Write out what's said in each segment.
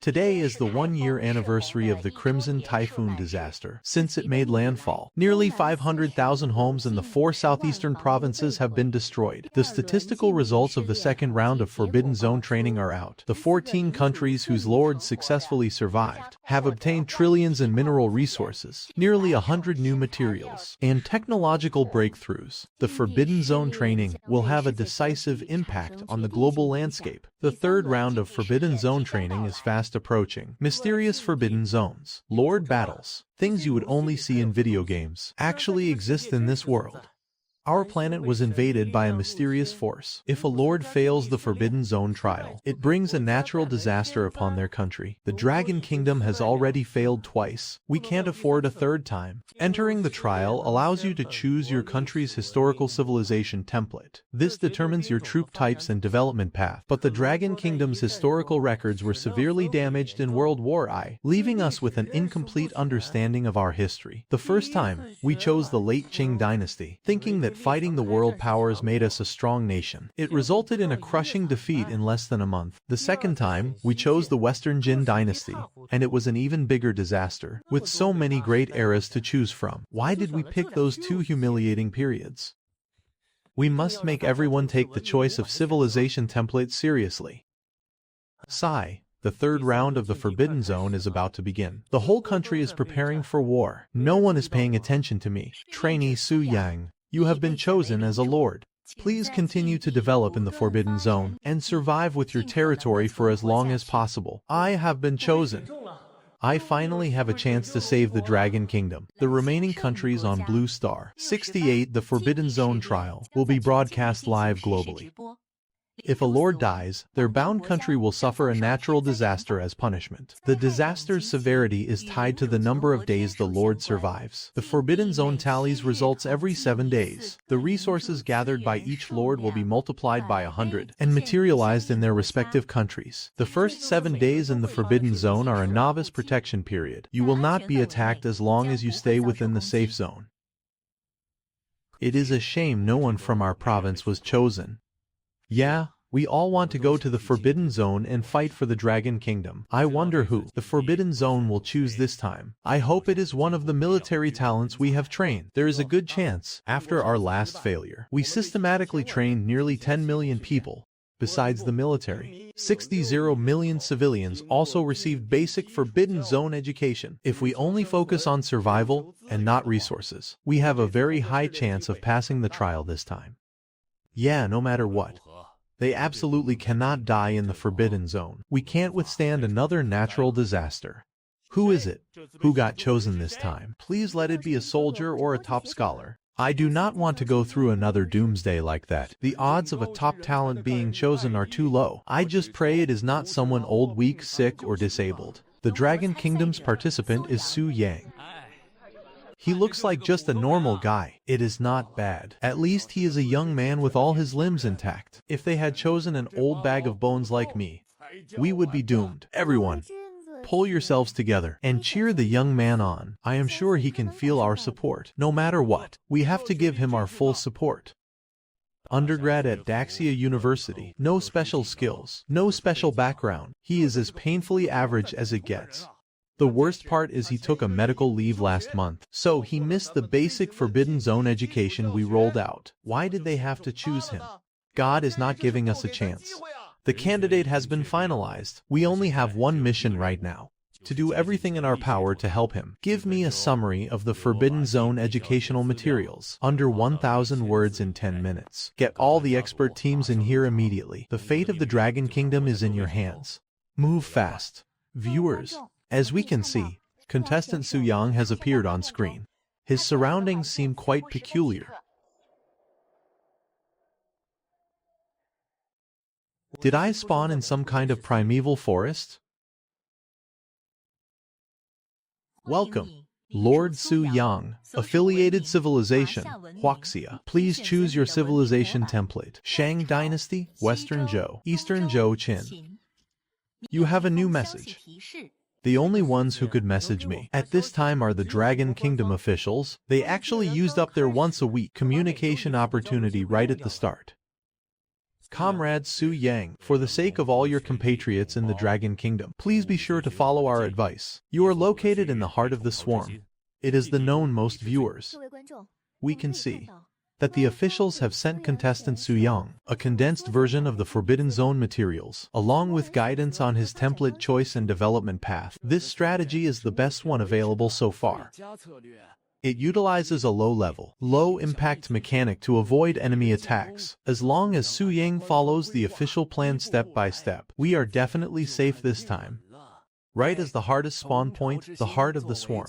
Today is the one-year anniversary of the Crimson Typhoon disaster. Since it made landfall, nearly 500,000 homes in the 4 southeastern provinces have been destroyed. The statistical results of the second round of Forbidden Zone training are out. The 14 countries whose lords successfully survived have obtained trillions in mineral resources, nearly 100 new materials, and technological breakthroughs. The Forbidden Zone training will have a decisive impact on the global landscape. The third round of Forbidden Zone training is fast approaching. Mysterious forbidden zones, lord battles, things you would only see in video games, actually exist in this world. Our planet was invaded by a mysterious force. If a lord fails the Forbidden Zone trial, it brings a natural disaster upon their country. The Dragon Kingdom has already failed twice. We can't afford a third time. Entering the trial allows you to choose your country's historical civilization template. This determines your troop types and development path. But the Dragon Kingdom's historical records were severely damaged in World War I, leaving us with an incomplete understanding of our history. The first time, we chose the late Qing dynasty, thinking that fighting the world powers made us a strong nation. It resulted in a crushing defeat in less than a month. The second time, we chose the Western Jin dynasty, and it was an even bigger disaster. With so many great eras to choose from, why did we pick those two humiliating periods? We must make everyone take the choice of civilization template seriously. Sigh. The third round of the Forbidden Zone is about to begin. The whole country is preparing for war. No one is paying attention to me. Trainee Su Yang, you have been chosen as a lord. Please continue to develop in the Forbidden Zone and survive with your territory for as long as possible. I have been chosen. I finally have a chance to save the Dragon Kingdom. The remaining countries on Blue Star 68, the Forbidden Zone trial, will be broadcast live globally. If a lord dies, their bound country will suffer a natural disaster as punishment. The disaster's severity is tied to the number of days the lord survives. The Forbidden Zone tallies results every 7 days. The resources gathered by each lord will be multiplied by 100 and materialized in their respective countries. The first 7 days in the Forbidden Zone are a novice protection period. You will not be attacked as long as you stay within the safe zone. It is a shame no one from our province was chosen. Yeah, we all want to go to the Forbidden Zone and fight for the Dragon Kingdom. I wonder who the Forbidden Zone will choose this time. I hope it is one of the military talents we have trained. There is a good chance. After our last failure, we systematically trained nearly 10 million people. Besides the military, 60 million civilians also received basic Forbidden Zone education. If we only focus on survival and not resources, we have a very high chance of passing the trial this time. Yeah, no matter what. They absolutely cannot die in the Forbidden Zone. We can't withstand another natural disaster. Who is it? Who got chosen this time? Please let it be a soldier or a top scholar. I do not want to go through another doomsday like that. The odds of a top talent being chosen are too low. I just pray it is not someone old, weak, sick, or disabled. The Dragon Kingdom's participant is Su Yang. He looks like just a normal guy. It is not bad. At least he is a young man with all his limbs intact. If they had chosen an old bag of bones like me, we would be doomed. Everyone, pull yourselves together and cheer the young man on. I am sure he can feel our support. No matter what, we have to give him our full support. Undergrad at Daxia University. No special skills. No special background. He is as painfully average as it gets. The worst part is he took a medical leave last month, so he missed the basic Forbidden Zone education we rolled out. Why did they have to choose him? God is not giving us a chance. The candidate has been finalized. We only have one mission right now: to do everything in our power to help him. Give me a summary of the Forbidden Zone educational materials, under 1,000 words in 10 minutes. Get all the expert teams in here immediately. The fate of the Dragon Kingdom is in your hands. Move fast. Viewers, as we can see, contestant Su Yang has appeared on screen. His surroundings seem quite peculiar. Did I spawn in some kind of primeval forest? Welcome, Lord Su Yang. Affiliated civilization, Huaxia. Please choose your civilization template. Shang Dynasty, Western Zhou, Eastern Zhou Qin. You have a new message. The only ones who could message me at this time are the Dragon Kingdom officials. They actually used up their once-a-week communication opportunity right at the start. Comrade Su Yang, for the sake of all your compatriots in the Dragon Kingdom, please be sure to follow our advice. You are located in the heart of the swarm. It is the known most viewers. We can see that the officials have sent contestant Su Yang a condensed version of the Forbidden Zone materials, along with guidance on his template choice and development path. This strategy is the best one available so far. It utilizes a low-level, low-impact mechanic to avoid enemy attacks. As long as Su Yang follows the official plan step by step, we are definitely safe this time. Right as the hardest spawn point, the heart of the swarm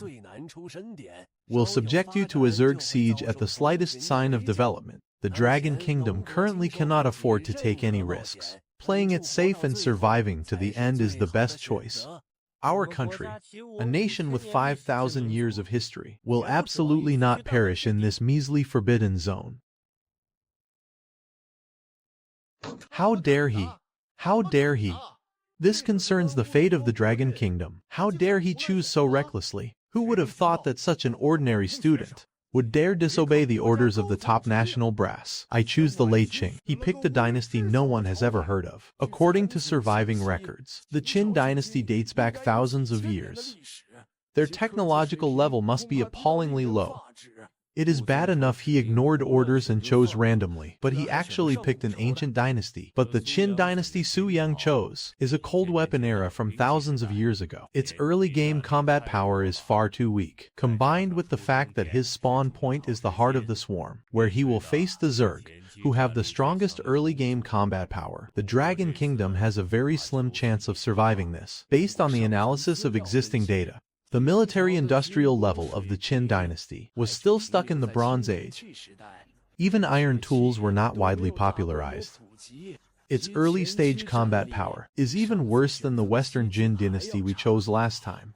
will subject you to a Zerg siege at the slightest sign of development. The Dragon Kingdom currently cannot afford to take any risks. Playing it safe and surviving to the end is the best choice. Our country, a nation with 5,000 years of history, will absolutely not perish in this measly forbidden zone. How dare he? How dare he? This concerns the fate of the Dragon Kingdom. How dare he choose so recklessly? Who would have thought that such an ordinary student would dare disobey the orders of the top national brass? I choose the late Qing. He picked a dynasty no one has ever heard of. According to surviving records, the Qin dynasty dates back thousands of years. Their technological level must be appallingly low. It is bad enough he ignored orders and chose randomly, but he actually picked an ancient dynasty. But the Qin dynasty Su Yang chose is a cold weapon era from thousands of years ago. Its early game combat power is far too weak, combined with the fact that his spawn point is the heart of the swarm, where he will face the Zerg, who have the strongest early game combat power. The Dragon Kingdom has a very slim chance of surviving this. Based on the analysis of existing data, the military-industrial level of the Qin dynasty was still stuck in the Bronze Age. Even iron tools were not widely popularized. Its early-stage combat power is even worse than the Western Jin dynasty we chose last time.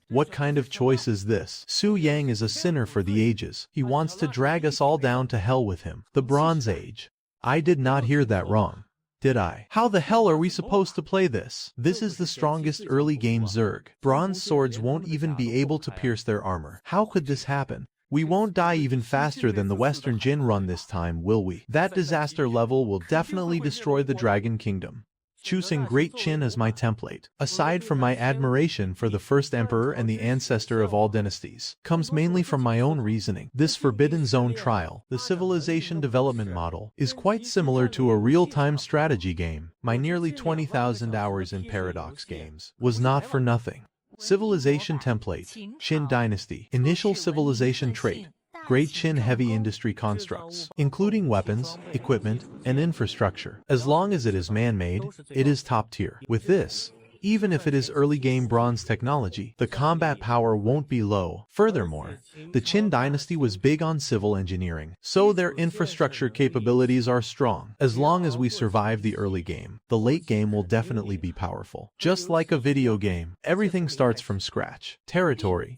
What kind of choice is this? Su Yang is a sinner for the ages. He wants to drag us all down to hell with him. The Bronze Age. I did not hear that wrong, did I? How the hell are we supposed to play this? This is the strongest early game Zerg. Bronze swords won't even be able to pierce their armor. How could this happen? We won't die even faster than the Western Jin run this time, will we? That disaster level will definitely destroy the Dragon Kingdom. Choosing Great Qin as my template, aside from my admiration for the first emperor and the ancestor of all dynasties, comes mainly from my own reasoning. This Forbidden Zone trial, the civilization development model, is quite similar to a real-time strategy game. My nearly 20,000 hours in Paradox games was not for nothing. Civilization template, Qin dynasty, initial civilization trait, Great Qin heavy industry constructs, including weapons, equipment, and infrastructure. As long as it is man-made, it is top tier. With this, even if it is early game bronze technology, the combat power won't be low. Furthermore, the Qin dynasty was big on civil engineering, so their infrastructure capabilities are strong. As long as we survive the early game, the late game will definitely be powerful. Just like a video game, everything starts from scratch. Territory,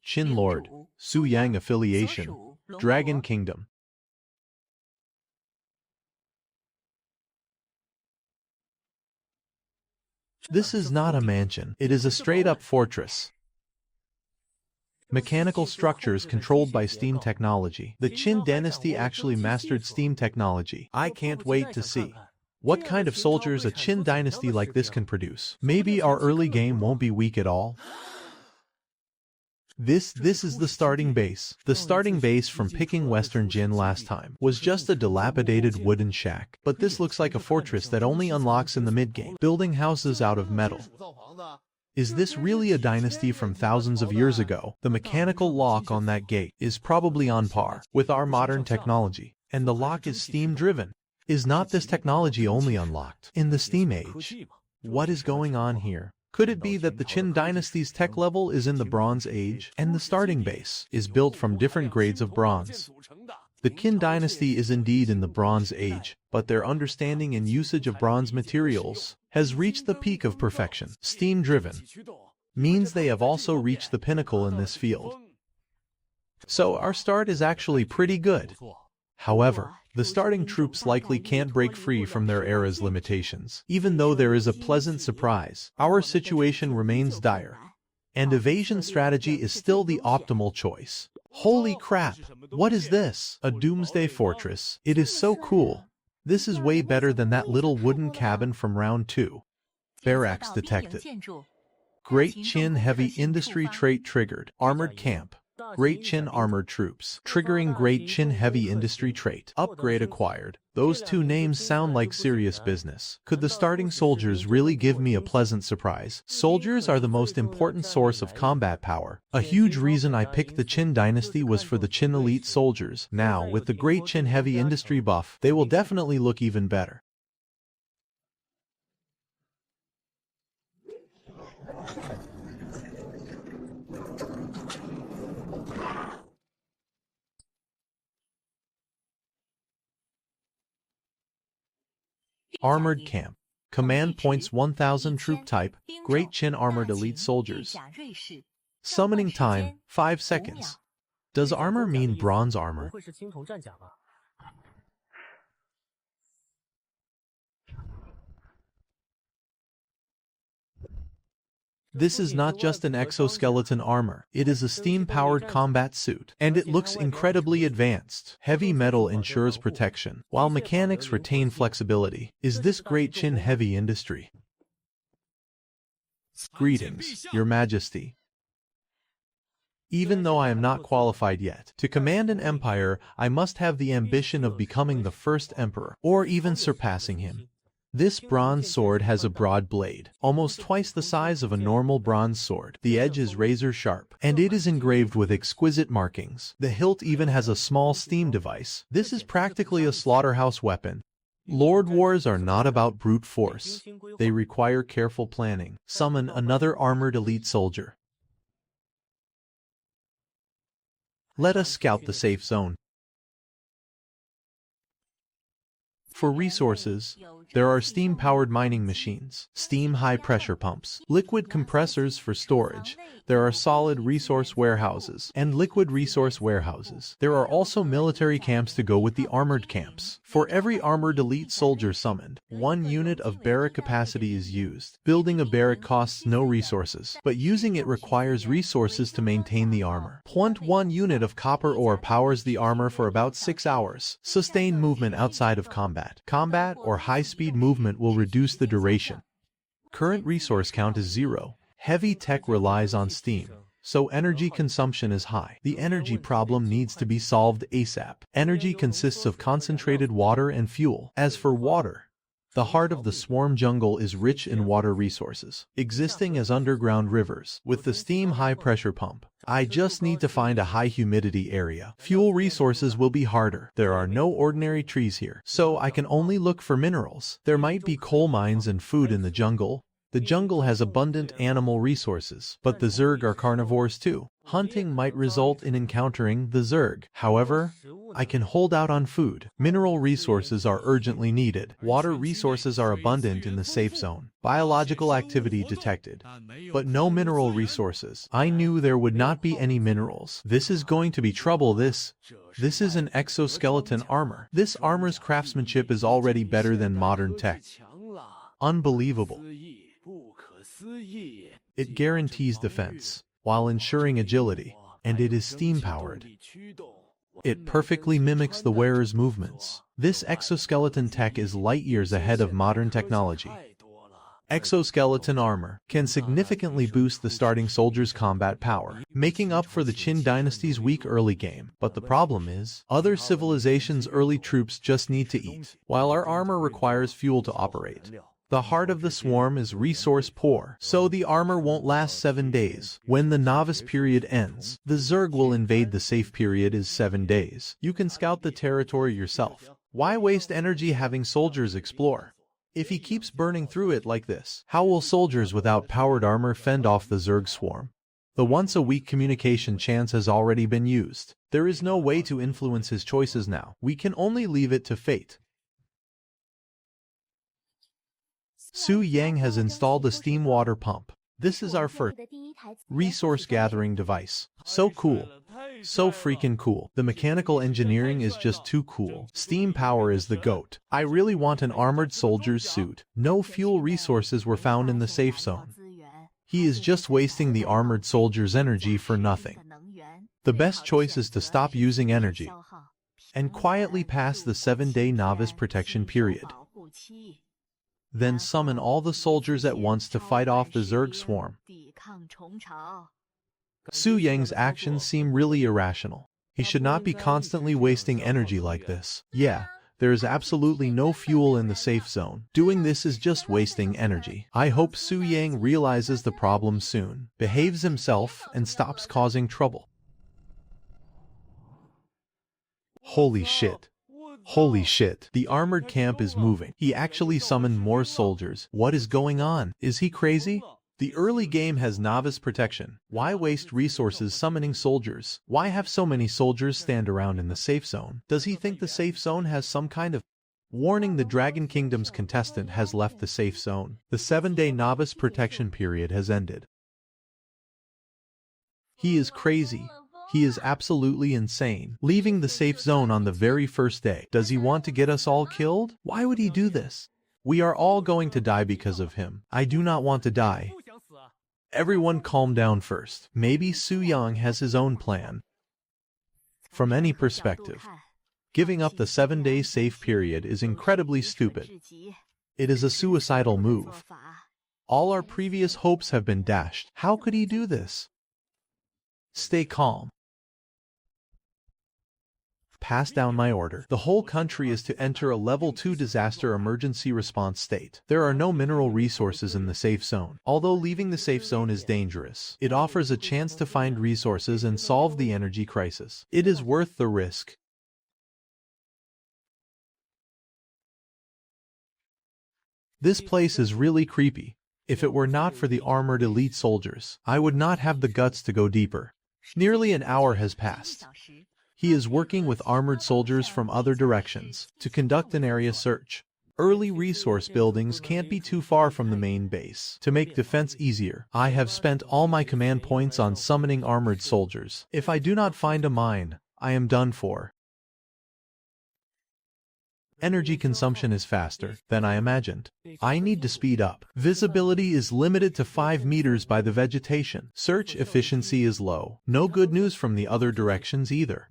Qin Lord, Su Yang affiliation, Dragon Kingdom. This is not a mansion, it is a straight-up fortress. Mechanical structures controlled by steam technology. The Qin dynasty actually mastered steam technology. I can't wait to see what kind of soldiers a Qin dynasty like this can produce. Maybe our early game won't be weak at all. This is the starting base. The starting base from picking Western Jin last time was just a dilapidated wooden shack. But this looks like a fortress that only unlocks in the mid-game, building houses out of metal. Is this really a dynasty from thousands of years ago? The mechanical lock on that gate is probably on par with our modern technology, and the lock is steam-driven. Is not this technology only unlocked in the Steam Age? What is going on here? Could it be that the Qin dynasty's tech level is in the Bronze Age, and the starting base is built from different grades of bronze? The Qin dynasty is indeed in the Bronze Age, but their understanding and usage of bronze materials has reached the peak of perfection. Steam-driven means they have also reached the pinnacle in this field. So our start is actually pretty good. However, the starting troops likely can't break free from their era's limitations. Even though there is a pleasant surprise, our situation remains dire, and evasion strategy is still the optimal choice. Holy crap! What is this? A doomsday fortress. It is so cool. This is way better than that little wooden cabin from round 2. Barracks detected. Great Chin Heavy Industry Trait triggered. Armored Camp. Great Chin Armored Troops. Triggering Great Chin Heavy Industry Trait. Upgrade acquired. Those two names sound like serious business. Could the starting soldiers really give me a pleasant surprise? Soldiers are the most important source of combat power. A huge reason I picked the Qin dynasty was for the Qin elite soldiers. Now, with the Great Qin Heavy Industry buff, they will definitely look even better. Armored Camp. Command points 1000 troop type, Great Qin Armored Elite Soldiers. Summoning time, 5 seconds. Does armor mean bronze armor? This is not just an exoskeleton armor, it is a steam-powered combat suit, and it looks incredibly advanced. Heavy metal ensures protection, while mechanics retain flexibility. Is this Great Qin Heavy Industry? Greetings, Your Majesty. Even though I am not qualified yet to command an empire, I must have the ambition of becoming the first emperor, or even surpassing him. This bronze sword has a broad blade, almost twice the size of a normal bronze sword. The edge is razor sharp, and it is engraved with exquisite markings. The hilt even has a small steam device. This is practically a slaughterhouse weapon. Lord Wars are not about brute force. They require careful planning. Summon another armored elite soldier. Let us scout the safe zone. For resources, there are steam-powered mining machines, steam high-pressure pumps, liquid compressors for storage. There are solid resource warehouses and liquid resource warehouses. There are also military camps to go with the armored camps. For every armored elite soldier summoned, 1 unit of barrack capacity is used. Building a barrack costs no resources, but using it requires resources to maintain the armor. 1 unit of copper ore powers the armor for about 6 hours. Sustained movement outside of combat. Combat or high-speed movement will reduce the duration. Current resource count is 0. Heavy tech relies on steam, so energy consumption is high. The energy problem needs to be solved ASAP. Energy consists of concentrated water and fuel. As for water, the heart of the swarm jungle is rich in water resources, existing as underground rivers. With the steam high-pressure pump, I just need to find a high humidity area. Fuel resources will be harder. There are no ordinary trees here, so I can only look for minerals. There might be coal mines and food in the jungle. The jungle has abundant animal resources, but the Zerg are carnivores too. Hunting might result in encountering the Zerg. However, I can hold out on food. Mineral resources are urgently needed. Water resources are abundant in the safe zone. Biological activity detected, but no mineral resources. I knew there would not be any minerals. This is going to be trouble. This is an exoskeleton armor. This armor's craftsmanship is already better than modern tech. Unbelievable. It guarantees defense, while ensuring agility, and it is steam-powered. It perfectly mimics the wearer's movements. This exoskeleton tech is light years ahead of modern technology. Exoskeleton armor can significantly boost the starting soldier's combat power, making up for the Qin dynasty's weak early game. But the problem is, other civilizations' early troops just need to eat, while our armor requires fuel to operate. The heart of the swarm is resource poor, so the armor won't last 7 days. When the novice period ends, the Zerg will invade. The safe period is 7 days. You can scout the territory yourself. Why waste energy having soldiers explore? If he keeps burning through it like this, how will soldiers without powered armor fend off the Zerg swarm? The once-a-week communication chance has already been used. There is no way to influence his choices now. We can only leave it to fate. Su Yang has installed a steam water pump. This is our first resource gathering device. So cool. So freaking cool. The mechanical engineering is just too cool. Steam power is the GOAT. I really want an armored soldier's suit. No fuel resources were found in the safe zone. He is just wasting the armored soldier's energy for nothing. The best choice is to stop using energy. and quietly pass the 7-day novice protection period. Then summon all the soldiers at once to fight off the Zerg swarm. Su Yang's actions seem really irrational. He should not be constantly wasting energy like this. Yeah, there is absolutely no fuel in the safe zone. Doing this is just wasting energy. I hope Su Yang realizes the problem soon, behaves himself, and stops causing trouble. Holy shit. Holy shit. The armored camp is moving. He actually summoned more soldiers. What is going on? Is he crazy? The early game has novice protection. Why waste resources summoning soldiers? Why have so many soldiers stand around in the safe zone? Does he think the safe zone has some kind of warning? The Dragon Kingdom's contestant has left the safe zone. The 7-day novice protection period has ended. He is crazy. He is absolutely insane. Leaving the safe zone on the very first day. Does he want to get us all killed? Why would he do this? We are all going to die because of him. I do not want to die. Everyone calm down first. Maybe Su Yang has his own plan. From any perspective, giving up the 7-day safe period is incredibly stupid. It is a suicidal move. All our previous hopes have been dashed. How could he do this? Stay calm. Pass down my order. The whole country is to enter a level 2 disaster emergency response state. There are no mineral resources in the safe zone. Although leaving the safe zone is dangerous, it offers a chance to find resources and solve the energy crisis. It is worth the risk. This place is really creepy. If it were not for the armored elite soldiers, I would not have the guts to go deeper. Nearly an hour has passed. He is working with armored soldiers from other directions to conduct an area search. Early resource buildings can't be too far from the main base. To make defense easier, I have spent all my command points on summoning armored soldiers. If I do not find a mine, I am done for. Energy consumption is faster than I imagined. I need to speed up. Visibility is limited to 5 meters by the vegetation. Search efficiency is low. No good news from the other directions either.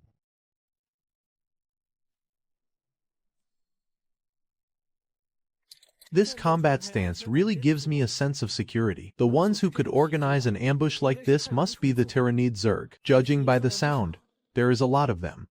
This combat stance really gives me a sense of security. The ones who could organize an ambush like this must be the Tyranid Zerg. Judging by the sound, there is a lot of them.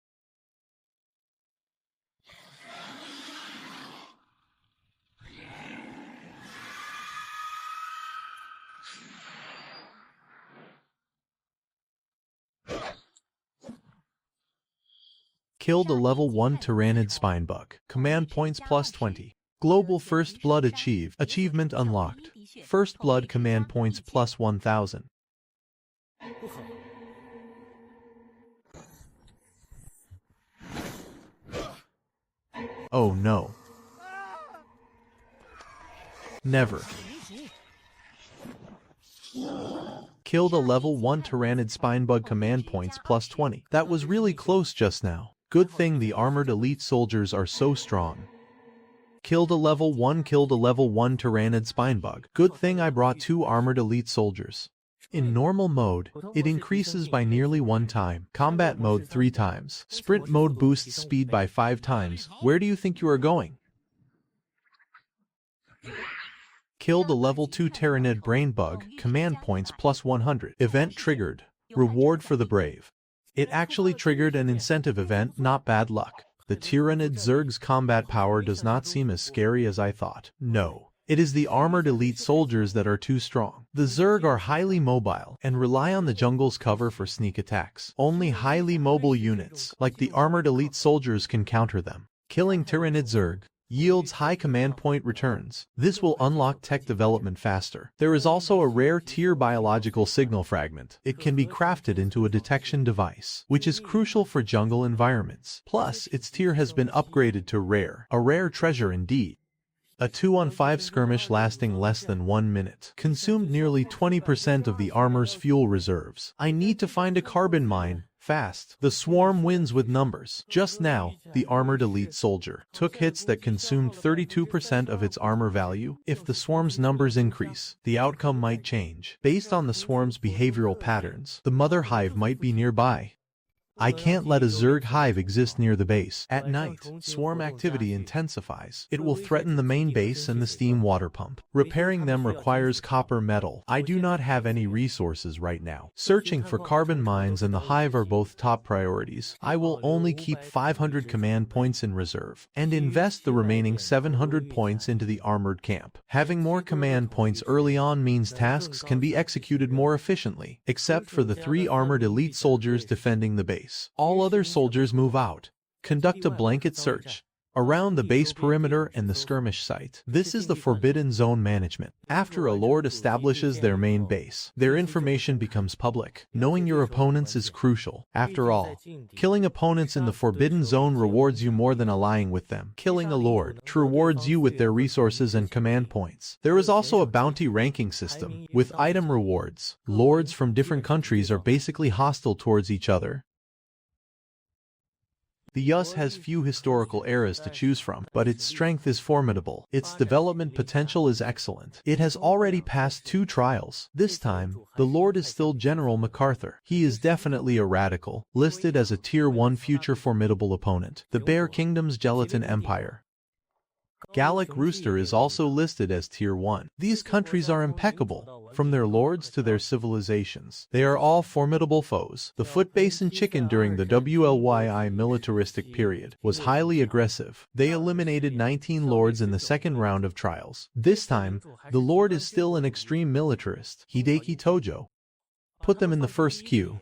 Killed a level 1 Tyranid Spinebug. Command points plus 20. Global First Blood achieved. Achievement unlocked. First Blood command points plus 1000. Oh no. Never. Killed a level 1 Tyranid Spinebug command points plus 20. That was really close just now. Good thing the armored elite soldiers are so strong. Killed a level 1 Tyranid Spinebug. Good thing I brought 2 armored elite soldiers. In normal mode, it increases by nearly 1 time. Combat mode 3 times. Sprint mode boosts speed by 5 times. Where do you think you are going? Killed a level 2 Tyranid Brainbug. Command points plus 100. Event triggered. Reward for the brave. It actually triggered an incentive event, not bad luck. The Tyranid Zerg's combat power does not seem as scary as I thought. No. It is the armored elite soldiers that are too strong. The Zerg are highly mobile and rely on the jungle's cover for sneak attacks. Only highly mobile units, like the armored elite soldiers, can counter them. Killing Tyranid Zerg yields high command point returns. This will unlock tech development faster. There is also a rare tier biological signal fragment. It can be crafted into a detection device, which is crucial for jungle environments. Plus, its tier has been upgraded to rare. A rare treasure indeed. A 2-on-5 skirmish lasting less than 1 minute consumed nearly 20% of the armor's fuel reserves. I need to find a carbon mine. Fast. The swarm wins with numbers. Just now, the armored elite soldier took hits that consumed 32% of its armor value. If the swarm's numbers increase, the outcome might change. Based on the swarm's behavioral patterns, the mother hive might be nearby. I can't let a Zerg hive exist near the base. At night, swarm activity intensifies. It will threaten the main base and the steam water pump. Repairing them requires copper metal. I do not have any resources right now. Searching for carbon mines and the hive are both top priorities. I will only keep 500 command points in reserve and invest the remaining 700 points into the armored camp. Having more command points early on means tasks can be executed more efficiently, except for the 3 armored elite soldiers defending the base. All other soldiers move out. Conduct a blanket search around the base perimeter and the skirmish site. This is the Forbidden Zone management. After a lord establishes their main base, their information becomes public. Knowing your opponents is crucial. After all, killing opponents in the Forbidden Zone rewards you more than allying with them. Killing a lord rewards you with their resources and command points. There is also a bounty ranking system with item rewards. Lords from different countries are basically hostile towards each other. The US has few historical eras to choose from, but its strength is formidable. Its development potential is excellent. It has already passed 2 trials. This time, the Lord is still General MacArthur. He is definitely a radical, listed as a Tier 1 future formidable opponent. The Bear Kingdom's Gelatin Empire. Gallic Rooster is also listed as Tier 1. These countries are impeccable, from their lords to their civilizations. They are all formidable foes. The Foot Basin Chicken during the WLYI militaristic period was highly aggressive. They eliminated 19 lords in the second round of trials. This time, the lord is still an extreme militarist, Hideki Tojo. Put them in the first queue,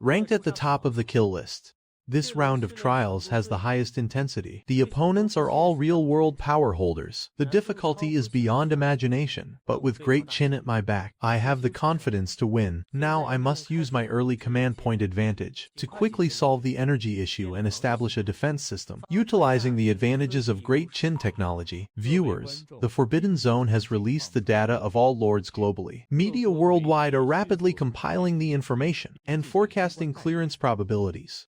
ranked at the top of the kill list. This round of trials has the highest intensity. The opponents are all real-world power holders. The difficulty is beyond imagination, but with Great Chin at my back, I have the confidence to win. Now I must use my early command point advantage to quickly solve the energy issue and establish a defense system. Utilizing the advantages of Great Chin technology, viewers, the Forbidden Zone has released the data of all lords globally. Media worldwide are rapidly compiling the information and forecasting clearance probabilities.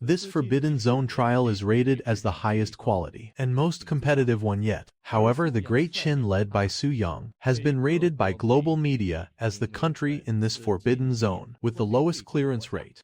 This Forbidden Zone trial is rated as the highest quality and most competitive one yet. However, the Great Chin led by Su Yang has been rated by global media as the country in this Forbidden Zone with the lowest clearance rate.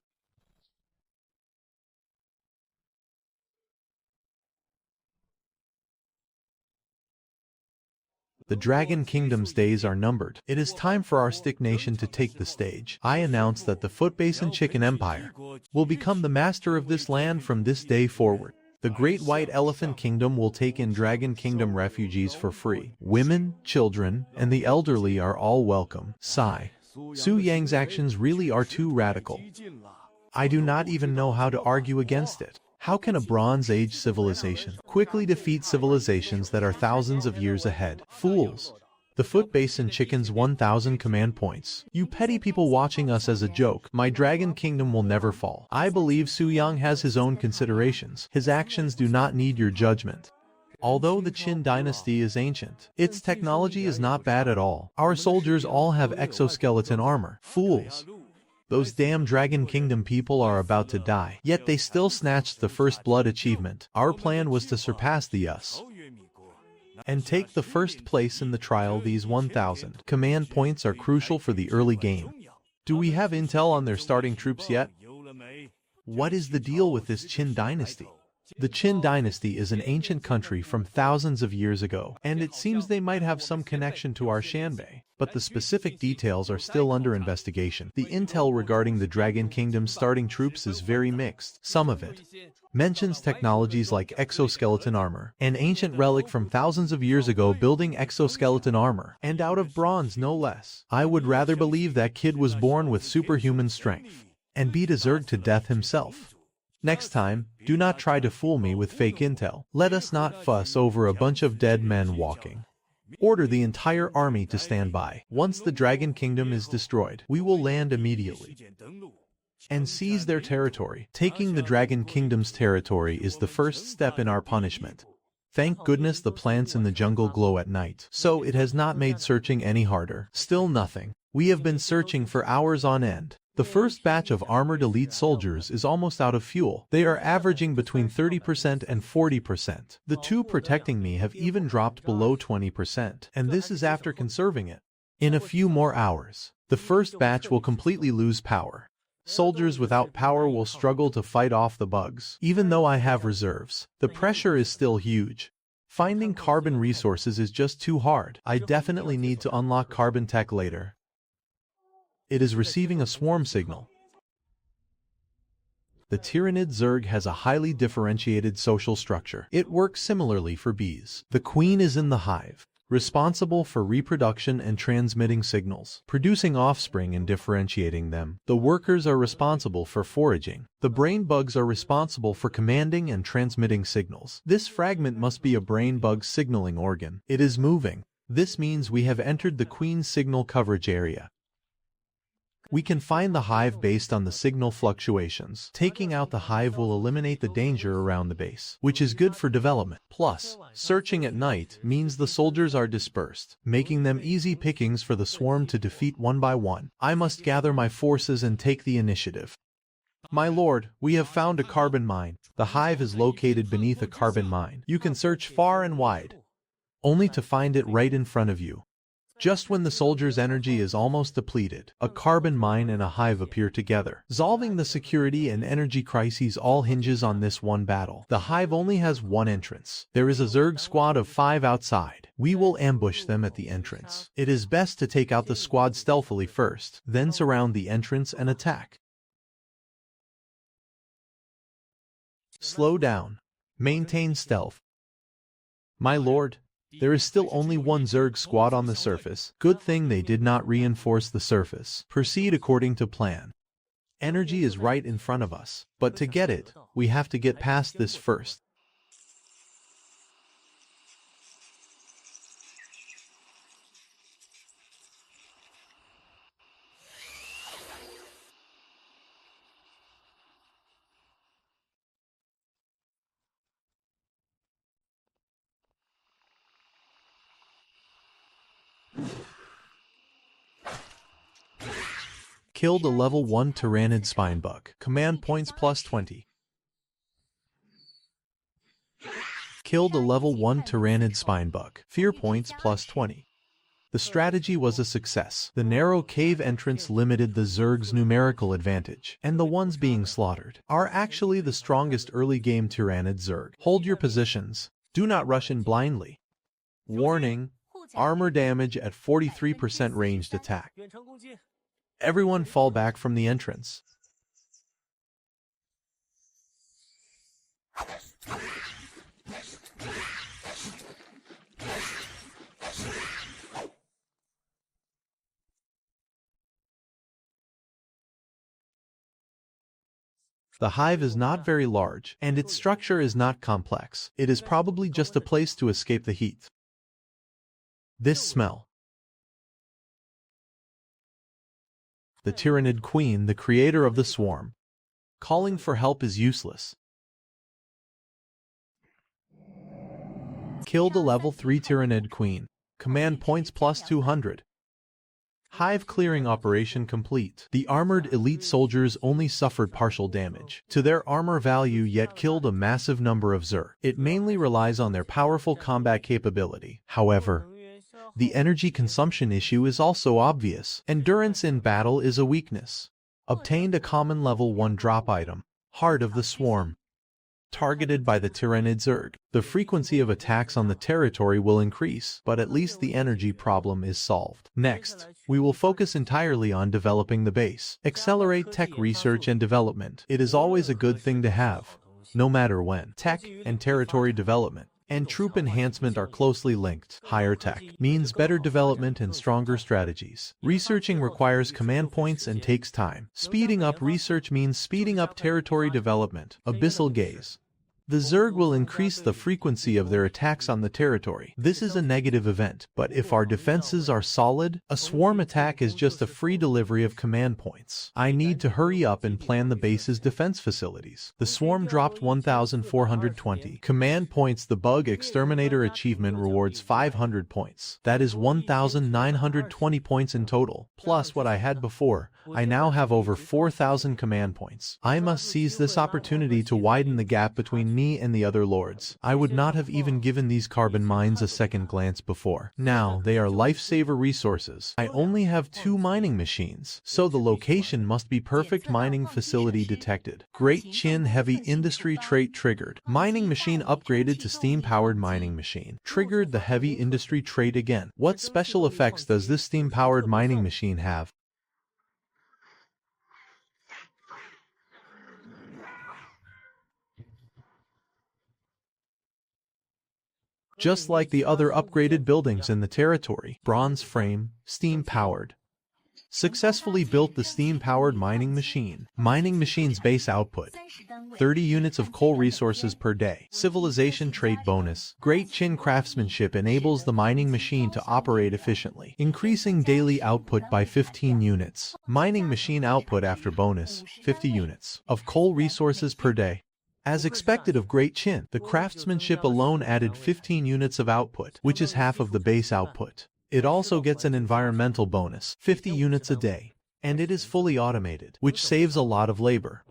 The Dragon Kingdom's days are numbered. It is time for our Stick Nation to take the stage. I announce that the Foot Basin Chicken Empire will become the master of this land from this day forward. The Great White Elephant Kingdom will take in Dragon Kingdom refugees for free. Women, children, and the elderly are all welcome. Sigh. Su Yang's actions really are too radical. I do not even know how to argue against it. How can a Bronze Age civilization quickly defeat civilizations that are thousands of years ahead? Fools! The Foot Basin Chicken's 1,000 command points. You petty people watching us as a joke. My Dragon Kingdom will never fall. I believe Su Yang has his own considerations. His actions do not need your judgment. Although the Qin dynasty is ancient, its technology is not bad at all. Our soldiers all have exoskeleton armor. Fools! Those damn Dragon Kingdom people are about to die. Yet they still snatched the First Blood achievement. Our plan was to surpass the US and take the first place in the trial. These 1,000 command points are crucial for the early game. Do we have intel on their starting troops yet? What is the deal with this Qin dynasty? The Qin dynasty is an ancient country from thousands of years ago, and it seems they might have some connection to our Shanbei, but the specific details are still under investigation. The intel regarding the Dragon Kingdom's starting troops is very mixed. Some of it mentions technologies like exoskeleton armor, an ancient relic from thousands of years ago building exoskeleton armor, and out of bronze no less. I would rather believe that kid was born with superhuman strength and beat a Zerg to death himself. Next time, do not try to fool me with fake intel. Let us not fuss over a bunch of dead men walking. Order the entire army to stand by. Once the Dragon Kingdom is destroyed, we will land immediately and seize their territory. Taking the Dragon Kingdom's territory is the first step in our punishment. Thank goodness the plants in the jungle glow at night, so it has not made searching any harder. Still nothing. We have been searching for hours on end. The first batch of armored elite soldiers is almost out of fuel. They are averaging between 30% and 40%. The two protecting me have even dropped below 20%, and this is after conserving it. In a few more hours, the first batch will completely lose power. Soldiers without power will struggle to fight off the bugs. Even though I have reserves, the pressure is still huge. Finding carbon resources is just too hard. I definitely need to unlock carbon tech later. It is receiving a swarm signal. The Tyrannid Zerg has a highly differentiated social structure. It works similarly for bees. The queen is in the hive, responsible for reproduction and transmitting signals, producing offspring and differentiating them. The workers are responsible for foraging. The brain bugs are responsible for commanding and transmitting signals. This fragment must be a brain bug signaling organ. It is moving. This means we have entered the queen's signal coverage area. We can find the hive based on the signal fluctuations. Taking out the hive will eliminate the danger around the base, which is good for development. Plus, searching at night means the soldiers are dispersed, making them easy pickings for the swarm to defeat one by one. I must gather my forces and take the initiative. My lord, we have found a carbon mine. The hive is located beneath a carbon mine. You can search far and wide, only to find it right in front of you. Just when the soldier's energy is almost depleted, a carbon mine and a hive appear together. Solving the security and energy crises all hinges on this one battle. The hive only has one entrance. There is a Zerg squad of 5 outside. We will ambush them at the entrance. It is best to take out the squad stealthily first, then surround the entrance and attack. Slow down. Maintain stealth. My lord, there is still only one Zerg squad on the surface. Good thing they did not reinforce the surface. Proceed according to plan. Energy is right in front of us, but to get it, we have to get past this first. Killed a level 1 Tyrannid Spinebug. Command points plus 20. Killed a level 1 Tyrannid Spinebug. Fear points plus 20. The strategy was a success. The narrow cave entrance limited the Zerg's numerical advantage, and the ones being slaughtered are actually the strongest early game Tyrannid Zerg. Hold your positions. Do not rush in blindly. Warning: armor damage at 43% ranged attack. Everyone fall back from the entrance. The hive is not very large, and its structure is not complex. It is probably just a place to escape the heat. This smell. The Tyrannid Queen, the creator of the swarm. Calling for help is useless. Killed a level 3 Tyrannid Queen. Command points plus 200. Hive clearing operation complete. The armored elite soldiers only suffered partial damage to their armor value, yet killed a massive number of Zerg. It mainly relies on their powerful combat capability. However, the energy consumption issue is also obvious. Endurance in battle is a weakness. Obtained a common level 1 drop item, Heart of the Swarm. Targeted by the Tyrannid Zerg, the frequency of attacks on the territory will increase, but at least the energy problem is solved. Next, we will focus entirely on developing the base. Accelerate tech research and development. It is always a good thing to have, no matter when. Tech and territory development and troop enhancement are closely linked. Higher tech means better development and stronger strategies. Researching requires command points and takes time. Speeding up research means speeding up territory development. Abyssal Gaze. The Zerg will increase the frequency of their attacks on the territory. This is a negative event, but if our defenses are solid, a swarm attack is just a free delivery of command points. I need to hurry up and plan the base's defense facilities. The swarm dropped 1,420 command points. The Bug Exterminator achievement rewards 500 points. That is 1,920 points in total, plus what I had before. I now have over 4,000 command points. I must seize this opportunity to widen the gap between me and the other lords. I would not have even given these carbon mines a second glance before. Now, they are lifesaver resources. I only have 2 mining machines, so the location must be perfect. Mining facility detected. Great Qin heavy industry trait triggered. Mining machine upgraded to steam-powered mining machine. Triggered the heavy industry trait again. What special effects does this steam-powered mining machine have? Just like the other upgraded buildings in the territory, bronze frame, steam-powered. Successfully built the steam-powered mining machine. Mining machine's base output: 30 units of coal resources per day. Civilization trait bonus. Great Qin craftsmanship enables the mining machine to operate efficiently, increasing daily output by 15 units. Mining machine output after bonus: 50 units of coal resources per day. As expected of Great Qin, the craftsmanship alone added 15 units of output, which is half of the base output. It also gets an environmental bonus, 50 units a day, and it is fully automated, which saves a lot of labor.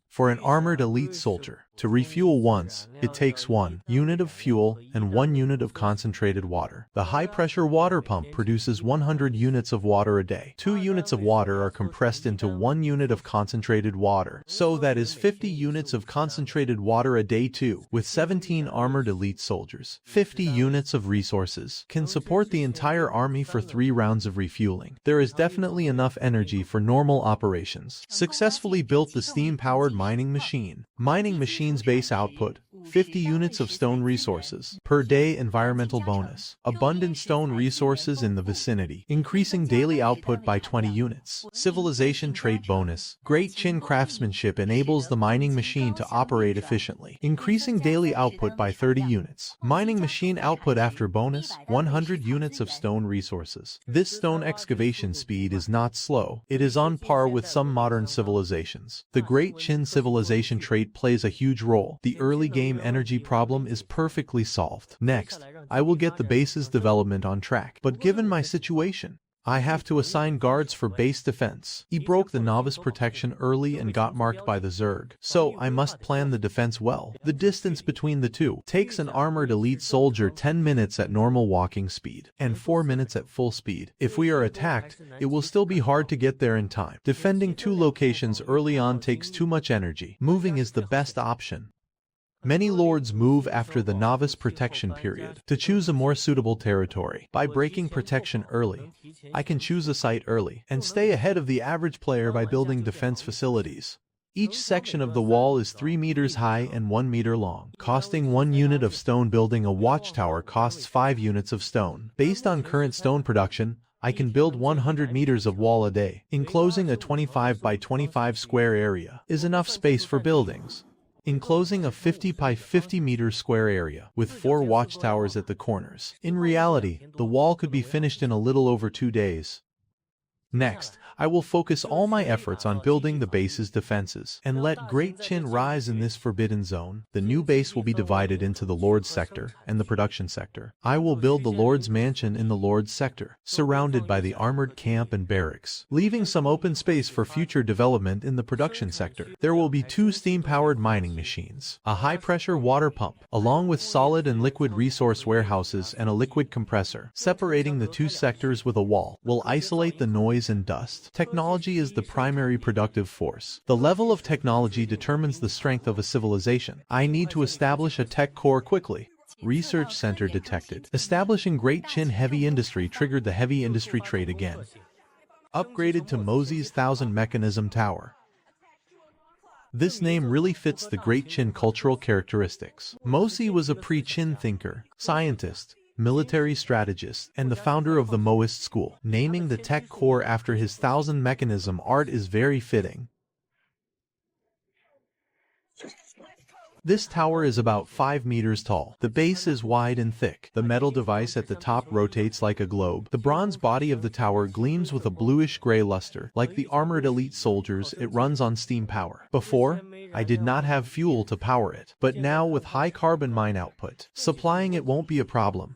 For an armored elite soldier, to refuel once, it takes 1 unit of fuel and 1 unit of concentrated water. The high-pressure water pump produces 100 units of water a day. 2 units of water are compressed into 1 unit of concentrated water, so that is 50 units of concentrated water a day too. With 17 armored elite soldiers, 50 units of resources can support the entire army for 3 rounds of refueling. There is definitely enough energy for normal operations. Successfully built the steam-powered mining machine. Mining machine's base output: 50 units of stone resources per day. Environmental bonus: abundant stone resources in the vicinity, increasing daily output by 20 units. Civilization trait bonus: Great Qin craftsmanship enables the mining machine to operate efficiently, increasing daily output by 30 units. Mining machine output after bonus: 100 units of stone resources. This stone excavation speed is not slow. It is on par with some modern civilizations. The Great Qin civilization trait plays a huge role. The early game energy problem is perfectly solved. Next, I will get the base's development on track. But given my situation, I have to assign guards for base defense. He broke the novice protection early and got marked by the Zerg, so I must plan the defense well. The distance between the two takes an armored elite soldier 10 minutes at normal walking speed, and 4 minutes at full speed. If we are attacked, it will still be hard to get there in time. Defending 2 locations early on takes too much energy. Moving is the best option. Many lords move after the novice protection period to choose a more suitable territory. By breaking protection early, I can choose a site early and stay ahead of the average player by building defense facilities. Each section of the wall is 3 meters high and 1 meter long, costing 1 unit of stone. Building a watchtower costs 5 units of stone. Based on current stone production, I can build 100 meters of wall a day. Enclosing a 25 by 25 square area is enough space for buildings. Enclosing a 50 by 50 meter square area with 4 watchtowers at the corners. In reality, the wall could be finished in a little over 2 days. Next, I will focus all my efforts on building the base's defenses and let Great Qin rise in this forbidden zone. The new base will be divided into the Lord's sector and the production sector. I will build the Lord's mansion in the Lord's sector, surrounded by the armored camp and barracks, leaving some open space for future development in the production sector. There will be 2 steam-powered mining machines, a high-pressure water pump, along with solid and liquid resource warehouses and a liquid compressor. Separating the 2 sectors with a wall will isolate the noise and dust. Technology is the primary productive force. The level of technology determines the strength of a civilization. I need to establish a tech core quickly. Research center detected. Establishing Great Qin heavy industry triggered the heavy industry trait again. Upgraded to Mosey's 1000 mechanism tower. This name really fits the Great Qin cultural characteristics. Mosey was a pre-Qin thinker, scientist, military strategist, and the founder of the Maoist school. Naming the tech core after his 1000 mechanism art is very fitting. This tower is about 5 meters tall. The base is wide and thick. The metal device at the top rotates like a globe. The bronze body of the tower gleams with a bluish-gray luster. Like the armored elite soldiers, it runs on steam power. Before, I did not have fuel to power it, but now with high carbon mine output, supplying it won't be a problem.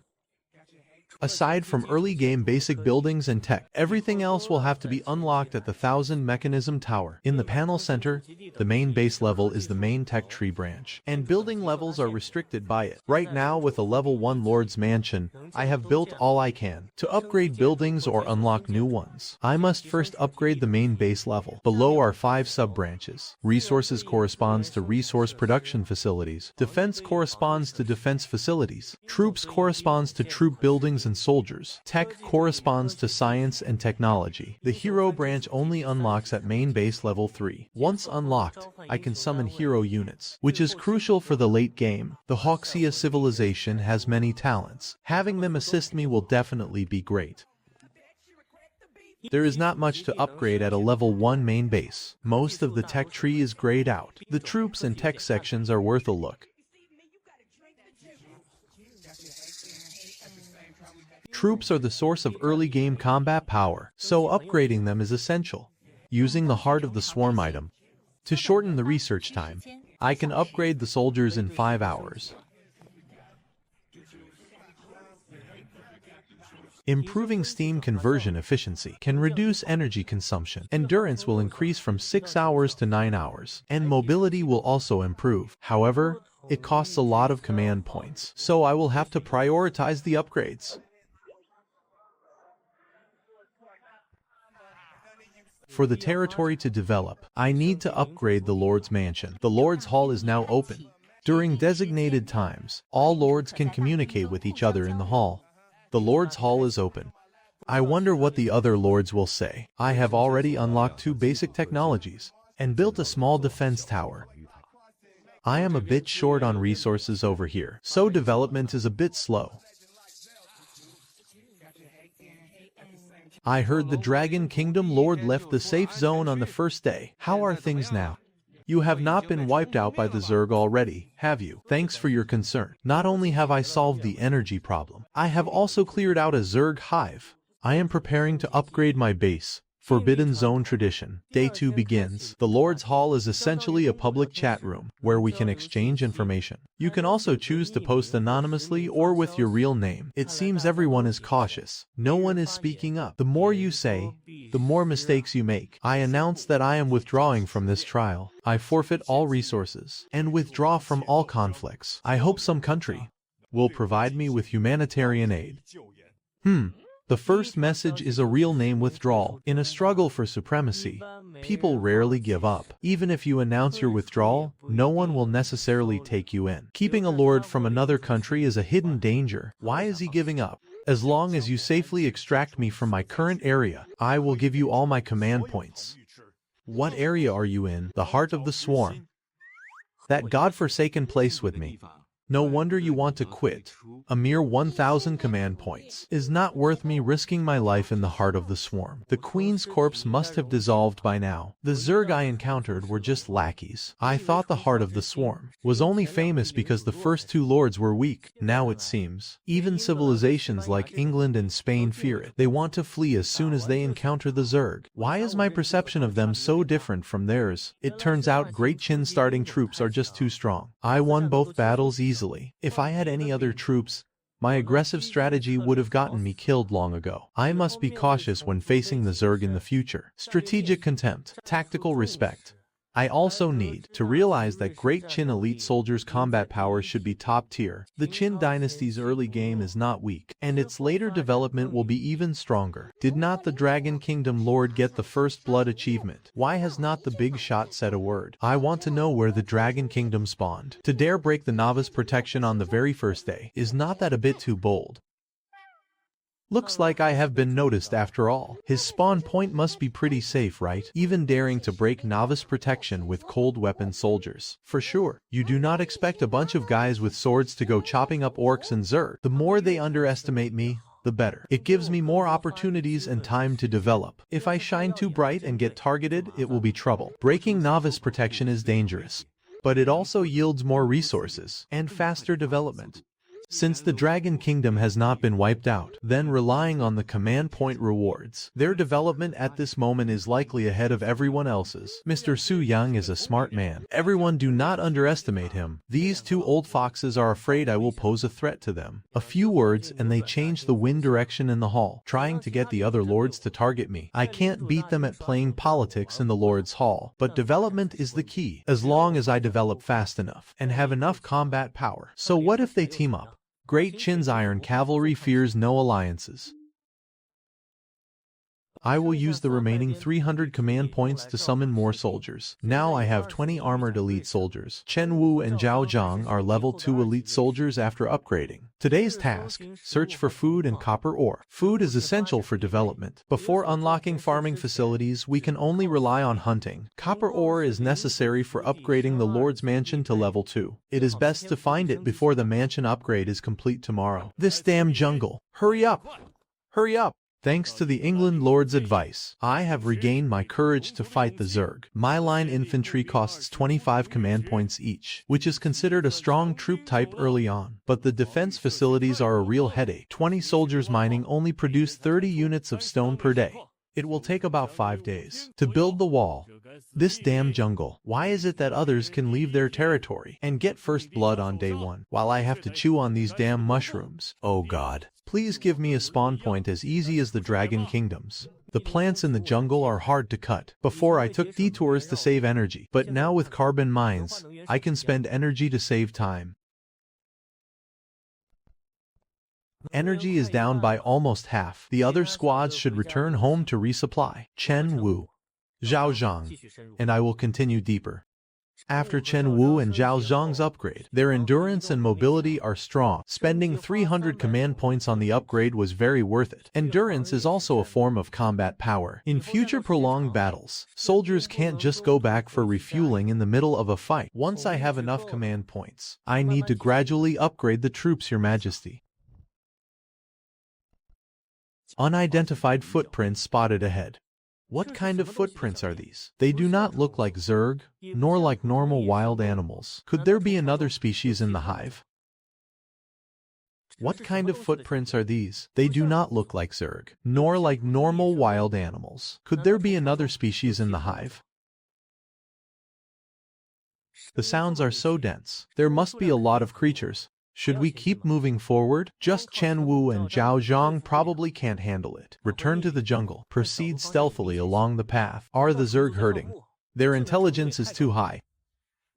Aside from early game basic buildings and tech, everything else will have to be unlocked at the 1000 Mechanism Tower. In the panel center, the main base level is the main tech tree branch, and building levels are restricted by it. Right now, with a level 1 Lord's Mansion, I have built all I can. To upgrade buildings or unlock new ones, I must first upgrade the main base level. Below are 5 sub-branches. Resources corresponds to resource production facilities. Defense corresponds to defense facilities. Troops corresponds to troop buildings and soldiers. Tech corresponds to science and technology. The hero branch only unlocks at main base level 3. Once unlocked, I can summon hero units, which is crucial for the late game. The Hoxia civilization has many talents. Having them assist me will definitely be great. There is not much to upgrade at a level 1 main base. Most of the tech tree is grayed out. The troops and tech sections are worth a look. Troops are the source of early game combat power, so upgrading them is essential. Using the Heart of the Swarm item to shorten the research time, I can upgrade the soldiers in 5 hours. Improving steam conversion efficiency can reduce energy consumption. Endurance will increase from 6 hours to 9 hours, and mobility will also improve. However, it costs a lot of command points, so I will have to prioritize the upgrades. For the territory to develop, I need to upgrade the Lord's Mansion. The Lord's Hall is now open. During designated times, all lords can communicate with each other in the hall. The Lord's Hall is open. I wonder what the other lords will say. I have already unlocked 2 basic technologies and built a small defense tower. I am a bit short on resources over here, so development is a bit slow. I heard the Dragon Kingdom Lord left the safe zone on the first day. How are things now? You have not been wiped out by the Zerg already, have you? Thanks for your concern. Not only have I solved the energy problem, I have also cleared out a Zerg hive. I am preparing to upgrade my base. Forbidden Zone Tradition. Day 2 begins. The Lord's Hall is essentially a public chat room where we can exchange information. You can also choose to post anonymously or with your real name. It seems everyone is cautious. No one is speaking up. The more you say, the more mistakes you make. I announce that I am withdrawing from this trial. I forfeit all resources and withdraw from all conflicts. I hope some country will provide me with humanitarian aid. The first message is a real name withdrawal. In a struggle for supremacy, people rarely give up. Even if you announce your withdrawal, no one will necessarily take you in. Keeping a lord from another country is a hidden danger. Why is he giving up? As long as you safely extract me from my current area, I will give you all my command points. What area are you in? The heart of the swarm. That godforsaken place with me. No wonder you want to quit. A mere 1,000 command points is not worth me risking my life in the heart of the swarm. The queen's corpse must have dissolved by now. The Zerg I encountered were just lackeys. I thought the heart of the swarm was only famous because the first 2 lords were weak. Now it seems even civilizations like England and Spain fear it. They want to flee as soon as they encounter the Zerg. Why is my perception of them so different from theirs? It turns out Great Chin starting troops are just too strong. I won both battles easily. If I had any other troops, my aggressive strategy would have gotten me killed long ago. I must be cautious when facing the Zerg in the future. Strategic contempt, tactical respect. I also need to realize that Great Qin elite soldiers' combat power should be top tier. The Qin dynasty's early game is not weak, and its later development will be even stronger. Did not the Dragon Kingdom Lord get the First Blood achievement? Why has not the big shot said a word? I want to know where the Dragon Kingdom spawned. To dare break the novice protection on the very first day, is not that a bit too bold? Looks like I have been noticed after all. His spawn point must be pretty safe, right? Even daring to break novice protection with cold weapon soldiers. For sure, you do not expect a bunch of guys with swords to go chopping up orcs and Zerg. The more they underestimate me, the better. It gives me more opportunities and time to develop. If I shine too bright and get targeted, it will be trouble. Breaking novice protection is dangerous, but it also yields more resources and faster development. Since the Dragon Kingdom has not been wiped out, then relying on the command point rewards. Their development at this moment is likely ahead of everyone else's. Mr. Su Yang is a smart man. Everyone do not underestimate him. These two old foxes are afraid I will pose a threat to them. A few words and they change the wind direction in the hall, trying to get the other lords to target me. I can't beat them at playing politics in the Lord's Hall, but development is the key, as long as I develop fast enough and have enough combat power. So what if they team up? Great Qin's Iron Cavalry fears no alliances. I will use the remaining 300 command points to summon more soldiers. Now I have 20 armored elite soldiers. Chen Wu and Zhao Zhang are level 2 elite soldiers after upgrading. Today's task, search for food and copper ore. Food is essential for development. Before unlocking farming facilities, we can only rely on hunting. Copper ore is necessary for upgrading the Lord's Mansion to level 2. It is best to find it before the mansion upgrade is complete tomorrow. This damn jungle. Hurry up! Hurry up! Thanks to the England Lord's advice, I have regained my courage to fight the Zerg. My line infantry costs 25 command points each, which is considered a strong troop type early on. But the defense facilities are a real headache. 20 soldiers mining only produce 30 units of stone per day. It will take about 5 days to build the wall. This damn jungle. Why is it that others can leave their territory and get first blood on day 1, while I have to chew on these damn mushrooms? Oh God. Please give me a spawn point as easy as the Dragon Kingdoms. The plants in the jungle are hard to cut. Before I took detours to save energy, but now with carbon mines, I can spend energy to save time. Energy is down by almost half. The other squads should return home to resupply. Chen Wu, Zhao Zhang, and I will continue deeper. After Chen Wu and Zhao Zhang's upgrade, their endurance and mobility are strong. Spending 300 command points on the upgrade was very worth it. Endurance is also a form of combat power. In future prolonged battles, soldiers can't just go back for refueling in the middle of a fight. Once I have enough command points, I need to gradually upgrade the troops, Your Majesty. Unidentified footprints spotted ahead. What kind of footprints are these? They do not look like Zerg, nor like normal wild animals. Could there be another species in the hive? What kind of footprints are these? They do not look like Zerg, nor like normal wild animals. Could there be another species in the hive? The sounds are so dense. There must be a lot of creatures. Should we keep moving forward? Just Chen Wu and Zhao Zhang probably can't handle it. Return to the jungle. Proceed stealthily along the path. Are the Zerg herding? Their intelligence is too high.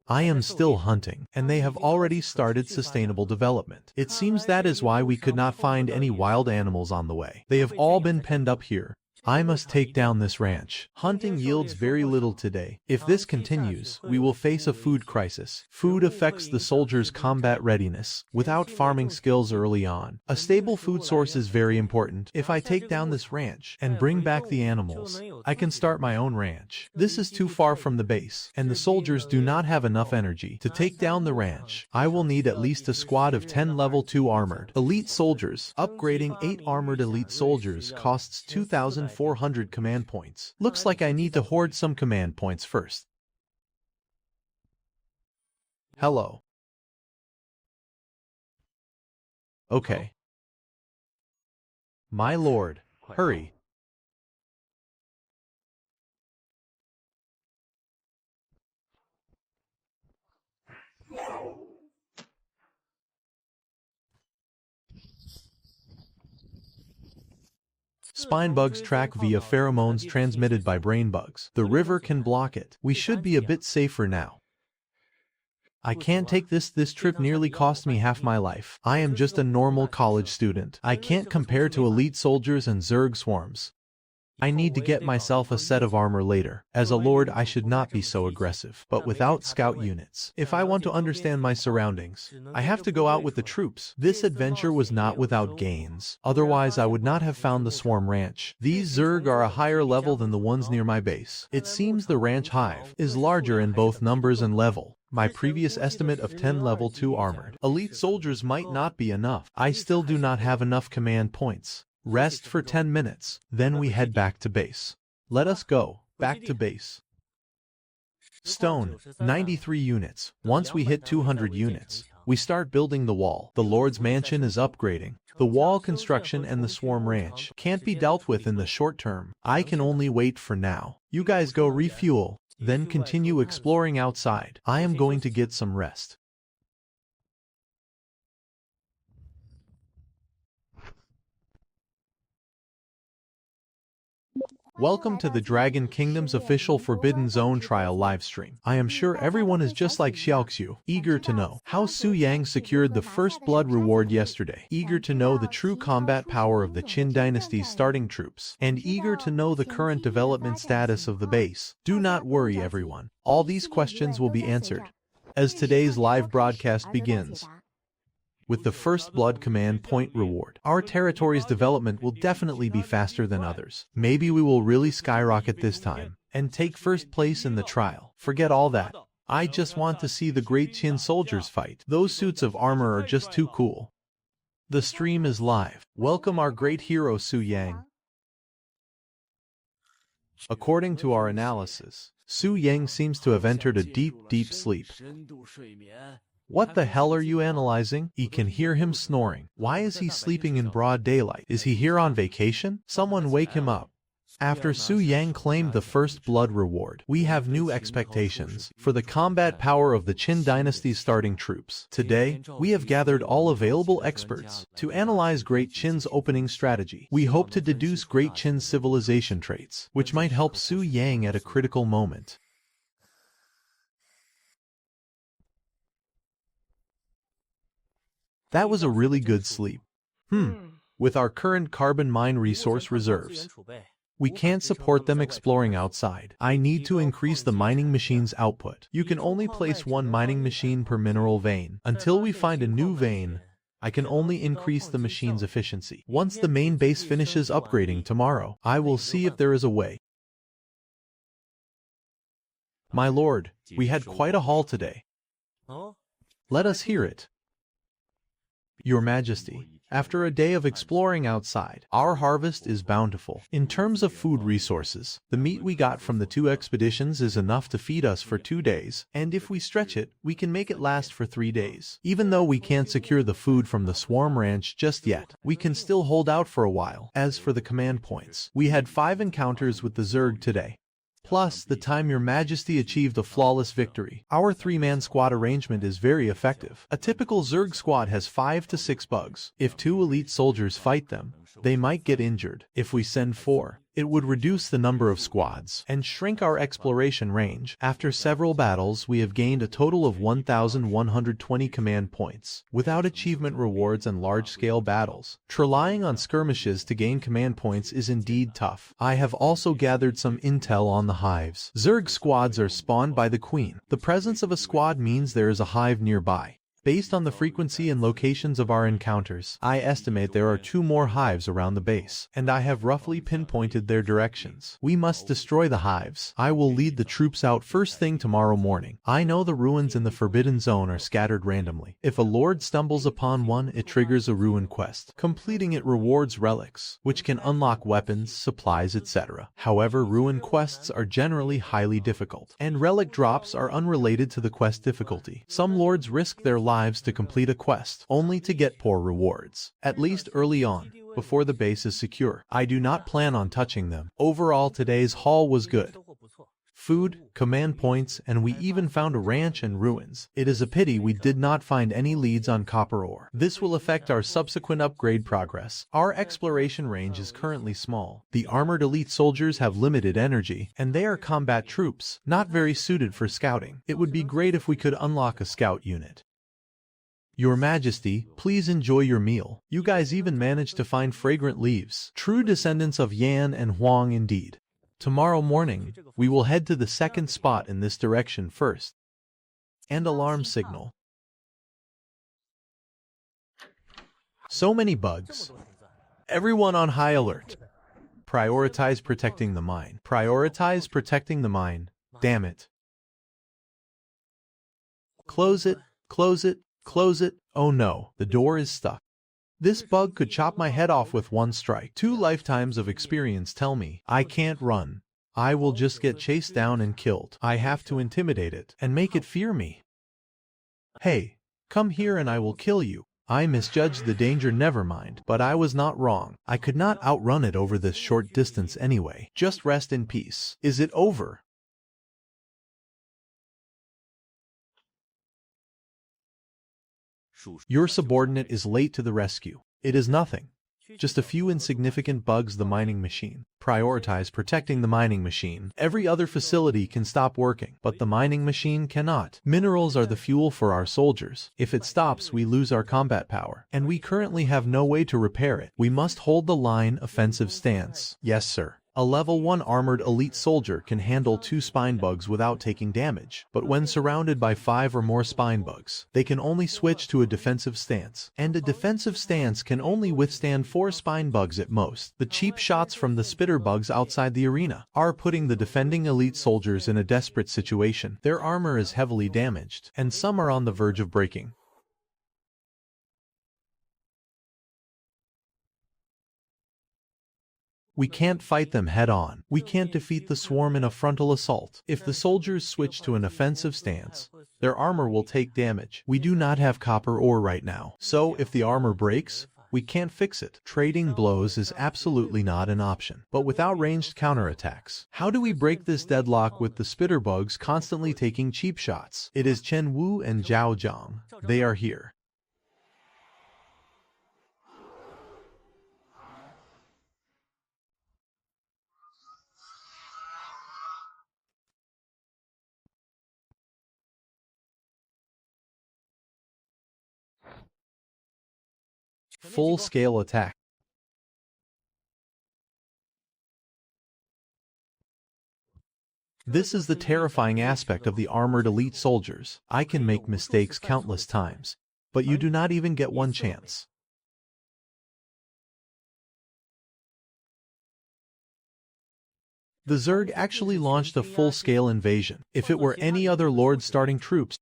I am still hunting, and they have already started sustainable development. It seems that is why we could not find any wild animals on the way. They have all been penned up here. I must take down this ranch. Hunting yields very little today. If this continues, we will face a food crisis. Food affects the soldiers' combat readiness. Without farming skills early on, a stable food source is very important. If I take down this ranch and bring back the animals, I can start my own ranch. This is too far from the base, and the soldiers do not have enough energy to take down the ranch. I will need at least a squad of 10 level 2 armored elite soldiers. Upgrading 8 armored elite soldiers costs 2,400 command points. Looks like I need to hoard some command points first. Hello. Okay. My lord, hurry. Spine bugs track via pheromones transmitted by brain bugs. The river can block it. We should be a bit safer now. I can't take this. This trip nearly cost me half my life. I am just a normal college student. I can't compare to elite soldiers and Zerg swarms. I need to get myself a set of armor later. As a lord, I should not be so aggressive. But without scout units, if I want to understand my surroundings, I have to go out with the troops. This adventure was not without gains. Otherwise, I would not have found the swarm ranch. These Zerg are a higher level than the ones near my base. It seems the ranch hive is larger in both numbers and level. My previous estimate of 10 level 2 armored elite soldiers might not be enough. I still do not have enough command points. Rest for 10 minutes, then we head back to base. Let us go, back to base. Stone, 93 units. Once we hit 200 units, We start building the wall. The Lord's mansion is upgrading. The wall construction and the swarm ranch can't be dealt with in the short term. I can only wait for now. You guys go refuel, then continue exploring outside. I am going to get some rest. Welcome to the Dragon Kingdom's official Forbidden Zone trial livestream. I am sure everyone is just like Xiaoxiu, eager to know how Su Yang secured the first blood reward yesterday, eager to know the true combat power of the Qin Dynasty's starting troops, and eager to know the current development status of the base. Do not worry, everyone. All these questions will be answered as today's live broadcast begins. With the first blood command point reward, our territory's development will definitely be faster than others. Maybe we will really skyrocket this time and take first place in the trial. Forget all that. I just want to see the great Qin soldiers fight. Those suits of armor are just too cool. The stream is live. Welcome our great hero Su Yang. According to our analysis, Su Yang seems to have entered a deep sleep. What the hell are you analyzing? You can hear him snoring. Why is he sleeping in broad daylight? Is he here on vacation? Someone wake him up. After Su Yang claimed the first blood reward, we have new expectations for the combat power of the Qin Dynasty's starting troops. Today, we have gathered all available experts to analyze Great Qin's opening strategy. We hope to deduce Great Qin's civilization traits, which might help Su Yang at a critical moment. That was a really good sleep. With our current carbon mine resource reserves, we can't support them exploring outside. I need to increase the mining machine's output. You can only place one mining machine per mineral vein. Until we find a new vein, I can only increase the machine's efficiency. Once the main base finishes upgrading tomorrow, I will see if there is a way. My lord, we had quite a haul today. Let us hear it. Your Majesty, after a day of exploring outside, our harvest is bountiful. In terms of food resources, the meat we got from the 2 expeditions is enough to feed us for 2 days, and if we stretch it, we can make it last for 3 days. Even though we can't secure the food from the Swarm Ranch just yet, we can still hold out for a while. As for the command points, we had 5 encounters with the Zerg today, plus the time Your Majesty achieved a flawless victory. Our 3-man squad arrangement is very effective. A typical Zerg squad has 5 to 6 bugs. If 2 elite soldiers fight them, they might get injured. If we send 4, it would reduce the number of squads and shrink our exploration range. After several battles, we have gained a total of 1,120 command points. Without achievement rewards and large-scale battles, relying on skirmishes to gain command points is indeed tough. I have also gathered some intel on the hives. Zerg squads are spawned by the Queen. The presence of a squad means there is a hive nearby. Based on the frequency and locations of our encounters, I estimate there are 2 more hives around the base, and I have roughly pinpointed their directions. We must destroy the hives. I will lead the troops out first thing tomorrow morning. I know the ruins in the Forbidden Zone are scattered randomly. If a lord stumbles upon one, it triggers a ruin quest. Completing it rewards relics, which can unlock weapons, supplies, etc. However, ruin quests are generally highly difficult, and relic drops are unrelated to the quest difficulty. Some lords risk their lives to complete a quest, only to get poor rewards, at least early on, before the base is secure. I do not plan on touching them. Overall, today's haul was good. Food, command points, and we even found a ranch and ruins. It is a pity we did not find any leads on copper ore. This will affect our subsequent upgrade progress. Our exploration range is currently small. The armored elite soldiers have limited energy, and they are combat troops, not very suited for scouting. It would be great if we could unlock a scout unit. Your Majesty, please enjoy your meal. You guys even managed to find fragrant leaves. True descendants of Yan and Huang indeed. Tomorrow morning, we will head to the second spot in this direction first. And alarm signal. So many bugs. Everyone on high alert. Prioritize protecting the mine. Prioritize protecting the mine. Damn it. Close it, close it. Close it. Oh no, the door is stuck. This bug could chop my head off with one strike. 2 lifetimes of experience tell me I can't run. I will just get chased down and killed. I have to intimidate it and make it fear me. Hey, Come here and I will kill you. I misjudged the danger, never mind, but I was not wrong. I could not outrun it over this short distance anyway. Just rest in peace. Is it over? Your subordinate is late to the rescue. It is nothing. Just a few insignificant bugs. The mining machine. Prioritize protecting the mining machine. Every other facility can stop working, but the mining machine cannot. Minerals are the fuel for our soldiers. If it stops, we lose our combat power, and we currently have no way to repair it. We must hold the line offensive stance. Yes, sir. A level 1 armored elite soldier can handle 2 spine bugs without taking damage, but when surrounded by 5 or more spine bugs, they can only switch to a defensive stance, and a defensive stance can only withstand 4 spine bugs at most. The cheap shots from the spitter bugs outside the arena are putting the defending elite soldiers in a desperate situation. Their armor is heavily damaged, and some are on the verge of breaking. We can't fight them head-on. We can't defeat the swarm in a frontal assault. If the soldiers switch to an offensive stance, their armor will take damage. We do not have copper ore right now, so if the armor breaks, we can't fix it. Trading blows is absolutely not an option. But without ranged counterattacks, how do we break this deadlock with the spitter bugs constantly taking cheap shots? It is Chen Wu and Zhao Zhang. They are here. Full-scale attack. This is the terrifying aspect of the armored elite soldiers. I can make mistakes countless times, but you do not even get one chance. The Zerg actually launched a full-scale invasion. If it were any other Lord starting troops,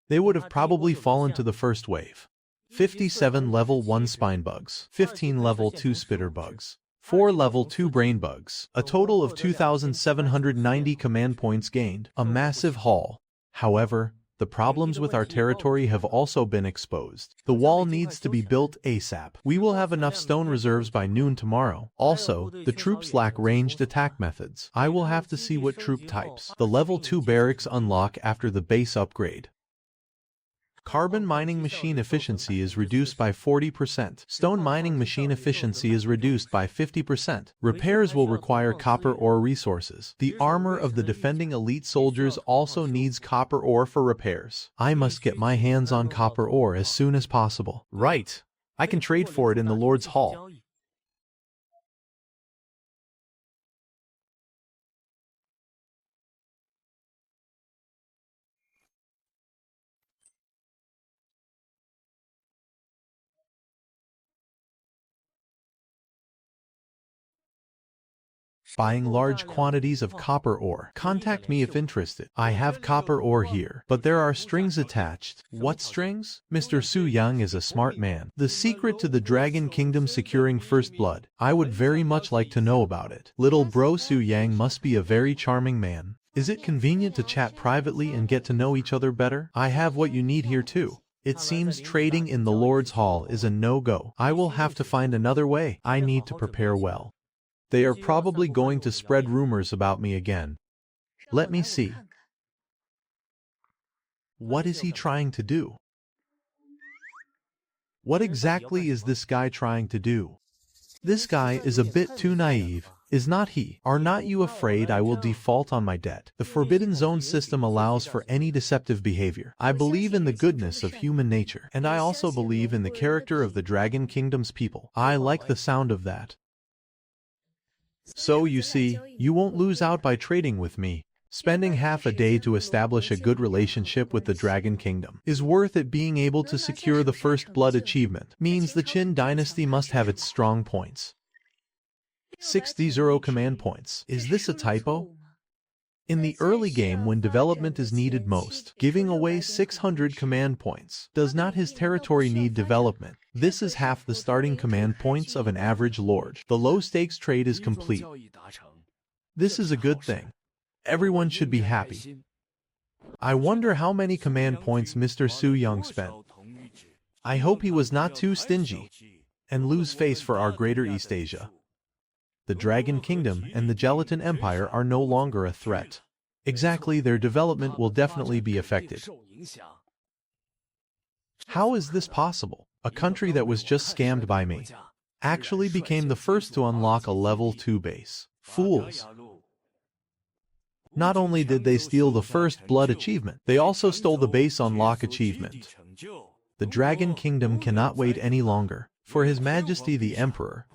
they would have probably fallen to the first wave. 57 level 1 spine bugs, 15 level 2 spitter bugs, 4 level 2 brain bugs, a total of 2,790 command points gained, a massive haul. However, the problems with our territory have also been exposed. The wall needs to be built ASAP. We will have enough stone reserves by noon tomorrow. Also, the troops lack ranged attack methods. I will have to see what troop types the level 2 barracks unlock after the base upgrade. Carbon mining machine efficiency is reduced by 40%. Stone mining machine efficiency is reduced by 50%. Repairs will require copper ore resources. The armor of the defending elite soldiers also needs copper ore for repairs. I must get my hands on copper ore as soon as possible. Right. I can trade for it in the Lord's Hall. Buying large quantities of copper ore. Contact me if interested. I have copper ore here, but there are strings attached. What strings? Mr. Su Yang is a smart man. The secret to the Dragon Kingdom securing first blood. I would very much like to know about it. Little bro Su Yang must be a very charming man. Is it convenient to chat privately and get to know each other better? I have what you need here too. It seems trading in the Lord's Hall is a no-go. I will have to find another way. I need to prepare well. They are probably going to spread rumors about me again. Let me see. What is he trying to do? What exactly is this guy trying to do? This guy is a bit too naive, is not he? Are not you afraid I will default on my debt? The Forbidden Zone system allows for any deceptive behavior. I believe in the goodness of human nature, and I also believe in the character of the Dragon Kingdom's people. I like the sound of that. So you see, you won't lose out by trading with me. Spending half a day to establish a good relationship with the Dragon Kingdom is worth it. Being able to secure the First Blood achievement means the Qin dynasty must have its strong points. 60 command points. Is this a typo? In the early game when development is needed most, giving away 600 command points. Does not his territory need development? This is half the starting command points of an average lord. The low-stakes trade is complete. This is a good thing. Everyone should be happy. I wonder how many command points Mr. Su Yang spent. I hope he was not too stingy and lose face for our greater East Asia. The Dragon Kingdom and the Gelatin Empire are no longer a threat. Exactly, their development will definitely be affected. How is this possible? A country that was just scammed by me actually became the first to unlock a level 2 base. Fools. Not only did they steal the first blood achievement, they also stole the base unlock achievement. The Dragon Kingdom cannot wait any longer. For His Majesty the Emperor,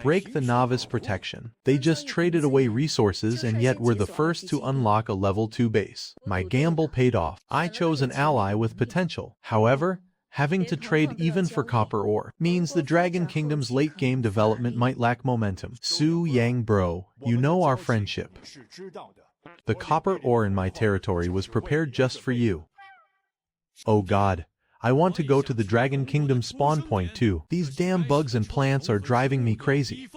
break the novice protection. They just traded away resources and yet were the first to unlock a level 2 base. My gamble paid off. I chose an ally with potential. However, having to trade even for copper ore means the Dragon Kingdom's late-game development might lack momentum. Su Yang bro, you know our friendship. The copper ore in my territory was prepared just for you. Oh God. I want to go to the Dragon Kingdom spawn point too. These damn bugs and plants are driving me crazy.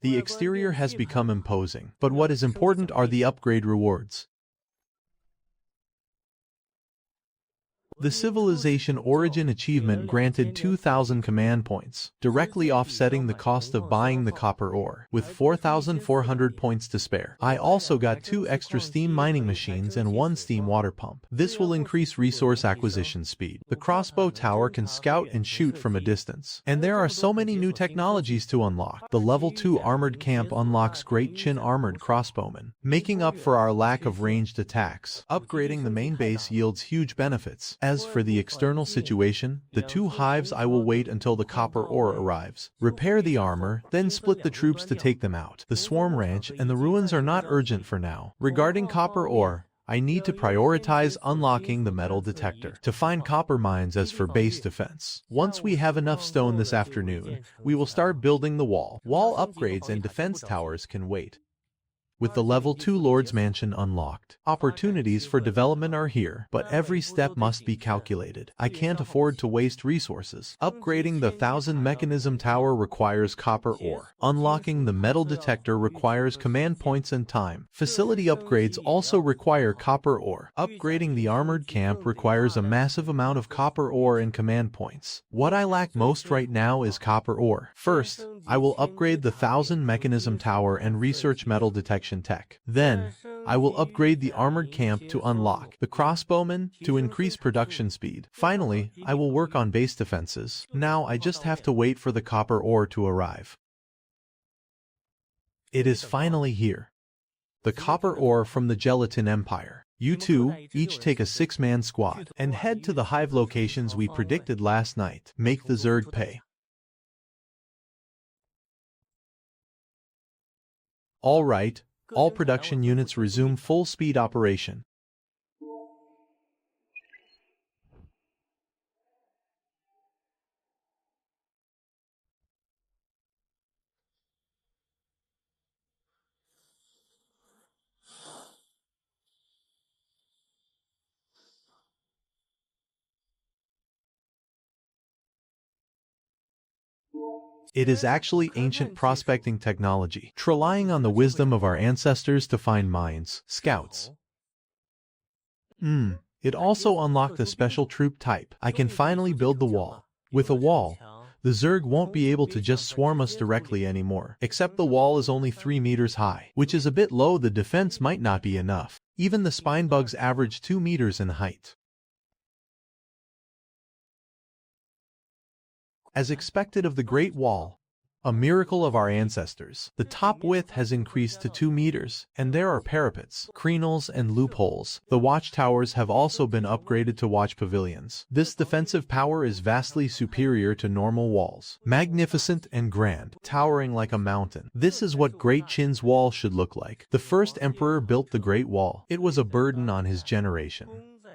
The exterior has become imposing, but what is important are the upgrade rewards. The Civilization Origin achievement granted 2,000 command points, directly offsetting the cost of buying the copper ore, with 4,400 points to spare. I also got 2 extra steam mining machines and 1 steam water pump. This will increase resource acquisition speed. The crossbow tower can scout and shoot from a distance. And there are so many new technologies to unlock. The level 2 armored camp unlocks Great Chin armored crossbowmen, making up for our lack of ranged attacks. Upgrading the main base yields huge benefits. As for the external situation, the 2 hives I will wait until the copper ore arrives. Repair the armor, then split the troops to take them out. The swarm ranch and the ruins are not urgent for now. Regarding copper ore, I need to prioritize unlocking the metal detector to find copper mines as for base defense. Once we have enough stone this afternoon, we will start building the wall. Wall upgrades and defense towers can wait. With the level 2 Lord's Mansion unlocked, opportunities for development are here, but every step must be calculated. I can't afford to waste resources. Upgrading the 1000 Mechanism Tower requires copper ore. Unlocking the metal detector requires command points and time. Facility upgrades also require copper ore. Upgrading the armored camp requires a massive amount of copper ore and command points. What I lack most right now is copper ore. First, I will upgrade the 1000 Mechanism Tower and research metal detection tech. Then, I will upgrade the armored camp to unlock the crossbowmen to increase production speed. Finally, I will work on base defenses. Now I just have to wait for the copper ore to arrive. It is finally here. The copper ore from the Gelatin Empire. You two each take a 6-man squad and head to the hive locations we predicted last night. Make the Zerg pay. All right. All production units resume full-speed operation. It is actually ancient prospecting technology, relying on the wisdom of our ancestors to find mines, scouts. It also unlocked a special troop type. I can finally build the wall. With a wall, the Zerg won't be able to just swarm us directly anymore, except the wall is only 3 meters high, which is a bit low. The defense might not be enough. Even the spine bugs average 2 meters in height. As expected of the Great Wall, a miracle of our ancestors, the top width has increased to 2 meters, and there are parapets, crenels, and loopholes. The watchtowers have also been upgraded to watch pavilions. This defensive power is vastly superior to normal walls. Magnificent and grand, towering like a mountain. This is what Great Chin's wall should look like. The first emperor built the Great Wall. It was a burden on his generation,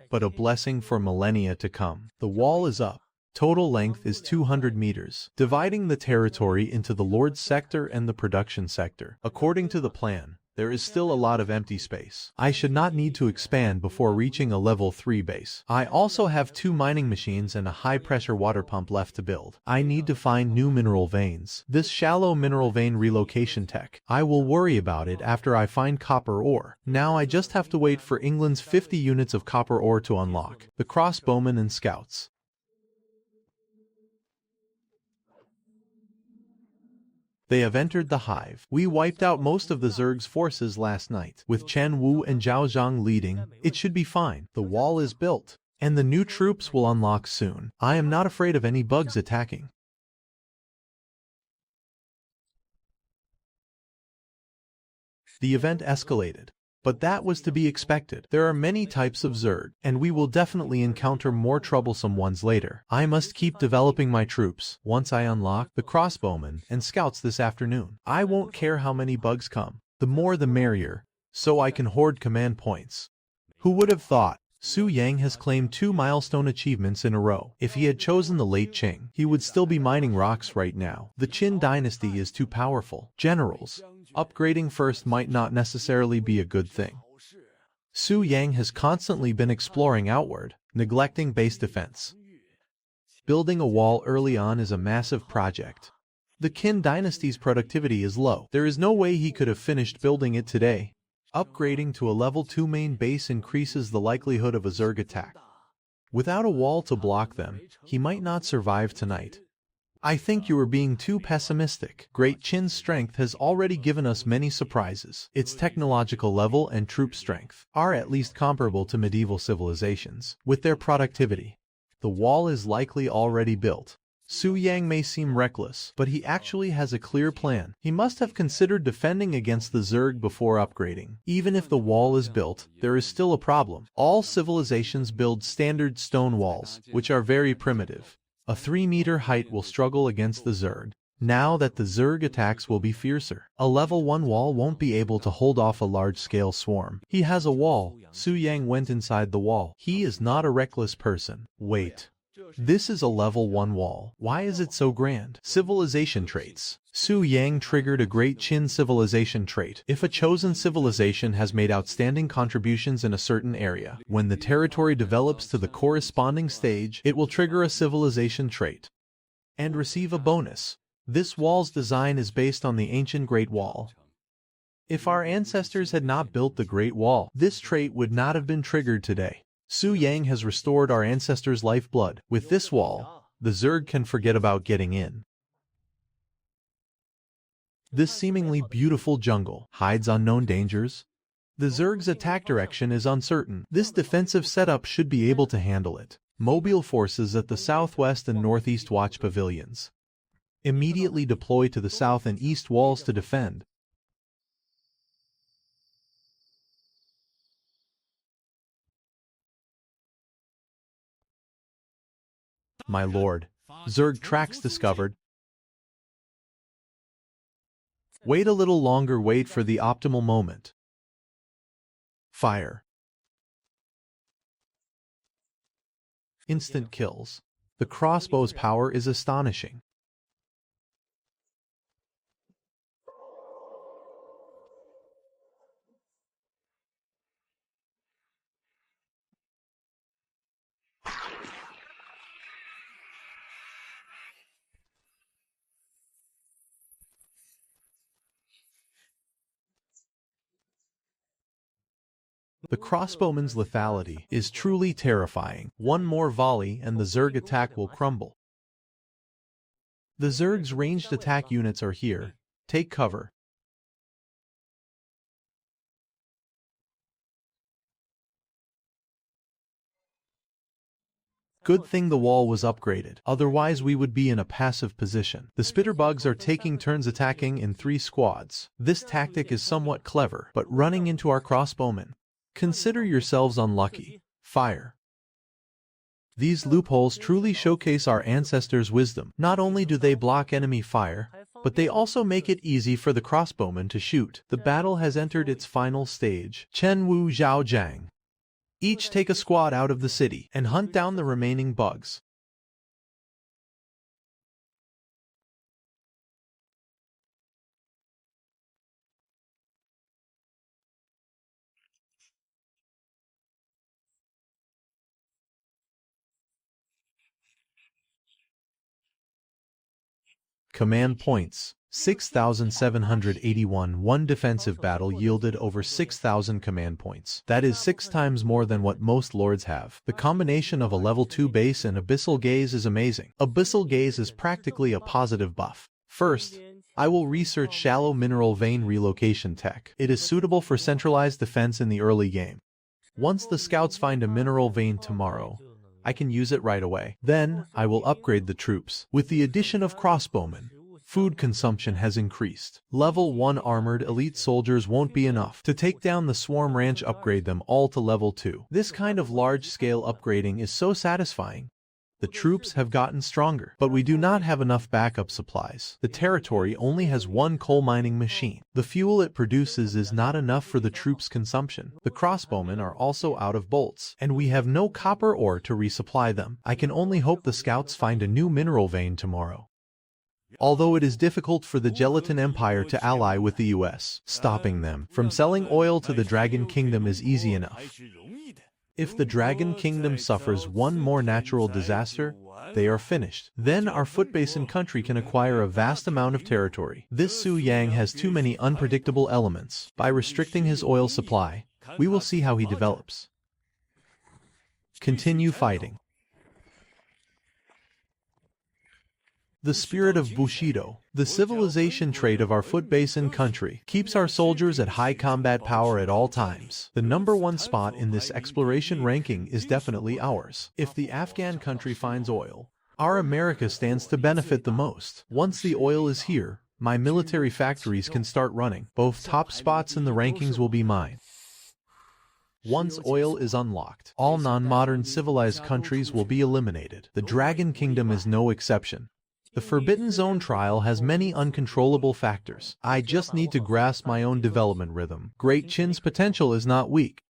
but a blessing for millennia to come. The wall is up. Total length is 200 meters, dividing the territory into the Lord's sector and the production sector. According to the plan, there is still a lot of empty space. I should not need to expand before reaching a level 3 base. I also have 2 mining machines and a high-pressure water pump left to build. I need to find new mineral veins. This shallow mineral vein relocation tech, I will worry about it after I find copper ore. Now I just have to wait for England's 50 units of copper ore to unlock. The crossbowmen and scouts. They have entered the hive. We wiped out most of the Zerg's forces last night. With Chen Wu and Zhao Zhang leading, it should be fine. The wall is built, and the new troops will unlock soon. I am not afraid of any bugs attacking. The event escalated. But that was to be expected. There are many types of Zerg, and we will definitely encounter more troublesome ones later. I must keep developing my troops. Once I unlock the crossbowmen and scouts this afternoon, I won't care how many bugs come. The more the merrier, so I can hoard command points. Who would have thought? Su Yang has claimed 2 milestone achievements in a row. If he had chosen the late Qing, he would still be mining rocks right now. The Qin dynasty is too powerful. Generals, upgrading first might not necessarily be a good thing. Su Yang has constantly been exploring outward, neglecting base defense. Building a wall early on is a massive project. The Qin dynasty's productivity is low. There is no way he could have finished building it today. Upgrading to a level 2 main base increases the likelihood of a Zerg attack. Without a wall to block them, he might not survive tonight. I think you are being too pessimistic. Great Qin's strength has already given us many surprises. Its technological level and troop strength are at least comparable to medieval civilizations. With their productivity, the wall is likely already built. Su Yang may seem reckless, but he actually has a clear plan. He must have considered defending against the Zerg before upgrading. Even if the wall is built, there is still a problem. All civilizations build standard stone walls, which are very primitive. A 3-meter height will struggle against the Zerg. Now that the Zerg attacks will be fiercer. A level 1 wall won't be able to hold off a large-scale swarm. He has a wall. Su Yang went inside the wall. He is not a reckless person. Wait. This is a level 1 wall. Why is it so grand? Civilization traits. Su Yang triggered a Great Qin civilization trait. If a chosen civilization has made outstanding contributions in a certain area, when the territory develops to the corresponding stage, it will trigger a civilization trait and receive a bonus. This wall's design is based on the ancient Great Wall. If our ancestors had not built the Great Wall, this trait would not have been triggered today. Su Yang has restored our ancestors' lifeblood. With this wall, the Zerg can forget about getting in. This seemingly beautiful jungle hides unknown dangers. The Zerg's attack direction is uncertain. This defensive setup should be able to handle it. Mobile forces at the southwest and northeast watch pavilions. Immediately deploy to the south and east walls to defend. My lord. Zerg tracks discovered. Wait a little longer. Wait for the optimal moment. Fire. Instant kills. The crossbow's power is astonishing. The crossbowman's lethality is truly terrifying. One more volley and the Zerg attack will crumble. The Zerg's ranged attack units are here. Take cover. Good thing the wall was upgraded, otherwise we would be in a passive position. The spitterbugs are taking turns attacking in 3 squads. This tactic is somewhat clever, but running into our crossbowmen. Consider yourselves unlucky. Fire. These loopholes truly showcase our ancestors' wisdom. Not only do they block enemy fire, but they also make it easy for the crossbowmen to shoot. The battle has entered its final stage. Chen Wu, Zhao Zhang. Each take a squad out of the city and hunt down the remaining bugs. Command points. 6,781. One defensive battle yielded over 6,000 command points. That is 6 times more than what most lords have. The combination of a level 2 base and Abyssal Gaze is amazing. Abyssal Gaze is practically a positive buff. First, I will research shallow mineral vein relocation tech. It is suitable for centralized defense in the early game. Once the scouts find a mineral vein tomorrow, I can use it right away. Then, I will upgrade the troops. With the addition of crossbowmen, food consumption has increased. Level 1 armored elite soldiers won't be enough. To take down the swarm ranch, upgrade them all to level 2. This kind of large-scale upgrading is so satisfying. The troops have gotten stronger, but we do not have enough backup supplies. The territory only has one coal mining machine. The fuel it produces is not enough for the troops' consumption. The crossbowmen are also out of bolts, and we have no copper ore to resupply them. I can only hope the scouts find a new mineral vein tomorrow. Although it is difficult for the Gelatin Empire to ally with the US, stopping them from selling oil to the Dragon Kingdom is easy enough. If the Dragon Kingdom suffers one more natural disaster, they are finished. Then our Foot Basin country can acquire a vast amount of territory. This Su Yang has too many unpredictable elements. By restricting his oil supply, we will see how he develops. Continue fighting. The spirit of Bushido, the civilization trait of our Foot Basin country, keeps our soldiers at high combat power at all times. The #1 spot in this exploration ranking is definitely ours. If the Afghan country finds oil, our America stands to benefit the most. Once the oil is here, my military factories can start running. Both top spots in the rankings will be mine. Once oil is unlocked, all non-modern civilized countries will be eliminated. The Dragon Kingdom is no exception. The Forbidden Zone trial has many uncontrollable factors. I just need to grasp my own development rhythm. Great Chin's potential is not weak.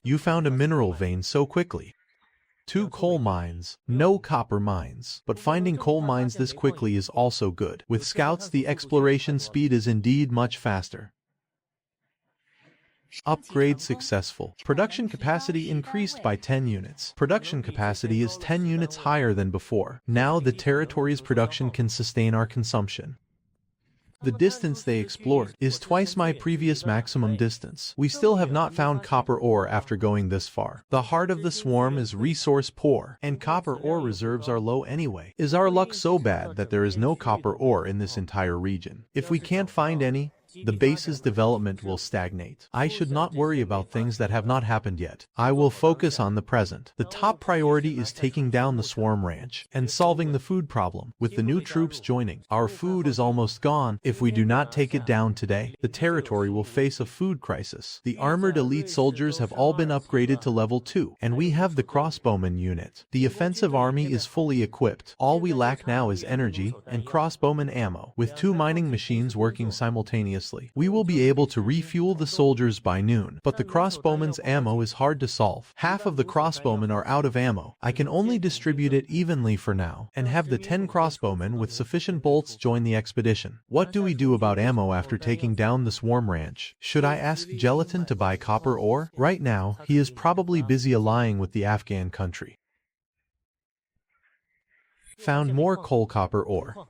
You found a mineral vein so quickly. 2 coal mines, no copper mines. But finding coal mines this quickly is also good. With scouts, the exploration speed is indeed much faster. Upgrade successful. Production capacity increased by 10 units. Production capacity is 10 units higher than before. Now the territory's production can sustain our consumption. The distance they explored is twice my previous maximum distance. We still have not found copper ore after going this far. The heart of the swarm is resource poor, and copper ore reserves are low anyway. Is our luck so bad that there is no copper ore in this entire region? If we can't find any, the base's development will stagnate. I should not worry about things that have not happened yet. I will focus on the present. The top priority is taking down the swarm ranch and solving the food problem. With the new troops joining, our food is almost gone. If we do not take it down today, the territory will face a food crisis. The armored elite soldiers have all been upgraded to level 2, and we have the crossbowman unit. The offensive army is fully equipped. All we lack now is energy and crossbowman ammo. With 2 mining machines working simultaneously, we will be able to refuel the soldiers by noon. But the crossbowman's ammo is hard to solve. Half of the crossbowmen are out of ammo. I can only distribute it evenly for now, and have the 10 crossbowmen with sufficient bolts join the expedition. What do we do about ammo after taking down the swarm ranch? Should I ask Gelatin to buy copper ore? Right now, he is probably busy allying with the Afghan country. Found more coal copper ore.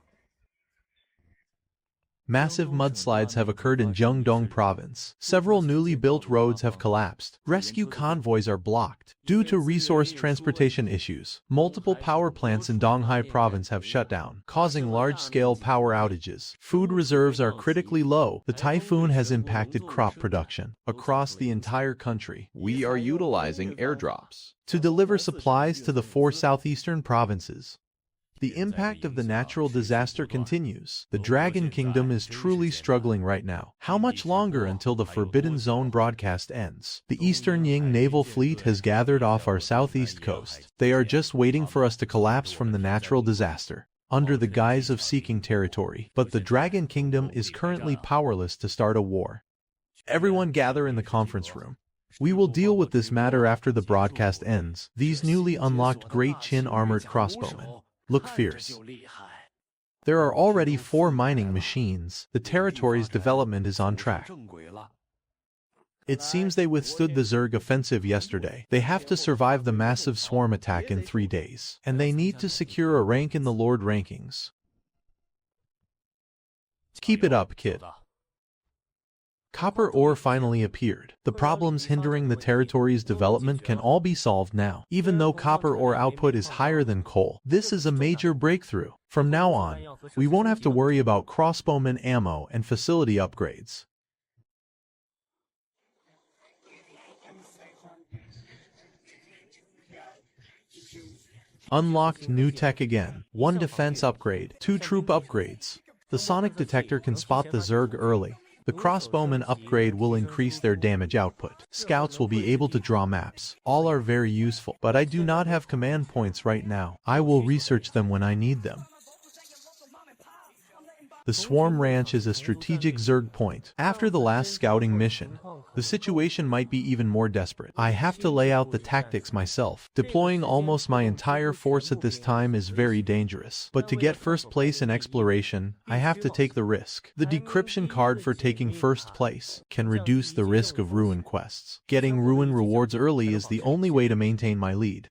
Massive mudslides have occurred in Jiangdong province. Several newly built roads have collapsed. Rescue convoys are blocked due to resource transportation issues. Multiple power plants in Donghai province have shut down, causing large-scale power outages. Food reserves are critically low. The typhoon has impacted crop production across the entire country. We are utilizing airdrops to deliver supplies to the 4 southeastern provinces. The impact of the natural disaster continues. The Dragon Kingdom is truly struggling right now. How much longer until the Forbidden Zone broadcast ends? The Eastern Ying naval fleet has gathered off our southeast coast. They are just waiting for us to collapse from the natural disaster, under the guise of seeking territory. But the Dragon Kingdom is currently powerless to start a war. Everyone gather in the conference room. We will deal with this matter after the broadcast ends. These newly unlocked Great Qin armored crossbowmen look fierce. There are already 4 mining machines. The territory's development is on track. It seems they withstood the Zerg offensive yesterday. They have to survive the massive swarm attack in 3 days, and they need to secure a rank in the Lord rankings. Keep it up, kid. Copper ore finally appeared. The problems hindering the territory's development can all be solved now. Even though copper ore output is higher than coal, this is a major breakthrough. From now on, we won't have to worry about crossbowmen ammo and facility upgrades. Unlocked new tech again. 1 defense upgrade, 2 troop upgrades. The sonic detector can spot the Zerg early. The crossbowman upgrade will increase their damage output. Scouts will be able to draw maps. All are very useful, but I do not have command points right now. I will research them when I need them. The Swarm Ranch is a strategic Zerg point. After the last scouting mission, the situation might be even more desperate. I have to lay out the tactics myself. Deploying almost my entire force at this time is very dangerous. But to get first place in exploration, I have to take the risk. The decryption card for taking first place can reduce the risk of ruin quests. Getting ruin rewards early is the only way to maintain my lead.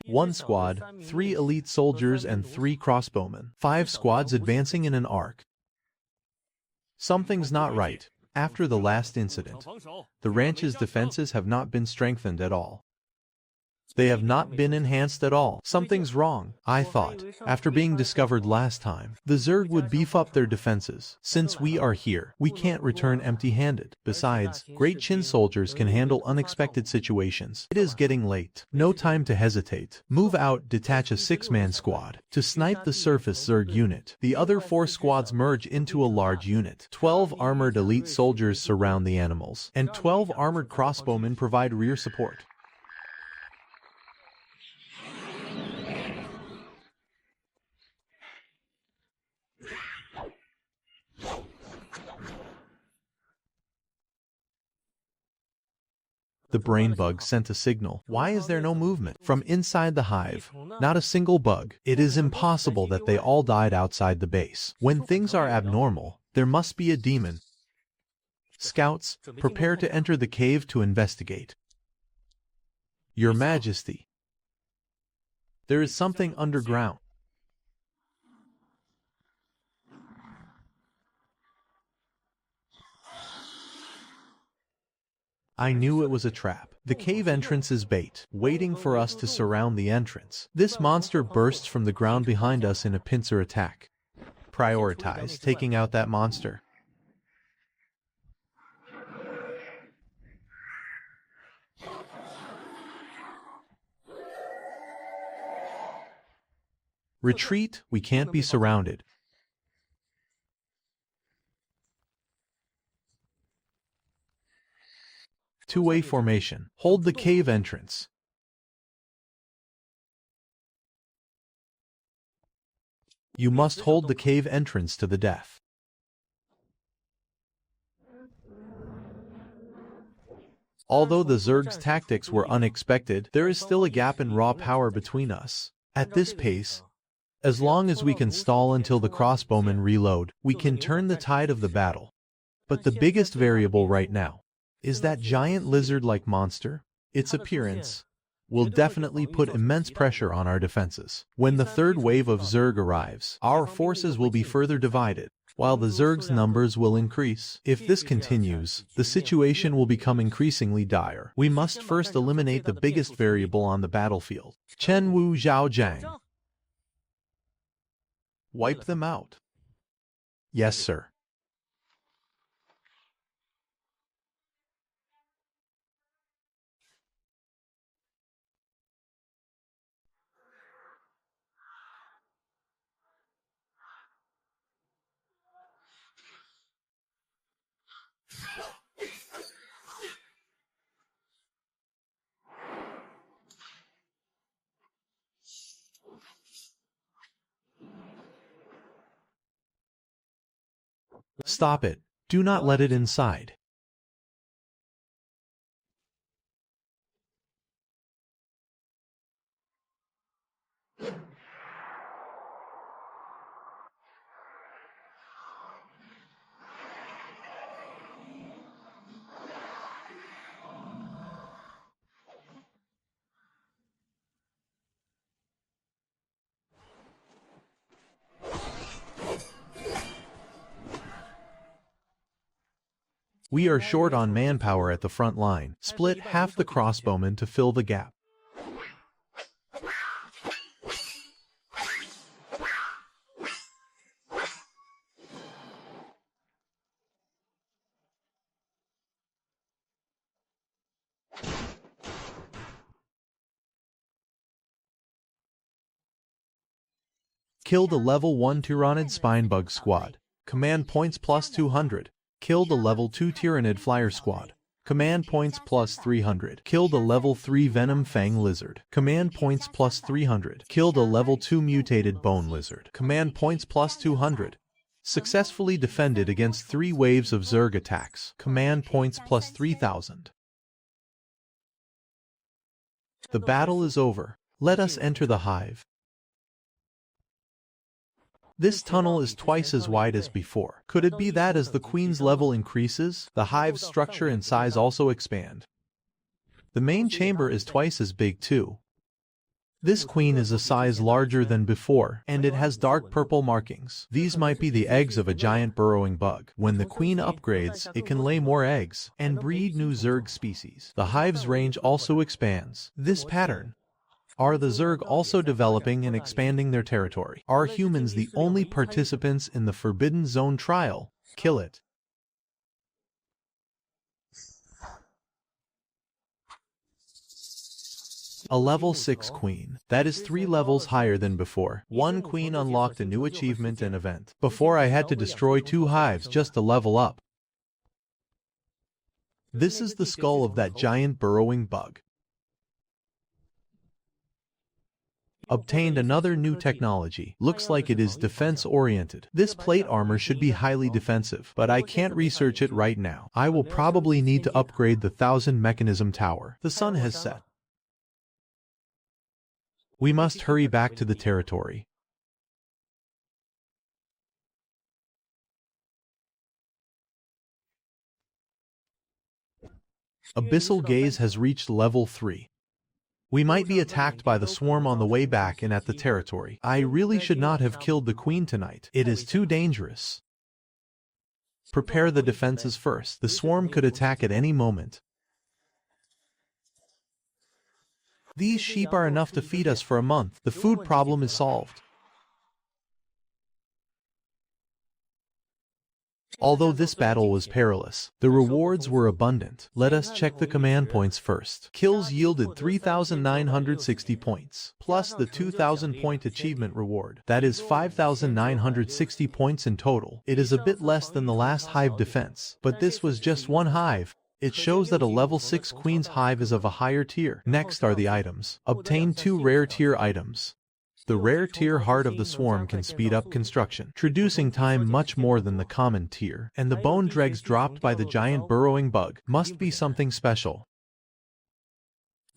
One squad, 3 elite soldiers and 3 crossbowmen. 5 squads advancing in an arc. Something's not right. After the last incident, the ranch's defenses have not been strengthened at all. They have not been enhanced at all. Something's wrong, I thought. After being discovered last time, the Zerg would beef up their defenses. Since we are here, we can't return empty-handed. Besides, Great Chin soldiers can handle unexpected situations. It is getting late. No time to hesitate. Move out, detach a 6-man squad to snipe the surface Zerg unit. The other 4 squads merge into a large unit. 12 armored elite soldiers surround the animals, and 12 armored crossbowmen provide rear support. The brain bug sent a signal. Why is there no movement? From inside the hive, not a single bug. It is impossible that they all died outside the base. When things are abnormal, there must be a demon. Scouts, prepare to enter the cave to investigate. Your Majesty, there is something underground. I knew it was a trap. The cave entrance is bait, waiting for us to surround the entrance. This monster bursts from the ground behind us in a pincer attack. Prioritize taking out that monster. Retreat, we can't be surrounded. Two-way formation. Hold the cave entrance. You must hold the cave entrance to the death. Although the Zerg's tactics were unexpected, there is still a gap in raw power between us. At this pace, as long as we can stall until the crossbowmen reload, we can turn the tide of the battle. But the biggest variable right now is that giant lizard-like monster. Its appearance will definitely put immense pressure on our defenses. When the third wave of Zerg arrives, our forces will be further divided, while the Zerg's numbers will increase. If this continues, the situation will become increasingly dire. We must first eliminate the biggest variable on the battlefield. Chen Wu Zhaojiang. Wipe them out. Yes, sir. Stop it. Do not let it inside. We are short on manpower at the front line. Split half the crossbowmen to fill the gap. Killed a level 1 Tyrannid Spinebug squad. Command points plus 200. Killed a level 2 Tyrannid Flyer squad. Command points plus 300. Killed a level 3 Venom Fang Lizard. Command points plus 300. Killed a level 2 Mutated Bone Lizard. Command points plus 200. Successfully defended against 3 waves of Zerg attacks. Command points plus 3000. The battle is over. Let us enter the hive. This tunnel is twice as wide as before. Could it be that as the queen's level increases, the hive's structure and size also expand? The main chamber is twice as big too. This queen is a size larger than before, and it has dark purple markings. These might be the eggs of a giant burrowing bug. When the queen upgrades, it can lay more eggs and breed new Zerg species. The hive's range also expands. This pattern. Are the Zerg also developing and expanding their territory? Are humans the only participants in the Forbidden Zone trial? Kill it. A level 6 queen. That is 3 levels higher than before. One queen unlocked a new achievement and event. Before I had to destroy 2 hives just to level up. This is the skull of that giant burrowing bug. Obtained another new technology. Looks like it is defense-oriented. This plate armor should be highly defensive, but I can't research it right now. I will probably need to upgrade the 1000 mechanism tower. The sun has set. We must hurry back to the territory. Abyssal Gaze has reached level 3. We might be attacked by the swarm on the way back and at the territory. I really should not have killed the queen tonight. It is too dangerous. Prepare the defenses first. The swarm could attack at any moment. These sheep are enough to feed us for a month. The food problem is solved. Although this battle was perilous, the rewards were abundant. Let us check the command points first. Kills yielded 3,960 points, plus the 2,000 point achievement reward. That is 5,960 points in total. It is a bit less than the last hive defense, but this was just one hive. It shows that a level 6 queen's hive is of a higher tier. Next are the items. Obtain 2 rare tier items. The rare tier Heart of the Swarm can speed up construction, reducing time much more than the common tier, and the bone dregs dropped by the giant burrowing bug must be something special.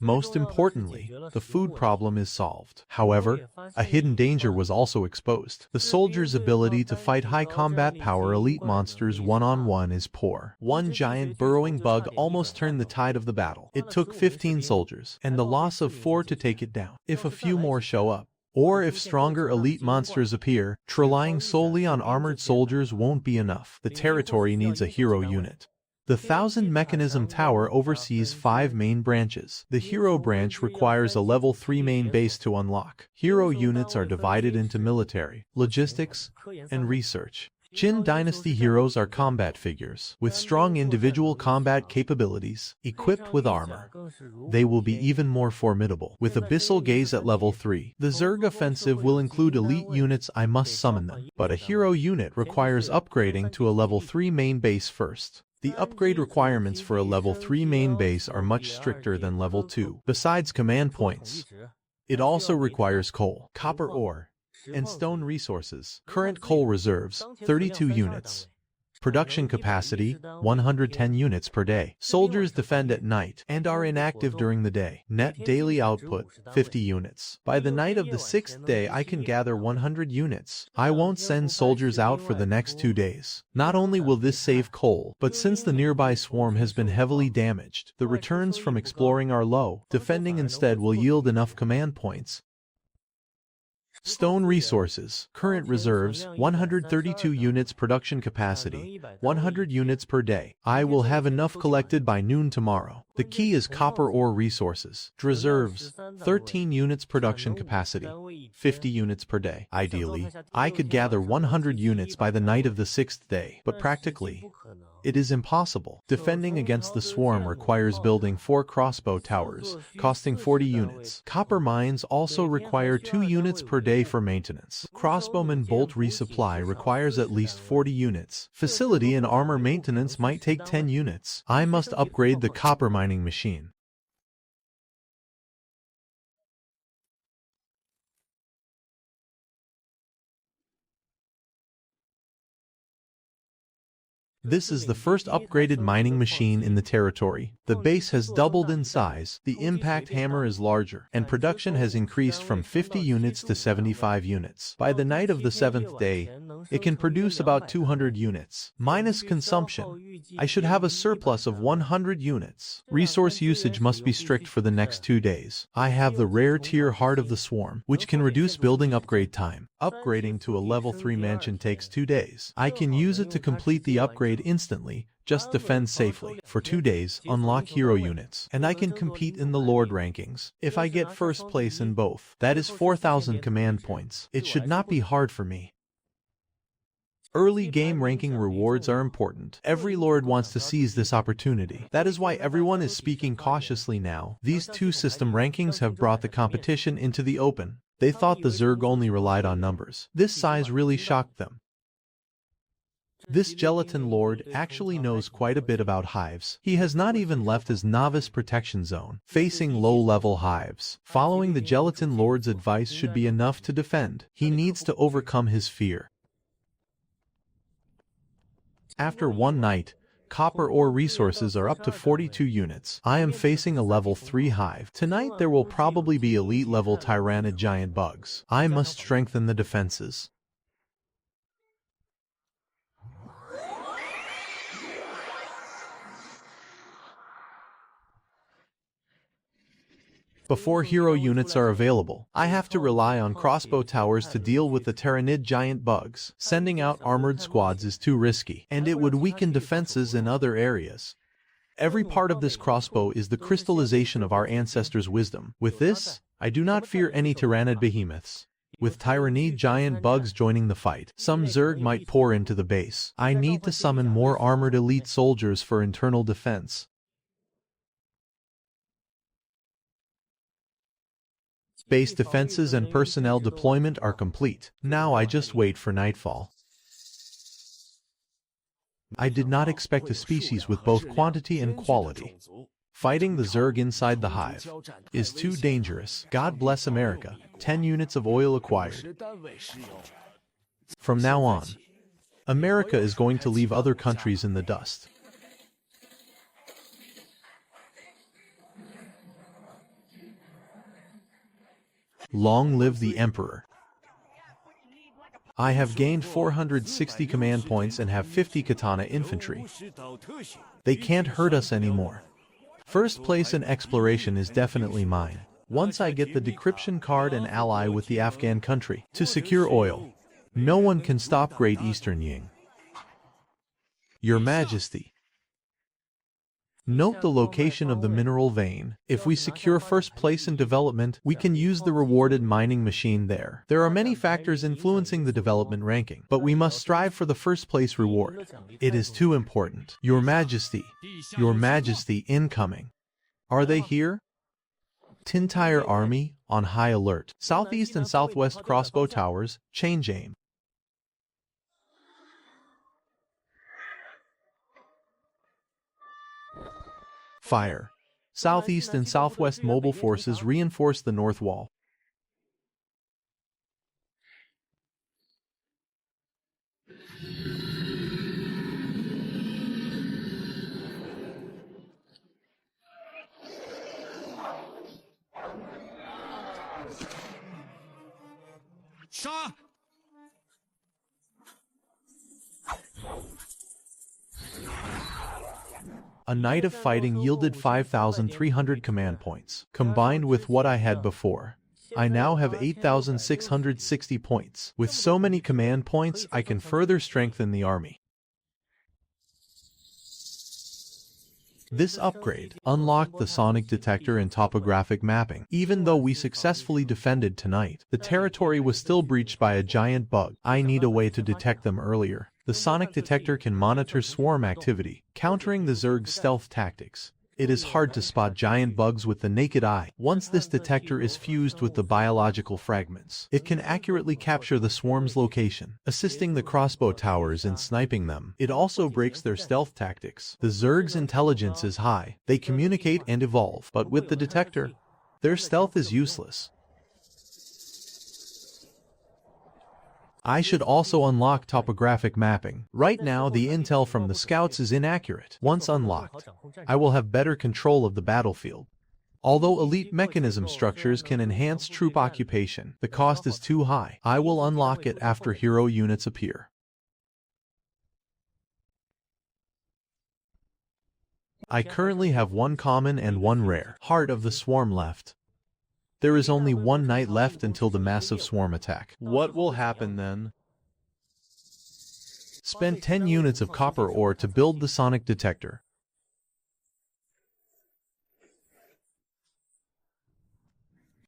Most importantly, the food problem is solved. However, a hidden danger was also exposed. The soldier's ability to fight high combat power elite monsters one-on-one is poor. One giant burrowing bug almost turned the tide of the battle. It took 15 soldiers, and the loss of 4 to take it down. If a few more show up, or if stronger elite monsters appear, relying solely on armored soldiers won't be enough. The territory needs a hero unit. The 1000 mechanism tower oversees 5 main branches. The hero branch requires a level 3 main base to unlock. Hero units are divided into military, logistics, and research. Qin Dynasty heroes are combat figures, with strong individual combat capabilities, equipped with armor. They will be even more formidable. With Abyssal Gaze at level 3, the Zerg offensive will include elite units. I must summon them, but a hero unit requires upgrading to a level 3 main base first. The upgrade requirements for a level 3 main base are much stricter than level 2. Besides command points, it also requires coal, copper ore, and stone resources. Current coal reserves, 32 units. Production capacity, 110 units per day. Soldiers defend at night and are inactive during the day. Net daily output, 50 units. By the night of the 6th day I can gather 100 units. I won't send soldiers out for the next 2 days. Not only will this save coal, but since the nearby swarm has been heavily damaged, the returns from exploring are low. Defending instead will yield enough command points. Stone resources. Current reserves, 132 units production capacity, 100 units per day. I will have enough collected by noon tomorrow. The key is copper ore resources. Reserves, 13 units production capacity, 50 units per day. Ideally, I could gather 100 units by the night of the 6th day, but practically, it is impossible. Defending against the swarm requires building 4 crossbow towers, costing 40 units. Copper mines also require 2 units per day for maintenance. Crossbowman bolt resupply requires at least 40 units. Facility and armor maintenance might take 10 units. I must upgrade the copper mining machine. This is the first upgraded mining machine in the territory. The base has doubled in size, the impact hammer is larger, and production has increased from 50 units to 75 units. By the night of the 7th day, it can produce about 200 units. Minus consumption, I should have a surplus of 100 units. Resource usage must be strict for the next 2 days. I have the rare tier Heart of the Swarm, which can reduce building upgrade time. Upgrading to a level 3 mansion takes 2 days. I can use it to complete the upgrade instantly, just defend safely. For 2 days, unlock hero units, and I can compete in the Lord rankings. If I get first place in both, that is 4,000 command points. It should not be hard for me. Early game ranking rewards are important. Every lord wants to seize this opportunity. That is why everyone is speaking cautiously now. These 2 system rankings have brought the competition into the open. They thought the Zerg only relied on numbers. This size really shocked them. This Gelatin Lord actually knows quite a bit about hives. He has not even left his novice protection zone, facing low-level hives. Following the Gelatin Lord's advice should be enough to defend. He needs to overcome his fear. After 1 night, copper ore resources are up to 42 units. I am facing a level 3 hive. Tonight there will probably be elite level Tyrannid giant bugs. I must strengthen the defenses. Before hero units are available, I have to rely on crossbow towers to deal with the Tyrannid giant bugs. Sending out armored squads is too risky, and it would weaken defenses in other areas. Every part of this crossbow is the crystallization of our ancestors' wisdom. With this, I do not fear any Tyrannid behemoths. With Tyrannid giant bugs joining the fight, some Zerg might pour into the base. I need to summon more armored elite soldiers for internal defense. Base defenses and personnel deployment are complete. Now I just wait for nightfall. I did not expect a species with both quantity and quality. Fighting the Zerg inside the hive is too dangerous. God bless America. 10 units of oil acquired. From now on, America is going to leave other countries in the dust. Long live the Emperor. I have gained 460 command points and have 50 katana infantry. They can't hurt us anymore. First place in exploration is definitely mine. Once I get the decryption card and ally with the Afghan country to secure oil, no one can stop Great Eastern Ying. Your Majesty. Note the location of the mineral vein. If we secure first place in development, we can use the rewarded mining machine there. There are many factors influencing the development ranking, but we must strive for the first place reward. It is too important. Your Majesty. Your Majesty incoming. Are they here? Tintire Army, on high alert. Southeast and southwest crossbow towers, change aim. Fire. Southeast and southwest mobile forces reinforce the north wall. A night of fighting yielded 5,300 command points, combined with what I had before. I now have 8,660 points. With so many command points, I can further strengthen the army. This upgrade unlocked the sonic detector and topographic mapping. Even though we successfully defended tonight, the territory was still breached by a giant bug. I need a way to detect them earlier. The sonic detector can monitor swarm activity, countering the Zerg's stealth tactics. It is hard to spot giant bugs with the naked eye. Once this detector is fused with the biological fragments, it can accurately capture the swarm's location, assisting the crossbow towers in sniping them. It also breaks their stealth tactics. The Zerg's intelligence is high. They communicate and evolve, but with the detector, their stealth is useless. I should also unlock topographic mapping. Right now, the intel from the scouts is inaccurate. Once unlocked, I will have better control of the battlefield. Although elite mechanism structures can enhance troop occupation, the cost is too high. I will unlock it after hero units appear. I currently have one common and one rare Heart of the Swarm left. There is only one night left until the massive swarm attack. What will happen then? Spend 10 units of copper ore to build the sonic detector.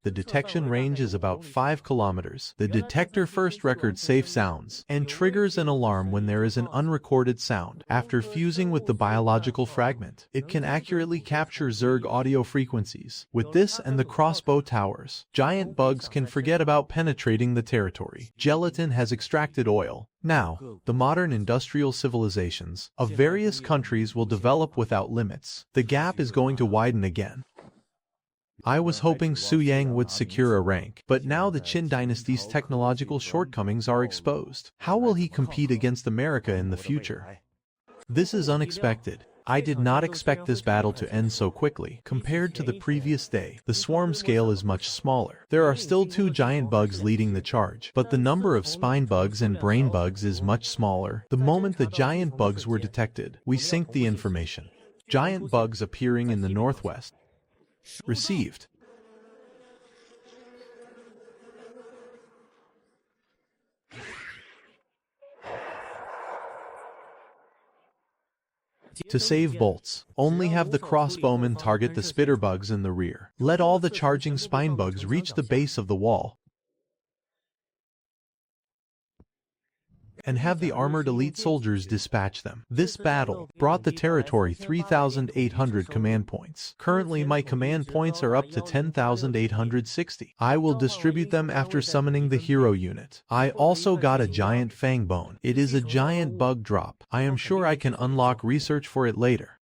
The detection range is about 5 kilometers. The detector first records safe sounds and triggers an alarm when there is an unrecorded sound. After fusing with the biological fragment, it can accurately capture Zerg audio frequencies. With this and the crossbow towers, giant bugs can forget about penetrating the territory. Gelatin has extracted oil. Now, the modern industrial civilizations of various countries will develop without limits. The gap is going to widen again. I was hoping Su Yang would secure a rank, but now the Qin dynasty's technological shortcomings are exposed. How will he compete against America in the future? This is unexpected. I did not expect this battle to end so quickly. Compared to the previous day, the swarm scale is much smaller. There are still 2 giant bugs leading the charge, but the number of spine bugs and brain bugs is much smaller. The moment the giant bugs were detected, we synced the information. Giant bugs appearing in the northwest. Received. To save bolts, only have the crossbowmen target the spitter bugs in the rear. Let all the charging spine bugs reach the base of the wall, and have the armored elite soldiers dispatch them. This battle brought the territory 3,800 command points. Currently, my command points are up to 10,860. I will distribute them after summoning the hero unit. I also got a giant fang bone. It is a giant bug drop. I am sure I can unlock research for it later.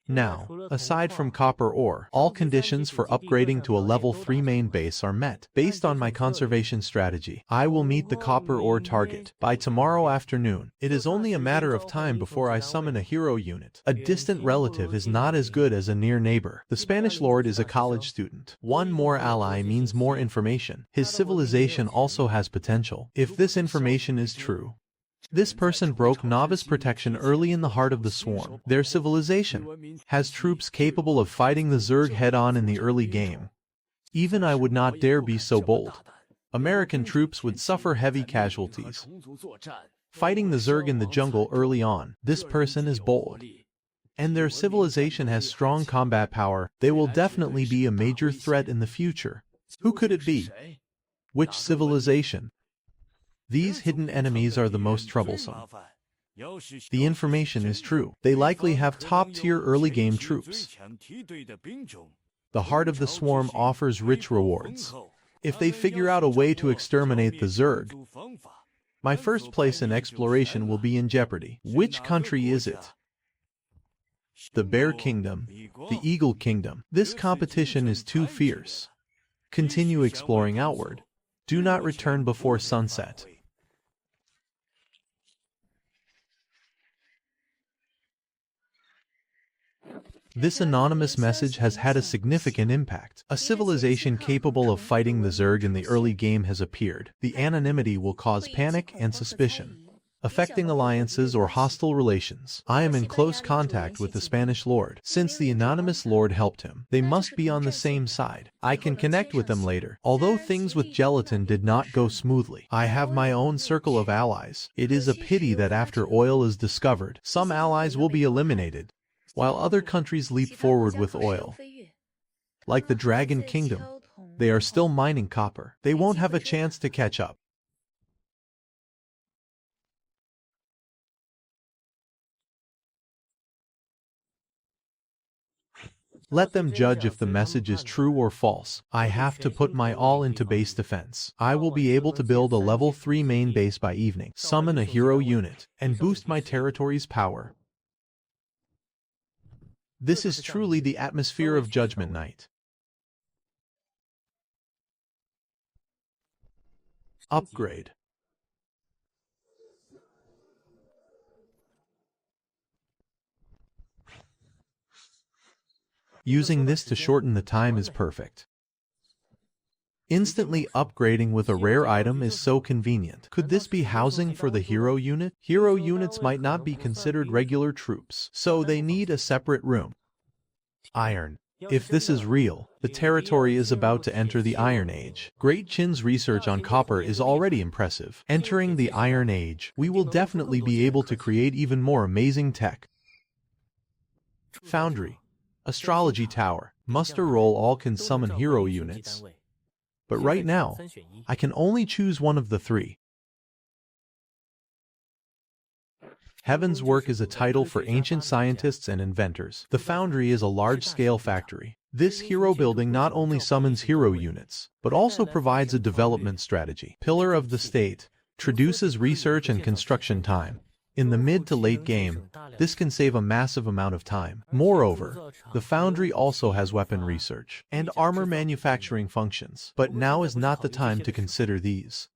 Now, aside from copper ore, all conditions for upgrading to a level 3 main base are met. Based on my conservation strategy, I will meet the copper ore target by tomorrow afternoon. It is only a matter of time before I summon a hero unit. A distant relative is not as good as a near neighbor. The Spanish lord is a college student. One more ally means more information. His civilization also has potential. If this information is true, this person broke novice protection early in the heart of the swarm. Their civilization has troops capable of fighting the Zerg head-on in the early game. Even I would not dare be so bold. American troops would suffer heavy casualties. Fighting the Zerg in the jungle early on, this person is bold. And their civilization has strong combat power. They will definitely be a major threat in the future. Who could it be? Which civilization? These hidden enemies are the most troublesome. The information is true. They likely have top-tier early-game troops. The heart of the swarm offers rich rewards. If they figure out a way to exterminate the Zerg, my first place in exploration will be in jeopardy. Which country is it? The Bear Kingdom, the Eagle Kingdom. This competition is too fierce. Continue exploring outward. Do not return before sunset. This anonymous message has had a significant impact. A civilization capable of fighting the Zerg in the early game has appeared. The anonymity will cause panic and suspicion. affecting alliances or hostile relations. I am in close contact with the Spanish lord. Since the anonymous lord helped him, they must be on the same side. I can connect with them later. Although things with gelatin did not go smoothly, I have my own circle of allies. It is a pity that after oil is discovered, some allies will be eliminated, while other countries leap forward with oil. Like the Dragon Kingdom, they are still mining copper. They won't have a chance to catch up. Let them judge if the message is true or false. I have to put my all into base defense. I will be able to build a level 3 main base by evening, summon a hero unit, and boost my territory's power. This is truly the atmosphere of Judgment Night. Upgrade. Using this to shorten the time is perfect. Instantly upgrading with a rare item is so convenient. Could this be housing for the hero unit? Hero units might not be considered regular troops, so they need a separate room. Iron. If this is real, the territory is about to enter the Iron Age. Great Qin's research on copper is already impressive. Entering the Iron Age, we will definitely be able to create even more amazing tech. Foundry. Astrology Tower. Muster roll all can summon hero units. But right now, I can only choose one of the three. Heaven's Work is a title for ancient scientists and inventors. The Foundry is a large-scale factory. This hero building not only summons hero units, but also provides a development strategy. Pillar of the State. Traduces research and construction time. In the mid to late game, this can save a massive amount of time. Moreover, the Foundry also has weapon research and armor manufacturing functions, but now is not the time to consider these.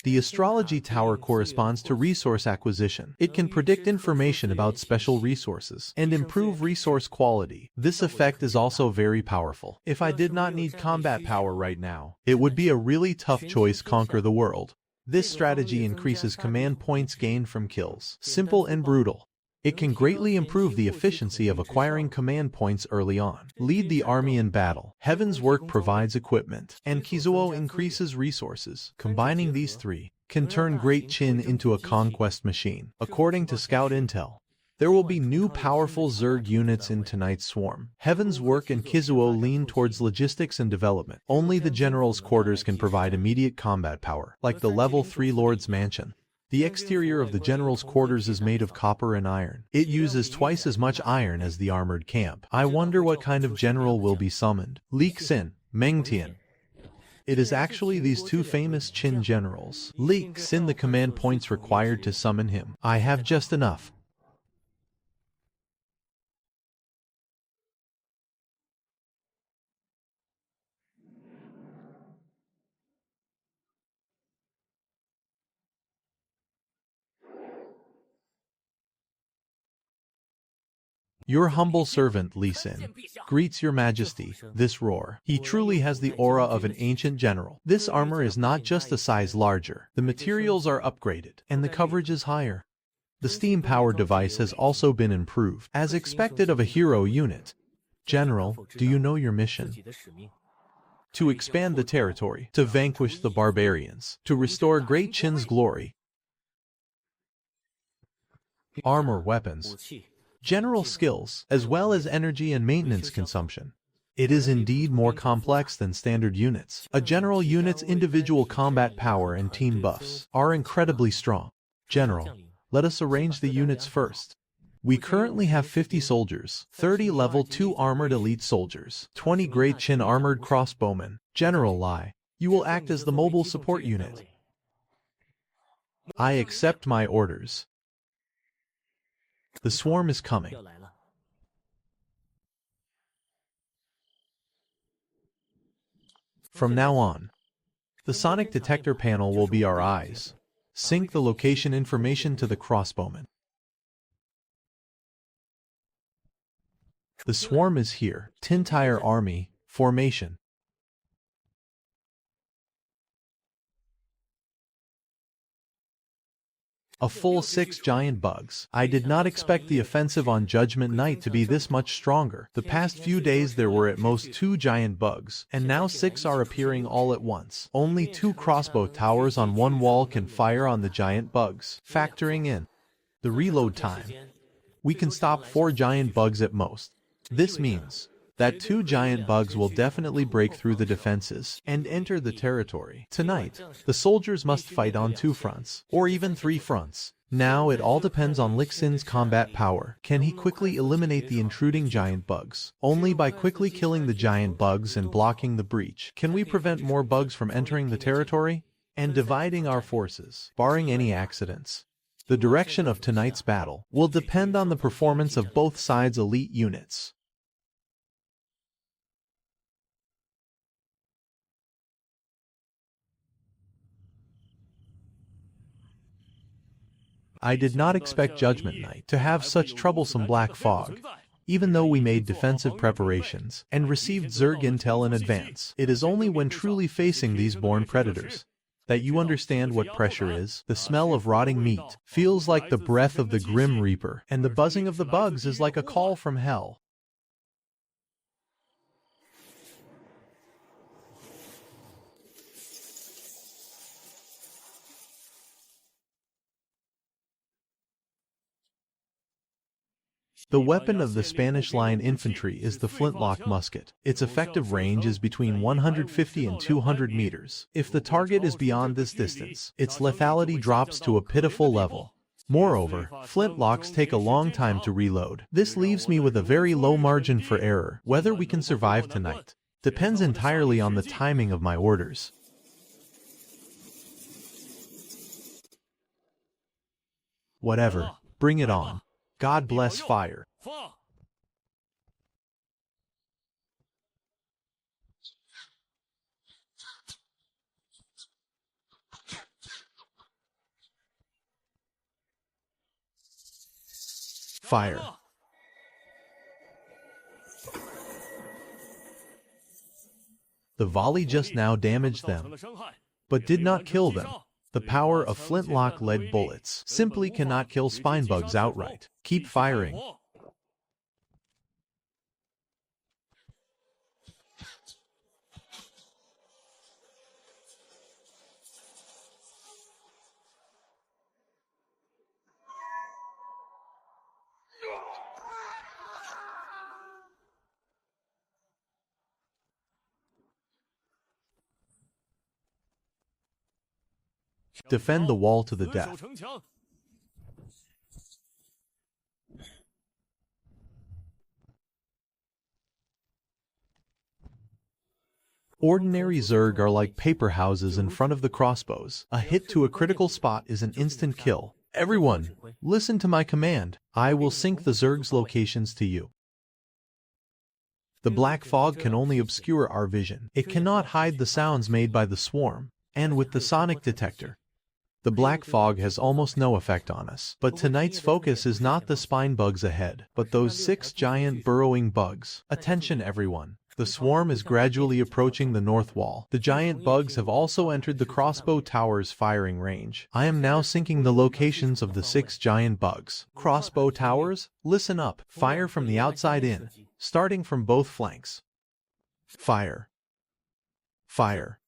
The Astrology Tower corresponds to resource acquisition. It can predict information about special resources and improve resource quality. This effect is also very powerful. If I did not need combat power right now, it would be a really tough choice: conquer the world. This strategy increases command points gained from kills. Simple and brutal. It can greatly improve the efficiency of acquiring command points early on. Lead the army in battle. Heaven's Work provides equipment, and Kizuo increases resources. Combining these three can turn Great Qin into a conquest machine. According to Scout Intel, there will be new powerful Zerg units in tonight's swarm. Heaven's Work and Kizuo lean towards logistics and development. Only the general's quarters can provide immediate combat power, like the level 3 Lord's Mansion. The exterior of the general's quarters is made of copper and iron. It uses twice as much iron as the armored camp. I wonder what kind of general will be summoned. Li Xin, Meng Tian. It is actually these two famous Qin generals. Li Xin, the command points required to summon him. I have just enough. Your humble servant, Li Xin, greets your majesty. This roar. He truly has the aura of an ancient general. This armor is not just a size larger. The materials are upgraded, and the coverage is higher. The steam-powered device has also been improved, as expected of a hero unit. General, do you know your mission? To expand the territory, to vanquish the barbarians, to restore Great Qin's glory. Armor, weapons, general skills, as well as energy and maintenance consumption. It is indeed more complex than standard units. A general unit's individual combat power and team buffs are incredibly strong. General, let us arrange the units first. We currently have 50 soldiers, 30 level 2 armored elite soldiers, 20 Great Qin armored crossbowmen. General Lai, you will act as the mobile support unit. I accept my orders. The swarm is coming. From now on, the sonic detector panel will be our eyes. Sync the location information to the crossbowman. The swarm is here. Tintire army, formation. A full 6 giant bugs. I did not expect the offensive on Judgment Night to be this much stronger. The past few days there were at most 2 giant bugs, and now 6 are appearing all at once. Only 2 crossbow towers on one wall can fire on the giant bugs. Factoring in the reload time, we can stop 4 giant bugs at most. This means that 2 giant bugs will definitely break through the defenses and enter the territory. Tonight, the soldiers must fight on 2 fronts, or even 3 fronts. Now it all depends on Lik Sin's combat power. Can he quickly eliminate the intruding giant bugs? Only by quickly killing the giant bugs and blocking the breach can we prevent more bugs from entering the territory and dividing our forces, barring any accidents. The direction of tonight's battle will depend on the performance of both sides' elite units. I did not expect Judgment Night to have such troublesome black fog. Even though we made defensive preparations and received Zerg intel in advance, it is only when truly facing these born predators that you understand what pressure is. The smell of rotting meat feels like the breath of the Grim Reaper, and the buzzing of the bugs is like a call from hell. The weapon of the Spanish line infantry is the flintlock musket. Its effective range is between 150 and 200 meters. If the target is beyond this distance, its lethality drops to a pitiful level. Moreover, flintlocks take a long time to reload. This leaves me with a very low margin for error. Whether we can survive tonight depends entirely on the timing of my orders. Whatever, bring it on. God bless fire. Fire. The volley just now damaged them, but did not kill them. The power of flintlock-lead bullets simply cannot kill spine bugs outright. Keep firing. Defend the wall to the death. Ordinary Zerg are like paper houses in front of the crossbows. A hit to a critical spot is an instant kill. Everyone, listen to my command. I will sync the Zerg's locations to you. The black fog can only obscure our vision. It cannot hide the sounds made by the swarm, and with the sonic detector, the black fog has almost no effect on us. But tonight's focus is not the spine bugs ahead, but those 6 giant burrowing bugs. Attention everyone. The swarm is gradually approaching the north wall. The giant bugs have also entered the crossbow tower's firing range. I am now syncing the locations of the 6 giant bugs. Crossbow towers, listen up. Fire from the outside in, starting from both flanks. Fire. Fire.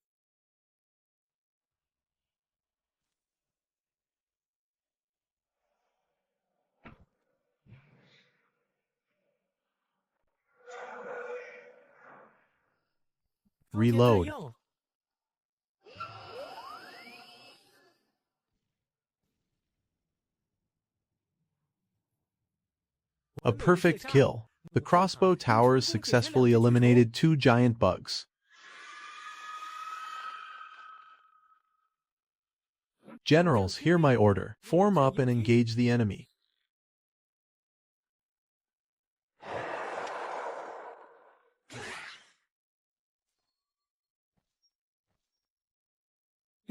Reload. A perfect kill. The crossbow towers successfully eliminated 2 giant bugs. Generals, hear my order. Form up and engage the enemy.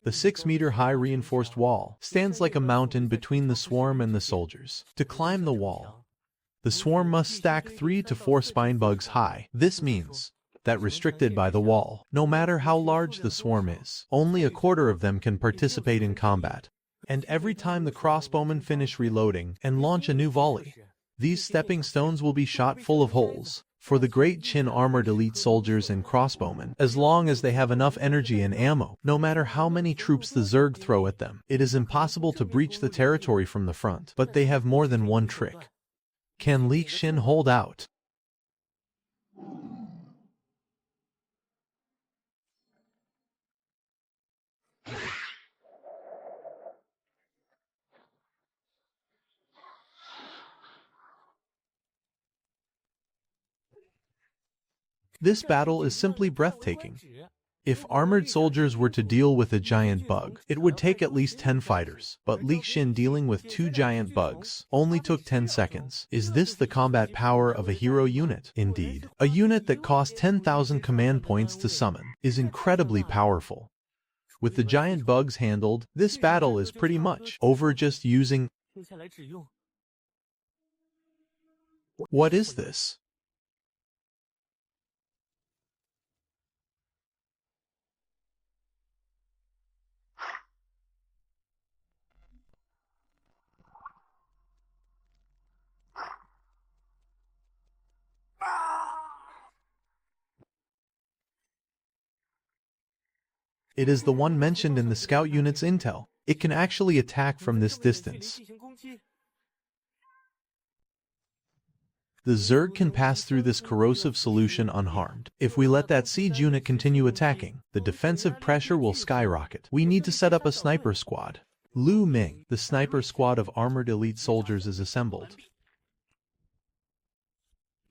The 6-meter-high reinforced wall stands like a mountain between the swarm and the soldiers. To climb the wall, the swarm must stack 3 to 4 spine bugs high. This means that restricted by the wall, no matter how large the swarm is, only a quarter of them can participate in combat. And every time the crossbowmen finish reloading and launch a new volley, these stepping stones will be shot full of holes. For the great Qin armored elite soldiers and crossbowmen, as long as they have enough energy and ammo, no matter how many troops the Zerg throw at them, it is impossible to breach the territory from the front. But they have more than one trick. Can Li Xin hold out? This battle is simply breathtaking. If armored soldiers were to deal with a giant bug, it would take at least 10 fighters. But Li Xin dealing with 2 giant bugs only took 10 seconds. Is this the combat power of a hero unit? Indeed. A unit that cost 10,000 command points to summon is incredibly powerful. With the giant bugs handled, this battle is pretty much over. Just using... What is this? It is the one mentioned in the scout unit's intel. It can actually attack from this distance. The Zerg can pass through this corrosive solution unharmed. If we let that siege unit continue attacking, the defensive pressure will skyrocket. We need to set up a sniper squad. Lu Ming, the sniper squad of armored elite soldiers, is assembled.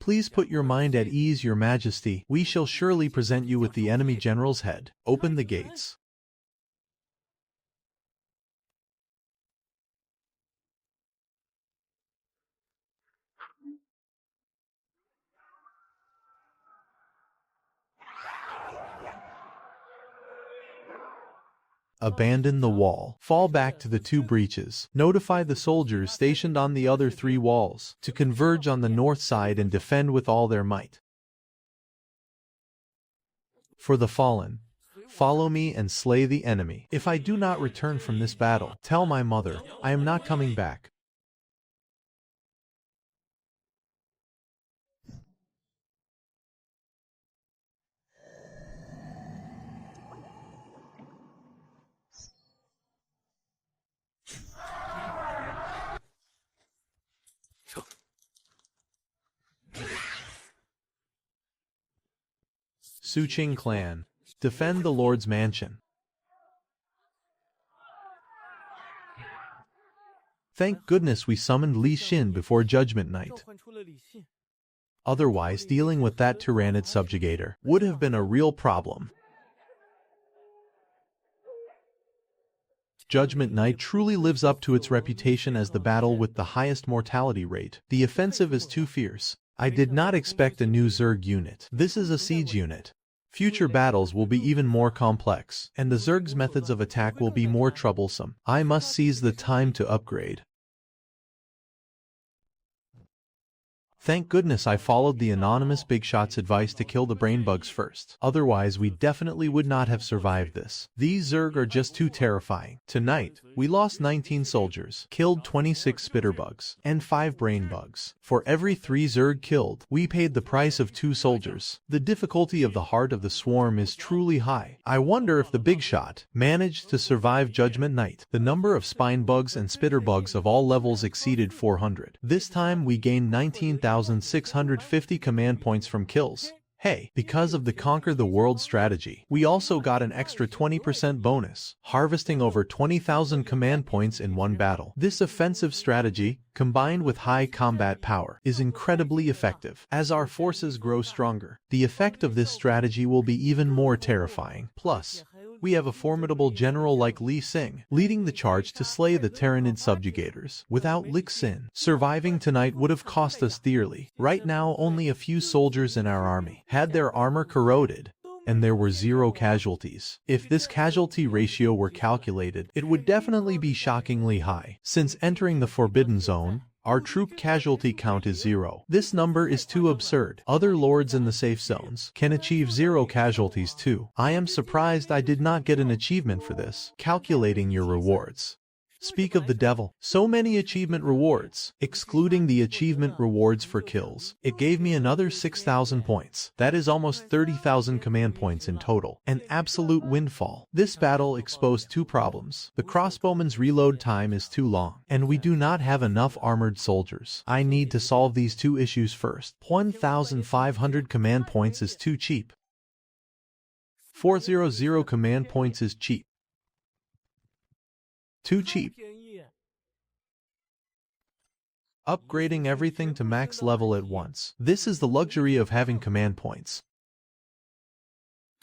Please put your mind at ease, Your Majesty. We shall surely present you with the enemy general's head. Open the gates. Abandon the wall. Fall back to the 2 breaches. Notify the soldiers stationed on the other 3 walls to converge on the north side and defend with all their might. For the fallen, follow me and slay the enemy. If I do not return from this battle, tell my mother, I am not coming back. Suqing clan, defend the Lord's mansion. Thank goodness we summoned Li Xin before Judgment Night. Otherwise, dealing with that Tyranid subjugator would have been a real problem. Judgment Night truly lives up to its reputation as the battle with the highest mortality rate. The offensive is too fierce. I did not expect a new Zerg unit. This is a siege unit. Future battles will be even more complex, and the Zerg's methods of attack will be more troublesome. I must seize the time to upgrade. Thank goodness I followed the anonymous big shot's advice to kill the brain bugs first. Otherwise, we definitely would not have survived this. These Zerg are just too terrifying. Tonight, we lost 19 soldiers, killed 26 spitter bugs, and 5 brain bugs. For every 3 Zerg killed, we paid the price of 2 soldiers. The difficulty of the heart of the swarm is truly high. I wonder if the big shot managed to survive Judgment Night. The number of spine bugs and spitter bugs of all levels exceeded 400. This time we gained 19,650 command points from kills. Hey, because of the Conquer the World strategy, we also got an extra 20% bonus, harvesting over 20,000 command points in one battle. This offensive strategy, combined with high combat power, is incredibly effective. As our forces grow stronger, the effect of this strategy will be even more terrifying. Plus, we have a formidable general like Li Xin, leading the charge to slay the Tyranid subjugators. Without Li Xin, surviving tonight would have cost us dearly. Right now, only a few soldiers in our army had their armor corroded, and there were 0 casualties. If this casualty ratio were calculated, it would definitely be shockingly high. Since entering the Forbidden Zone, our troop casualty count is 0. This number is too absurd. Other lords in the safe zones can achieve 0 casualties too. I am surprised I did not get an achievement for this. Calculating your rewards. Speak of the devil. So many achievement rewards, excluding the achievement rewards for kills. It gave me another 6,000 points. That is almost 30,000 command points in total. An absolute windfall. This battle exposed two problems. The crossbowman's reload time is too long, and we do not have enough armored soldiers. I need to solve these two issues first. 1,500 command points is too cheap. 400 command points is cheap. Too cheap. Upgrading everything to max level at once. This is the luxury of having command points.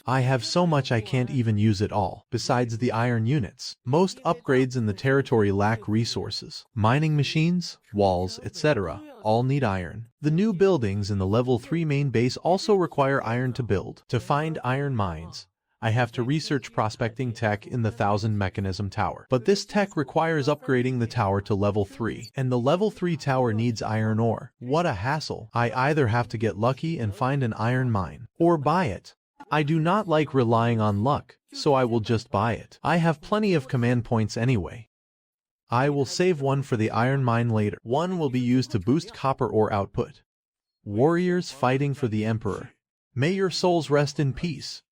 I have so much I can't even use it all. Besides the iron units, most upgrades in the territory lack resources. Mining machines, walls, etc. all need iron. The new buildings in the level 3 main base also require iron to build. To find iron mines, I have to research prospecting tech in the 1000 mechanism tower. But this tech requires upgrading the tower to level 3, and the level 3 tower needs iron ore. What a hassle. I either have to get lucky and find an iron mine, or buy it. I do not like relying on luck, so I will just buy it. I have plenty of command points anyway. I will save one for the iron mine later. One will be used to boost copper ore output. Warriors fighting for the Emperor. May your souls rest in peace.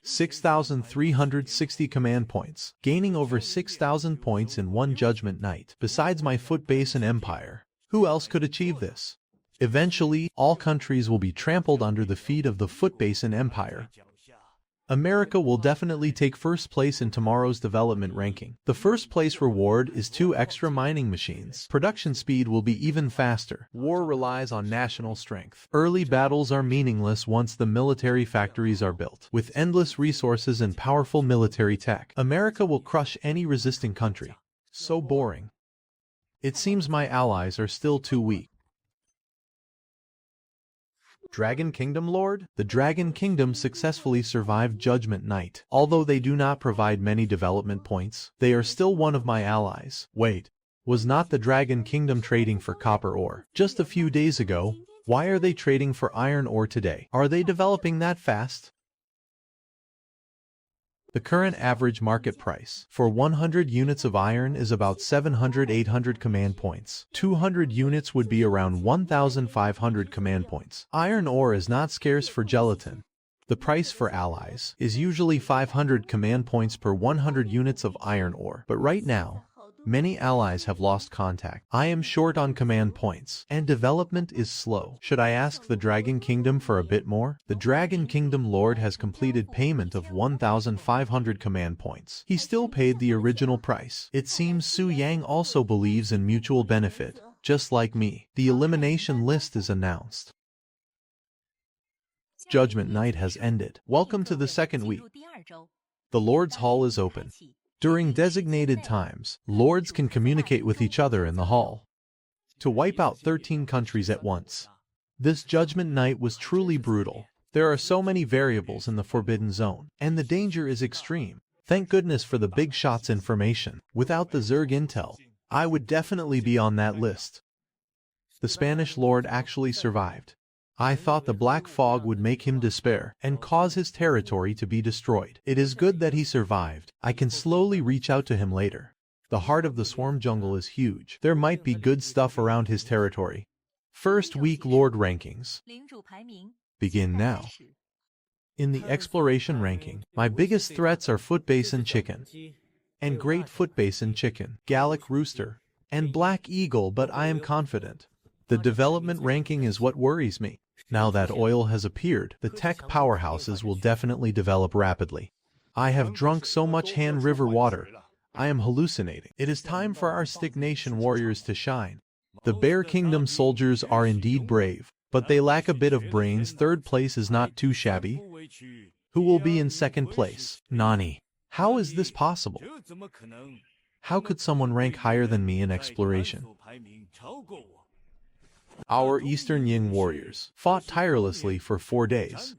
6,360 command points, gaining over 6,000 points in one judgment night. Besides my foot base and empire, who else could achieve this? Eventually, all countries will be trampled under the feet of the foot base and empire. America will definitely take first place in tomorrow's development ranking. The first place reward is 2 extra mining machines. Production speed will be even faster. War relies on national strength. Early battles are meaningless once the military factories are built. With endless resources and powerful military tech, America will crush any resisting country. So boring. It seems my allies are still too weak. Dragon Kingdom Lord? The Dragon Kingdom successfully survived Judgment Night. Although they do not provide many development points, they are still one of my allies. Wait, was not the Dragon Kingdom trading for copper ore just a few days ago? Why are they trading for iron ore today? Are they developing that fast? The current average market price for 100 units of iron is about 700-800 command points. 200 units would be around 1,500 command points. Iron ore is not scarce for gelatin. The price for allies is usually 500 command points per 100 units of iron ore. But right now, many allies have lost contact. I am short on command points, and development is slow. Should I ask the Dragon Kingdom for a bit more? The Dragon Kingdom Lord has completed payment of 1,500 command points. He still paid the original price. It seems Su Yang also believes in mutual benefit, just like me. The elimination list is announced. Judgment Night has ended. Welcome to the second week. The Lord's Hall is open. During designated times, lords can communicate with each other in the hall to wipe out 13 countries at once. This Judgment Night was truly brutal. There are so many variables in the Forbidden Zone, and the danger is extreme. Thank goodness for the big shots information. Without the Zerg intel, I would definitely be on that list. The Spanish lord actually survived. I thought the black fog would make him despair and cause his territory to be destroyed. It is good that he survived. I can slowly reach out to him later. The heart of the swarm jungle is huge. There might be good stuff around his territory. First week Lord rankings. Begin now. In the exploration ranking, my biggest threats are Footbase and Chicken, and Great Footbase and Chicken, Gallic Rooster, and Black Eagle, but I am confident. The development ranking is what worries me. Now that oil has appeared, the tech powerhouses will definitely develop rapidly. I have drunk so much Han River water, I am hallucinating. It is time for our Stick Nation warriors to shine. The Bear Kingdom soldiers are indeed brave, but they lack a bit of brains. Third place is not too shabby. Who will be in second place? Nani. How is this possible? How could someone rank higher than me in exploration? Our Eastern Ying warriors fought tirelessly for 4 days.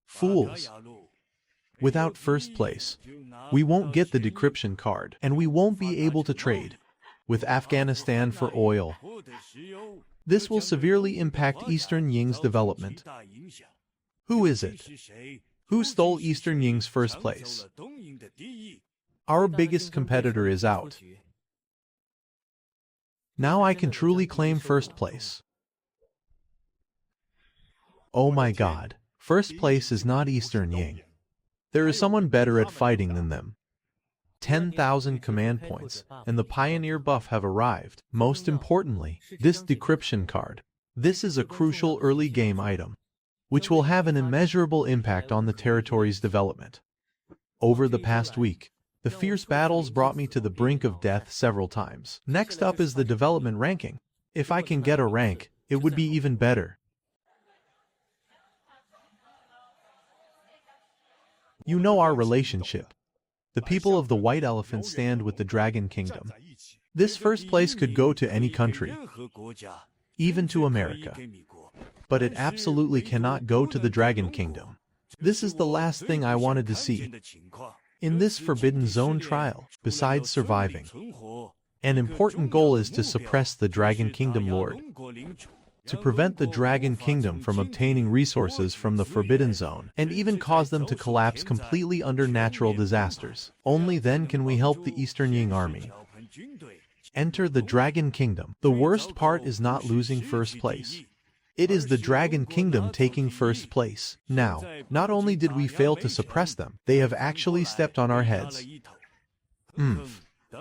Fools. Without first place, we won't get the decryption card, and we won't be able to trade with Afghanistan for oil. This will severely impact Eastern Ying's development. Who is it? Who stole Eastern Ying's first place? Our biggest competitor is out. Now I can truly claim first place. Oh my god, first place is not Eastern Ying. There is someone better at fighting than them. 10,000 command points, and the Pioneer buff have arrived. Most importantly, this decryption card. This is a crucial early game item, which will have an immeasurable impact on the territory's development. Over the past week, the fierce battles brought me to the brink of death several times. Next up is the development ranking. If I can get a rank, it would be even better. You know our relationship. The people of the White Elephant stand with the Dragon Kingdom. This first place could go to any country, even to America. But it absolutely cannot go to the Dragon Kingdom. This is the last thing I wanted to see. In this Forbidden Zone trial, besides surviving, an important goal is to suppress the Dragon Kingdom Lord, to prevent the Dragon Kingdom from obtaining resources from the Forbidden Zone, and even cause them to collapse completely under natural disasters. Only then can we help the Eastern Ying army. Enter the Dragon Kingdom. The worst part is not losing first place. It is the Dragon Kingdom taking first place. Now, not only did we fail to suppress them, they have actually stepped on our heads.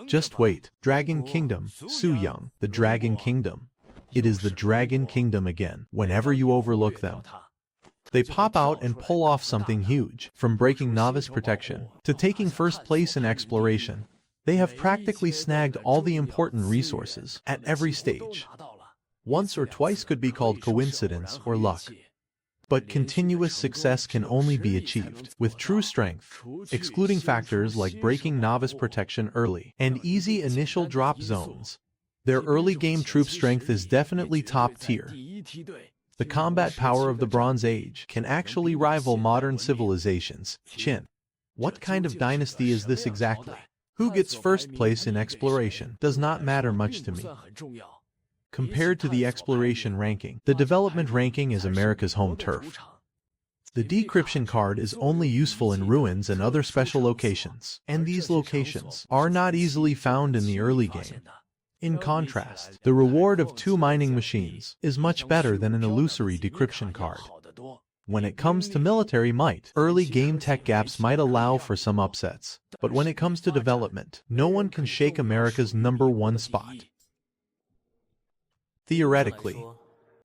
Just wait. Dragon Kingdom, Su Young, the Dragon Kingdom. It is the Dragon Kingdom again. Whenever you overlook them, they pop out and pull off something huge. From breaking novice protection to taking first place in exploration, they have practically snagged all the important resources at every stage. Once or twice could be called coincidence or luck. But continuous success can only be achieved with true strength, excluding factors like breaking novice protection early and easy initial drop zones. Their early game troop strength is definitely top tier. The combat power of the Bronze Age can actually rival modern civilizations. Qin. What kind of dynasty is this exactly? Who gets first place in exploration does not matter much to me. Compared to the exploration ranking, the development ranking is America's home turf. The decryption card is only useful in ruins and other special locations, and these locations are not easily found in the early game. In contrast, the reward of 2 mining machines is much better than an illusory decryption card. When it comes to military might, early game tech gaps might allow for some upsets, but when it comes to development, no one can shake America's #1 spot. Theoretically,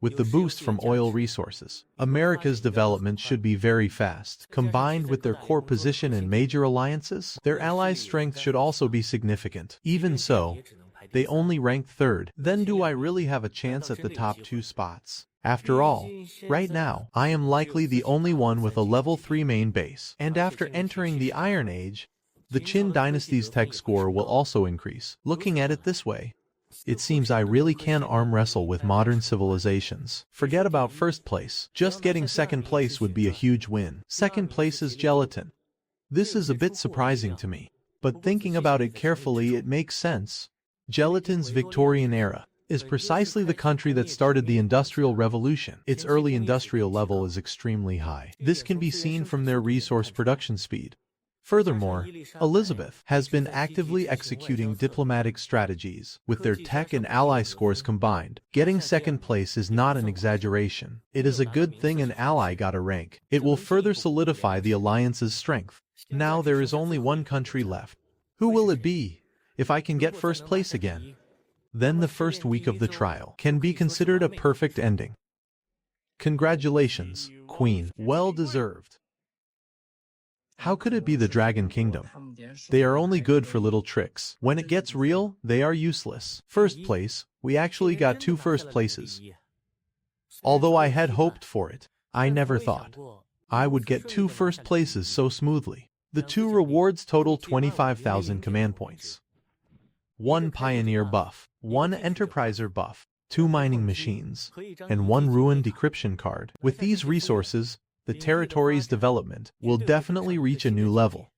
with the boost from oil resources, America's development should be very fast. Combined with their core position in major alliances, their allies' strength should also be significant. Even so, they only rank 3rd. Then do I really have a chance at the top 2 spots? After all, right now, I am likely the only one with a level 3 main base. And after entering the Iron Age, the Qin dynasty's tech score will also increase. Looking at it this way, it seems I really can arm wrestle with modern civilizations. Forget about first place. Just getting second place would be a huge win. Second place is Gelatin. This is a bit surprising to me, but thinking about it carefully, it makes sense. Gelatin's Victorian era is precisely the country that started the Industrial Revolution. Its early industrial level is extremely high. This can be seen from their resource production speed. Furthermore, Elizabeth has been actively executing diplomatic strategies. With their tech and ally scores combined, getting second place is not an exaggeration. It is a good thing an ally got a rank. It will further solidify the alliance's strength. Now there is only one country left. Who will it be? If I can get first place again, then the first week of the trial can be considered a perfect ending. Congratulations, Queen. Well deserved. How could it be the Dragon Kingdom? They are only good for little tricks. When it gets real, they are useless. First place, we actually got 2 first places. Although I had hoped for it, I never thought I would get 2 first places so smoothly. The 2 rewards total 25,000 command points. 1 Pioneer buff, 1 Enterpriser buff, 2 mining machines, and 1 Ruin decryption card. With these resources, the territory's development will definitely reach a new level.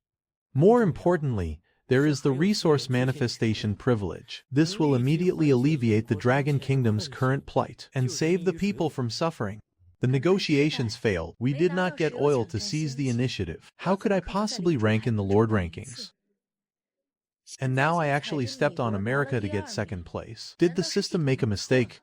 More importantly, there is the resource manifestation privilege. This will immediately alleviate the Dragon Kingdom's current plight and save the people from suffering. The negotiations failed. We did not get oil to seize the initiative. How could I possibly rank in the Lord rankings? And now I actually stepped on America to get second place. Did the system make a mistake?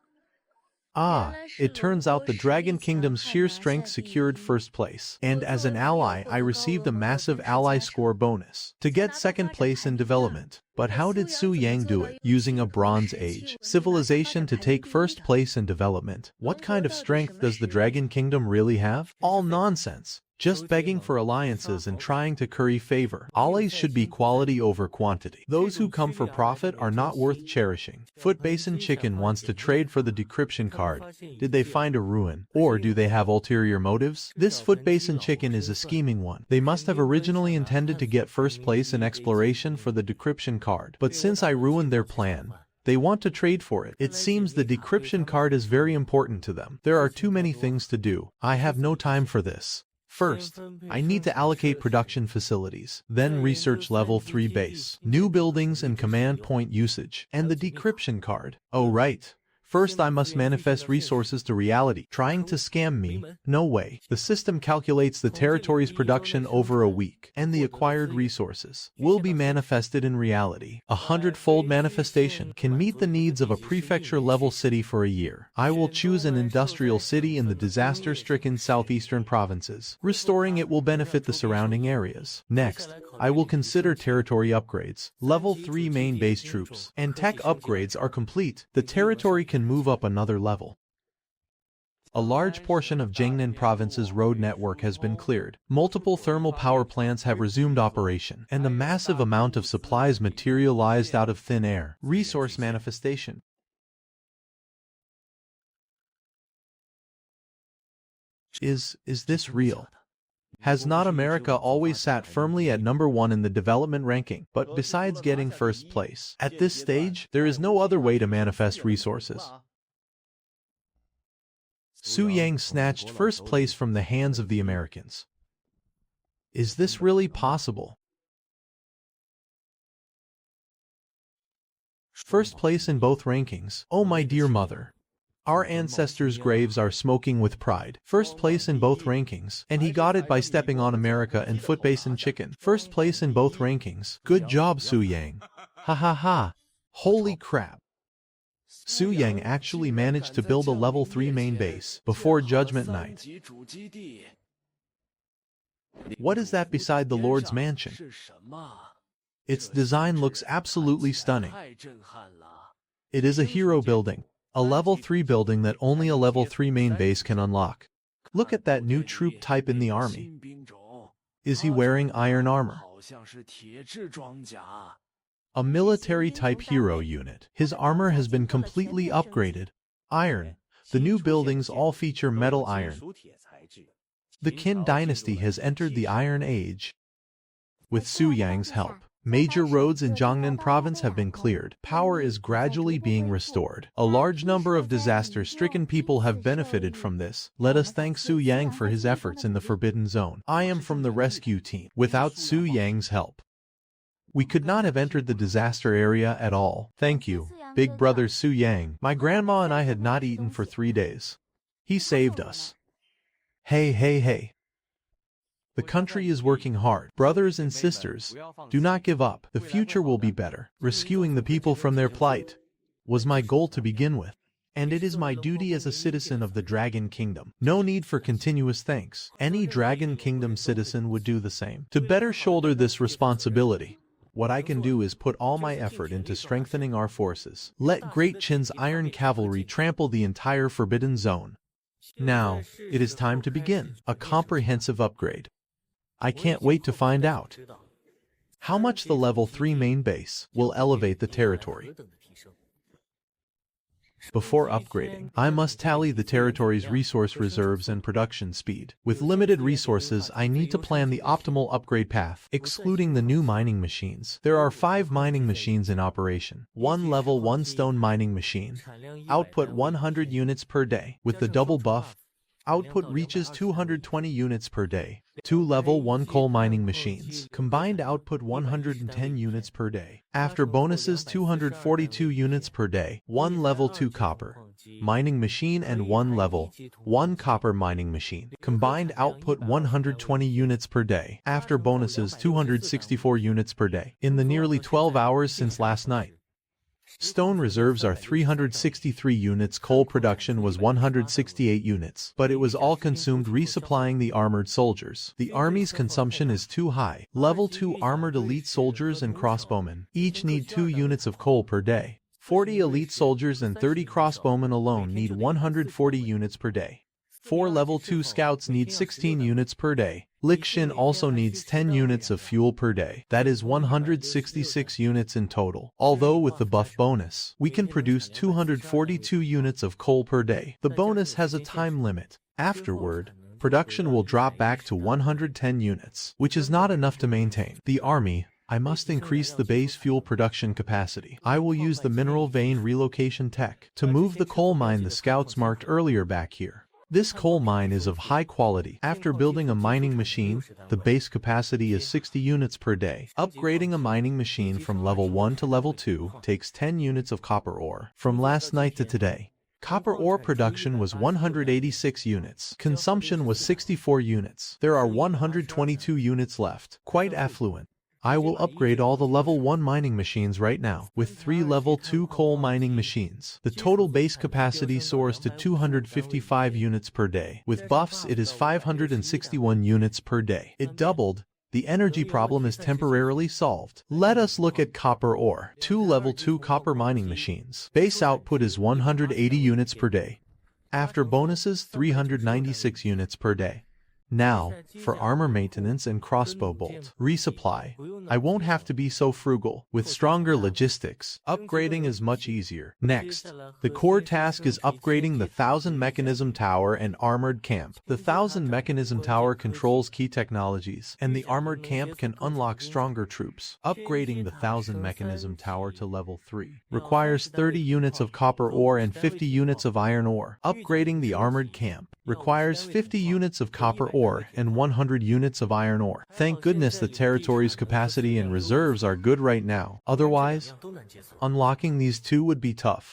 Ah, it turns out the Dragon Kingdom's sheer strength secured first place, and as an ally I received a massive ally score bonus to get second place in development. But how did Su Yang do it? Using a Bronze Age civilization to take first place in development. What kind of strength does the Dragon Kingdom really have? All nonsense. Just begging for alliances and trying to curry favor. Allies should be quality over quantity. Those who come for profit are not worth cherishing. Foot Basin Chicken wants to trade for the decryption card. Did they find a ruin? Or do they have ulterior motives? This Foot Basin Chicken is a scheming one. They must have originally intended to get first place in exploration for the decryption card. But since I ruined their plan, they want to trade for it. It seems the decryption card is very important to them. There are too many things to do. I have no time for this. First, I need to allocate production facilities, then research level 3 base, new buildings and command point usage, and the decryption card. Oh right. First I must manifest resources to reality. Trying to scam me? No way. The system calculates the territory's production over a week, and the acquired resources will be manifested in reality. 100-fold manifestation can meet the needs of a prefecture-level city for a year. I will choose an industrial city in the disaster-stricken southeastern provinces. Restoring it will benefit the surrounding areas. Next, I will consider territory upgrades. Level 3 main base troops and tech upgrades are complete. The territory can move up another level. A large portion of Jiangnan province's road network has been cleared. Multiple thermal power plants have resumed operation, and a massive amount of supplies materialized out of thin air. Resource manifestation. Is this real? Has not America always sat firmly at number 1 in the development ranking? But besides getting first place, at this stage, there is no other way to manifest resources. Su Yang snatched first place from the hands of the Americans. Is this really possible? First place in both rankings. Oh my dear mother. Our ancestors' graves are smoking with pride. First place in both rankings, and he got it by stepping on America and Foot Basin Chicken. First place in both rankings. Good job, Su Yang. Ha ha ha. Holy crap. Su Yang actually managed to build a level 3 main base before Judgment Night. What is that beside the Lord's mansion? Its design looks absolutely stunning. It is a hero building. A level 3 building that only a level 3 main base can unlock. Look at that new troop type in the army. Is he wearing iron armor? A military type hero unit. His armor has been completely upgraded. Iron. The new buildings all feature metal iron. The Qin dynasty has entered the Iron Age. With Su Yang's help, major roads in Jiangnan province have been cleared. Power is gradually being restored. A large number of disaster-stricken people have benefited from this. Let us thank Su Yang for his efforts in the Forbidden Zone. I am from the rescue team. Without Su Yang's help, we could not have entered the disaster area at all. Thank you, big brother Su Yang. My grandma and I had not eaten for 3 days. He saved us. Hey. The country is working hard. Brothers and sisters, do not give up. The future will be better. Rescuing the people from their plight was my goal to begin with, and it is my duty as a citizen of the Dragon Kingdom. No need for continuous thanks. Any Dragon Kingdom citizen would do the same. To better shoulder this responsibility, what I can do is put all my effort into strengthening our forces. Let Great Qin's Iron Cavalry trample the entire Forbidden Zone. Now, it is time to begin a comprehensive upgrade. I can't wait to find out how much the level 3 main base will elevate the territory. Before upgrading, I must tally the territory's resource reserves and production speed. With limited resources, I need to plan the optimal upgrade path, excluding the new mining machines. There are 5 mining machines in operation. 1 level 1 stone mining machine. Output 100 units per day. With the double buff, Output reaches 220 units per day. 2 level 1 coal mining machines. Combined output 110 units per day. After bonuses 242 units per day. 1 level 2 copper mining machine and 1 level 1 copper mining machine. Combined output 120 units per day. After bonuses 264 units per day. In the nearly 12 hours since last night. Stone reserves are 363 units, coal production was 168 units, but it was all consumed resupplying the armored soldiers. The army's consumption is too high. Level 2 armored elite soldiers and crossbowmen each need 2 units of coal per day. 40 elite soldiers and 30 crossbowmen alone need 140 units per day. 4 level 2 scouts need 16 units per day. Likshin also needs 10 units of fuel per day. That is 166 units in total. Although with the buff bonus, we can produce 242 units of coal per day. The bonus has a time limit. Afterward, production will drop back to 110 units, which is not enough to maintain. The army, I must increase the base fuel production capacity. I will use the mineral vein relocation tech to move the coal mine the scouts marked earlier back here. This coal mine is of high quality. After building a mining machine, the base capacity is 60 units per day. Upgrading a mining machine from level 1 to level 2 takes 10 units of copper ore. From last night to today, copper ore production was 186 units. Consumption was 64 units. There are 122 units left. Quite affluent. I will upgrade all the level 1 mining machines right now, with 3 level 2 coal mining machines. The total base capacity soars to 255 units per day. With buffs it is 561 units per day. It doubled. The energy problem is temporarily solved. Let us look at copper ore. 2 level 2 copper mining machines. Base output is 180 units per day. After bonuses 396 units per day. Now, for armor maintenance and crossbow bolt resupply, I won't have to be so frugal. With stronger logistics, upgrading is much easier. Next, the core task is upgrading the 1000 Mechanism Tower and Armored Camp. The 1000 Mechanism Tower controls key technologies, and the Armored Camp can unlock stronger troops. Upgrading the 1000 Mechanism Tower to level 3 requires 30 units of copper ore and 50 units of iron ore. Upgrading the Armored Camp requires 50 units of copper ore and 100 units of iron ore. Thank goodness the territory's capacity and reserves are good right now. Otherwise, unlocking these two would be tough.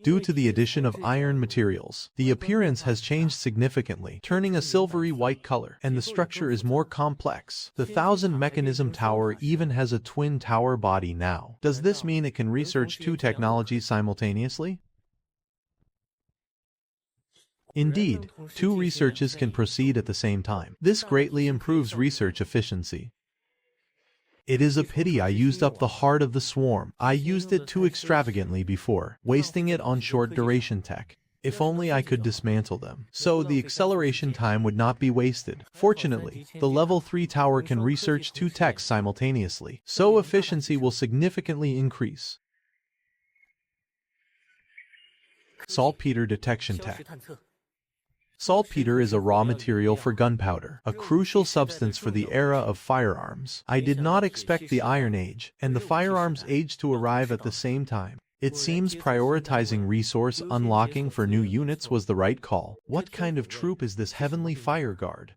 Due to the addition of iron materials, the appearance has changed significantly, turning a silvery white color, and the structure is more complex. The 1000 Mechanism Tower even has a twin tower body now. Does this mean it can research 2 technologies simultaneously? Indeed, 2 researches can proceed at the same time. This greatly improves research efficiency. It is a pity I used up the heart of the swarm. I used it too extravagantly before, wasting it on short-duration tech. If only I could dismantle them, so the acceleration time would not be wasted. Fortunately, the level 3 tower can research 2 techs simultaneously, so efficiency will significantly increase. Saltpeter detection tech. Saltpeter is a raw material for gunpowder, a crucial substance for the era of firearms. I did not expect the Iron Age and the Firearms Age to arrive at the same time. It seems prioritizing resource unlocking for new units was the right call. What kind of troop is this Heavenly Fire Guard?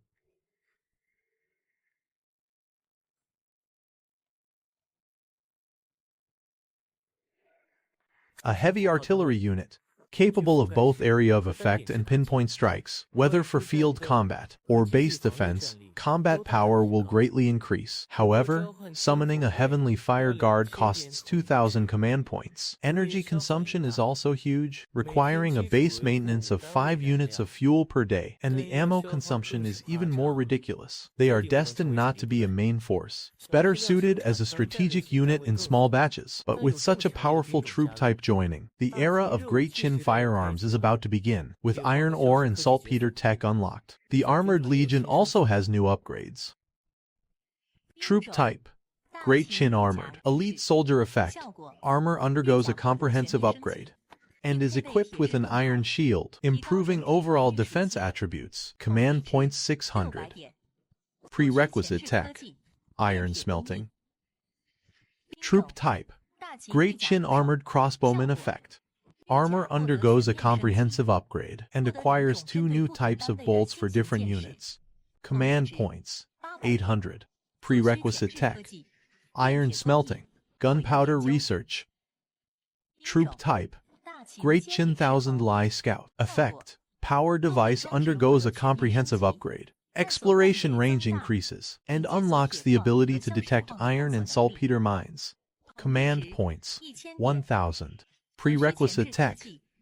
A heavy artillery unit, capable of both area of effect and pinpoint strikes, whether for field combat or base defense. Combat power will greatly increase. However, summoning a Heavenly Fire Guard costs 2,000 command points. Energy consumption is also huge, requiring a base maintenance of 5 units of fuel per day, and the ammo consumption is even more ridiculous. They are destined not to be a main force, better suited as a strategic unit in small batches. But with such a powerful troop type joining, the era of Great Chin firearms is about to begin, with iron ore and saltpeter tech unlocked. The Armored Legion also has new upgrades. Troop type: Great Chin Armored. Elite Soldier effect: armor undergoes a comprehensive upgrade and is equipped with an iron shield, improving overall defense attributes. Command points 600. Prerequisite tech: iron smelting. Troop type. Great Chin Armored Crossbowman effect. Armor undergoes a comprehensive upgrade and acquires 2 new types of bolts for different units. Command points, 800. Prerequisite tech, iron smelting, gunpowder research. Troop type, Great Chin Thousand Lie Scout. Effect, power device undergoes a comprehensive upgrade. Exploration range increases and unlocks the ability to detect iron and saltpeter mines. Command points, 1000. Prerequisite tech,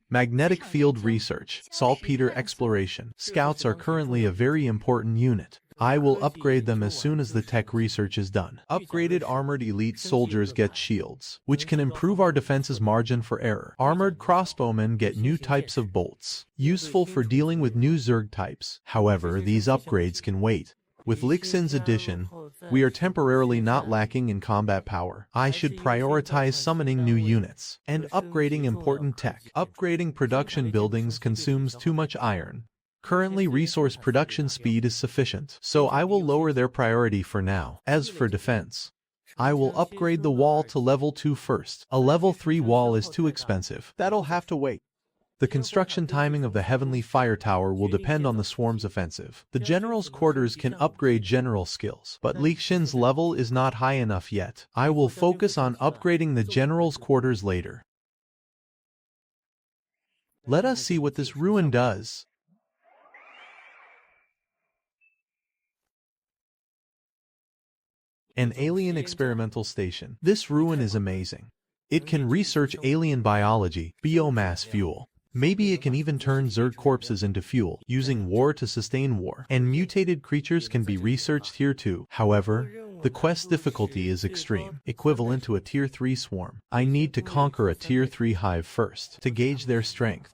magnetic field research, saltpeter exploration. Scouts are currently a very important unit. I will upgrade them as soon as the tech research is done. Upgraded armored elite soldiers get shields, which can improve our defense's margin for error. Armored crossbowmen get new types of bolts, useful for dealing with new Zerg types. However, these upgrades can wait. With Lixin's addition, we are temporarily not lacking in combat power. I should prioritize summoning new units and upgrading important tech. Upgrading production buildings consumes too much iron. Currently, resource production speed is sufficient, so I will lower their priority for now. As for defense, I will upgrade the wall to level 2 first. A level 3 wall is too expensive. That'll have to wait. The construction timing of the Heavenly Fire Tower will depend on the Swarm's offensive. The General's quarters can upgrade general skills, but Lixin's level is not high enough yet. I will focus on upgrading the General's quarters later. Let us see what this ruin does. An alien experimental station. This ruin is amazing. It can research alien biology, biomass fuel. Maybe it can even turn Zerg corpses into fuel, using war to sustain war. And mutated creatures can be researched here too. However, the quest difficulty is extreme, equivalent to a Tier 3 swarm. I need to conquer a Tier 3 hive first, to gauge their strength.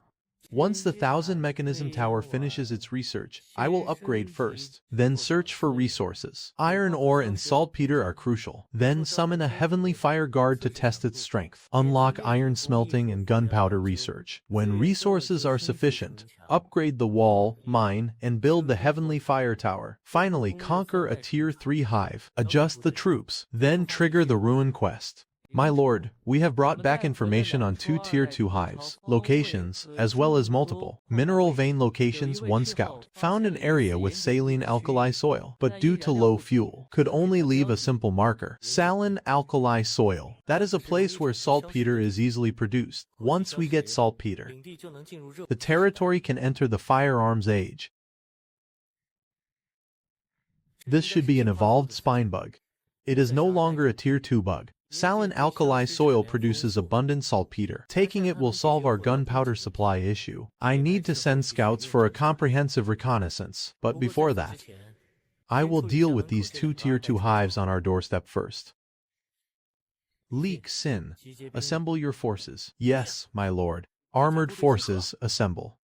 Once the 1000 Mechanism Tower finishes its research, I will upgrade first, then search for resources. Iron ore and saltpeter are crucial. Then summon a Heavenly Fire Guard to test its strength. Unlock iron smelting and gunpowder research. When resources are sufficient, upgrade the wall, mine, and build the Heavenly Fire Tower. Finally, conquer a Tier 3 hive. Adjust the troops, then trigger the ruin quest. My lord, we have brought back information on 2 Tier 2 hives, locations, as well as multiple mineral vein locations. 1 scout found an area with saline alkali soil, but due to low fuel, could only leave a simple marker. Saline alkali soil. That is a place where saltpeter is easily produced. Once we get saltpeter, the territory can enter the firearms age. This should be an evolved spine bug. It is no longer a Tier 2 bug. Saline alkali soil produces abundant saltpeter. Taking it will solve our gunpowder supply issue. I need to send scouts for a comprehensive reconnaissance, but before that, I will deal with these 2 Tier 2 hives on our doorstep first. Lixin, assemble your forces. Yes, my lord. Armored forces, assemble.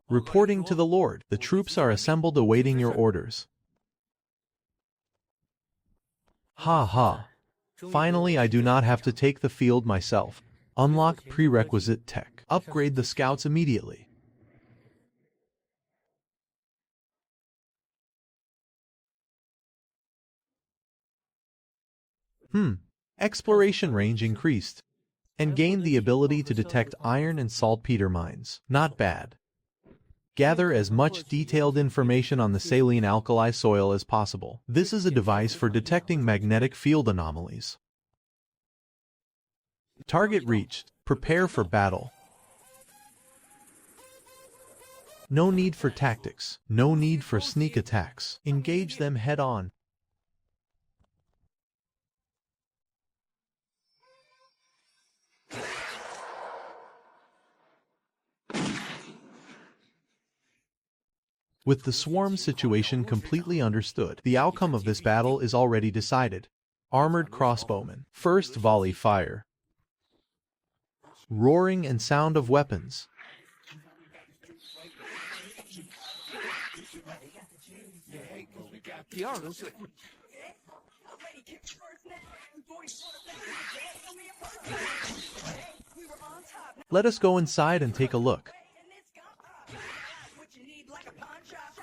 Reporting to the lord. The troops are assembled awaiting your orders. Ha ha. Finally, I do not have to take the field myself. Unlock prerequisite tech. Upgrade the scouts immediately. Exploration range increased and gained the ability to detect iron and saltpeter mines. Not bad. Gather as much detailed information on the saline alkali soil as possible. This is a device for detecting magnetic field anomalies. Target reached. Prepare for battle. No need for tactics. No need for sneak attacks. Engage them head-on. With the swarm situation completely understood, the outcome of this battle is already decided. Armored crossbowmen. First volley fire. Roaring and sound of weapons. Let us go inside and take a look.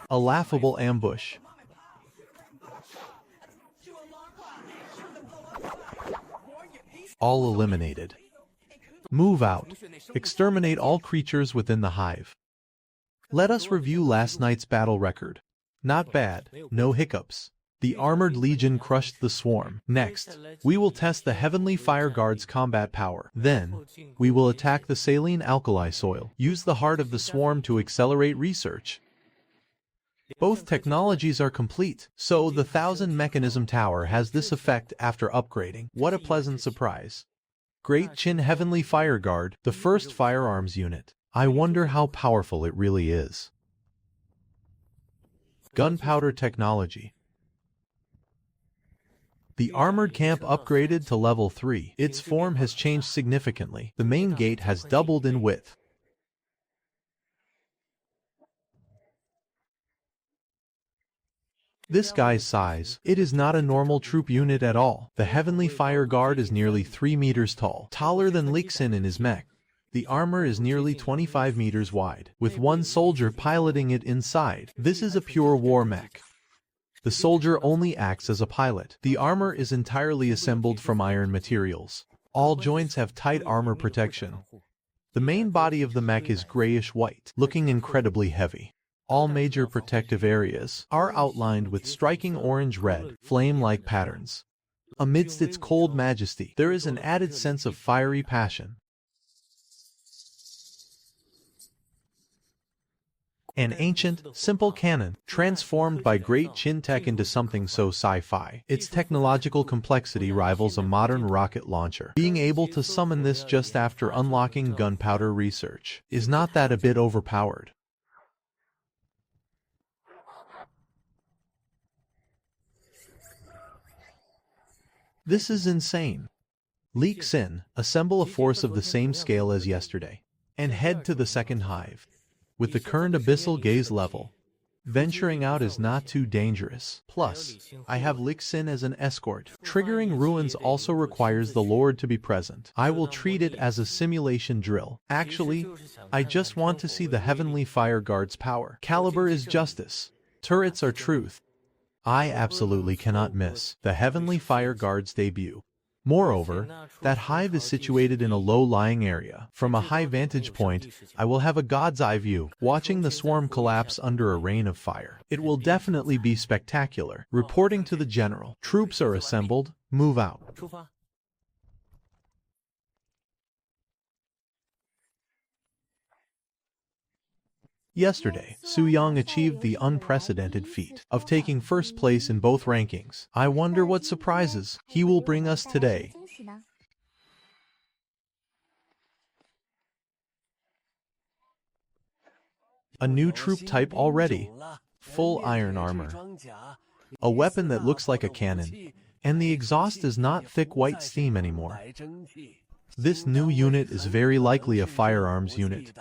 A laughable ambush. All eliminated. Move out. Exterminate all creatures within the hive. Let us review last night's battle record. Not bad, no hiccups. The Armored Legion crushed the swarm. Next, we will test the Heavenly Fire Guard's combat power. Then, we will attack the saline alkali soil. Use the heart of the swarm to accelerate research. Both technologies are complete, so the 1000 Mechanism Tower has this effect after upgrading. What a pleasant surprise. Great Chin Heavenly Fire Guard, the first firearms unit. I wonder how powerful it really is. Gunpowder technology. The armored camp upgraded to level 3. Its form has changed significantly. The main gate has doubled in width. This guy's size. It is not a normal troop unit at all. The Heavenly Fire Guard is nearly 3 meters tall, taller than Lixin in his mech. The armor is nearly 25 meters wide, with one soldier piloting it inside. This is a pure war mech. The soldier only acts as a pilot. The armor is entirely assembled from iron materials. All joints have tight armor protection. The main body of the mech is grayish-white, looking incredibly heavy. All major protective areas are outlined with striking orange-red, flame-like patterns. Amidst its cold majesty, there is an added sense of fiery passion. An ancient, simple cannon, transformed by Great Chin Tech into something so sci-fi. Its technological complexity rivals a modern rocket launcher. Being able to summon this just after unlocking gunpowder research, is not that a bit overpowered? This is insane. Lixin, assemble a force of the same scale as yesterday, and head to the second hive. With the current abyssal gaze level, venturing out is not too dangerous. Plus, I have Lixin as an escort. Triggering ruins also requires the Lord to be present. I will treat it as a simulation drill. Actually, I just want to see the Heavenly Fire Guard's power. Caliber is justice. Turrets are truth. I absolutely cannot miss the Heavenly Fire Guard's debut. Moreover, that hive is situated in a low-lying area. From a high vantage point, I will have a god's eye view, watching the swarm collapse under a rain of fire. It will definitely be spectacular. Reporting to the general. Troops are assembled. Move out. Yesterday, Su Yang achieved the unprecedented feat of taking first place in both rankings. I wonder what surprises he will bring us today. A new troop type already. Full iron armor. A weapon that looks like a cannon. And the exhaust is not thick white steam anymore. This new unit is very likely a firearms unit.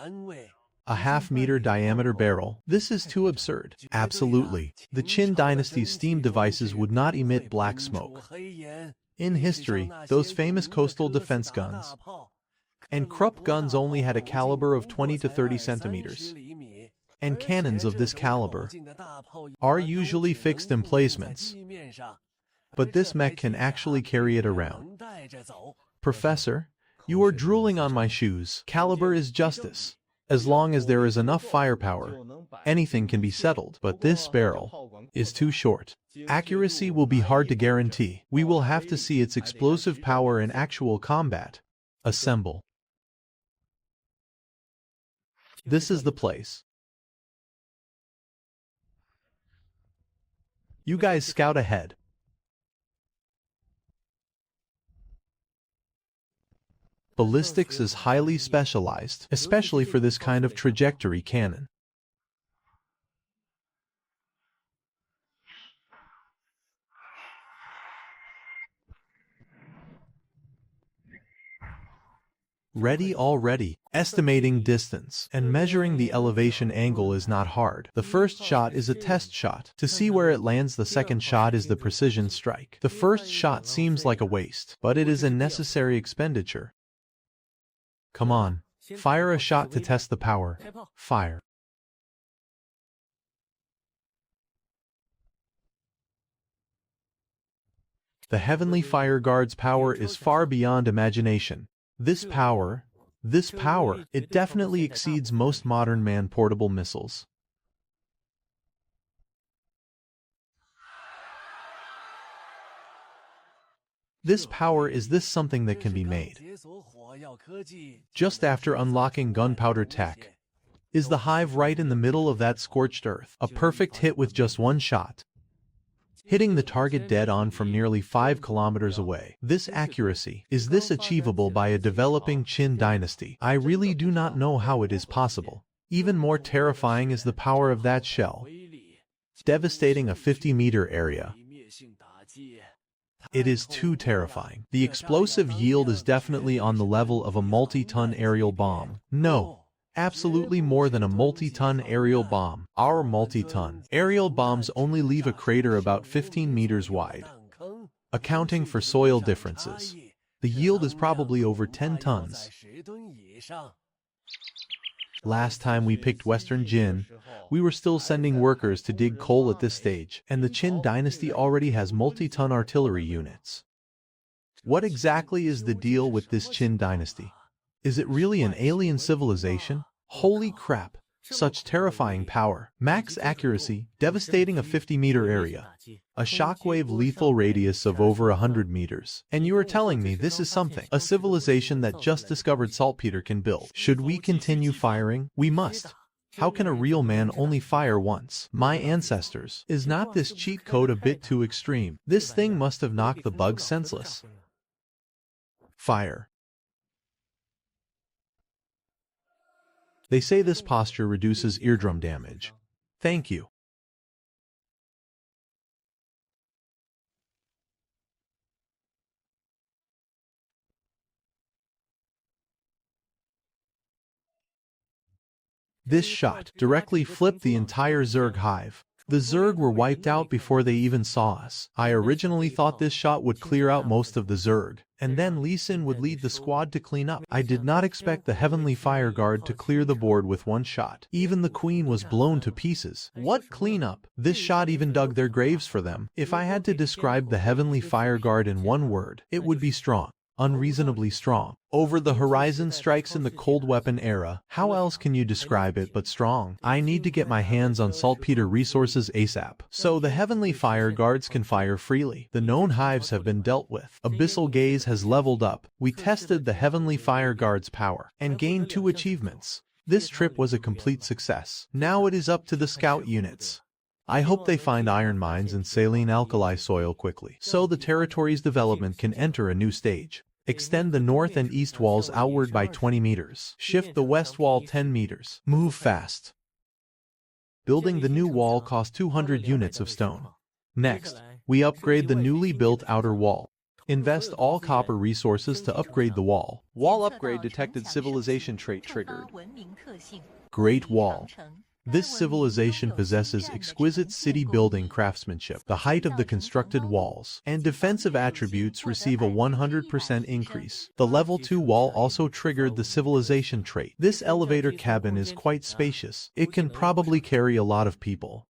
A half-meter diameter barrel. This is too absurd. Absolutely. The Qin dynasty's steam devices would not emit black smoke. In history, those famous coastal defense guns and Krupp guns only had a caliber of 20 to 30 centimeters. And cannons of this caliber are usually fixed emplacements. But this mech can actually carry it around. Professor, you are drooling on my shoes. Caliber is justice. As long as there is enough firepower, anything can be settled. But this barrel is too short. Accuracy will be hard to guarantee. We will have to see its explosive power in actual combat. Assemble. This is the place. You guys scout ahead. Ballistics is highly specialized, especially for this kind of trajectory cannon. Ready already. Estimating distance and measuring the elevation angle is not hard. The first shot is a test shot. To see where it lands, the second shot is the precision strike. The first shot seems like a waste, but it is a necessary expenditure. Come on, fire a shot to test the power. Fire. The Heavenly Fire Guard's power is far beyond imagination. This power, it definitely exceeds most modern man-portable missiles. This power, is this something that can be made? Just after unlocking gunpowder tech, is the hive right in the middle of that scorched earth? A perfect hit with just one shot, hitting the target dead on from nearly 5 kilometers away. This accuracy, is this achievable by a developing Qin dynasty? I really do not know how it is possible. Even more terrifying is the power of that shell, devastating a 50-meter area. It is too terrifying. The explosive yield is definitely on the level of a multi-ton aerial bomb. No, absolutely more than a multi-ton aerial bomb. Our multi-ton aerial bombs only leave a crater about 15 meters wide. Accounting for soil differences, the yield is probably over 10 tons. Last time we picked Western Jin, we were still sending workers to dig coal at this stage, and the Qin dynasty already has multi-ton artillery units. What exactly is the deal with this Qin dynasty? Is it really an alien civilization? Holy crap! Such terrifying power. Max accuracy, devastating a 50-meter area. A shockwave lethal radius of over 100 meters. And you are telling me this is something a civilization that just discovered saltpeter can build. Should we continue firing? We must. How can a real man only fire once? My ancestors. Is not this cheat code a bit too extreme? This thing must have knocked the bugs senseless. Fire. They say this posture reduces eardrum damage. Thank you. This shot directly flipped the entire Zerg hive. The Zerg were wiped out before they even saw us. I originally thought this shot would clear out most of the Zerg, and then Lee Sin would lead the squad to clean up. I did not expect the Heavenly Fire Guard to clear the board with one shot. Even the Queen was blown to pieces. What cleanup? This shot even dug their graves for them. If I had to describe the Heavenly Fire Guard in one word, it would be strong. Unreasonably strong. Over-the-horizon strikes in the cold weapon era. How else can you describe it but strong? I need to get my hands on saltpeter resources ASAP, so the Heavenly Fire Guards can fire freely. The known hives have been dealt with. Abyssal Gaze has leveled up. We tested the Heavenly Fire Guards' power and gained 2 achievements. This trip was a complete success. Now it is up to the scout units. I hope they find iron mines and saline alkali soil quickly, so the territory's development can enter a new stage. Extend the north and east walls outward by 20 meters. Shift the west wall 10 meters. Move fast. Building the new wall costs 200 units of stone. Next, we upgrade the newly built outer wall. Invest all copper resources to upgrade the wall. Wall upgrade detected civilization trait triggered. Great Wall. This civilization possesses exquisite city-building craftsmanship. The height of the constructed walls and defensive attributes receive a 100% increase. The level 2 wall also triggered the civilization trait. This elevator cabin is quite spacious. It can probably carry a lot of people.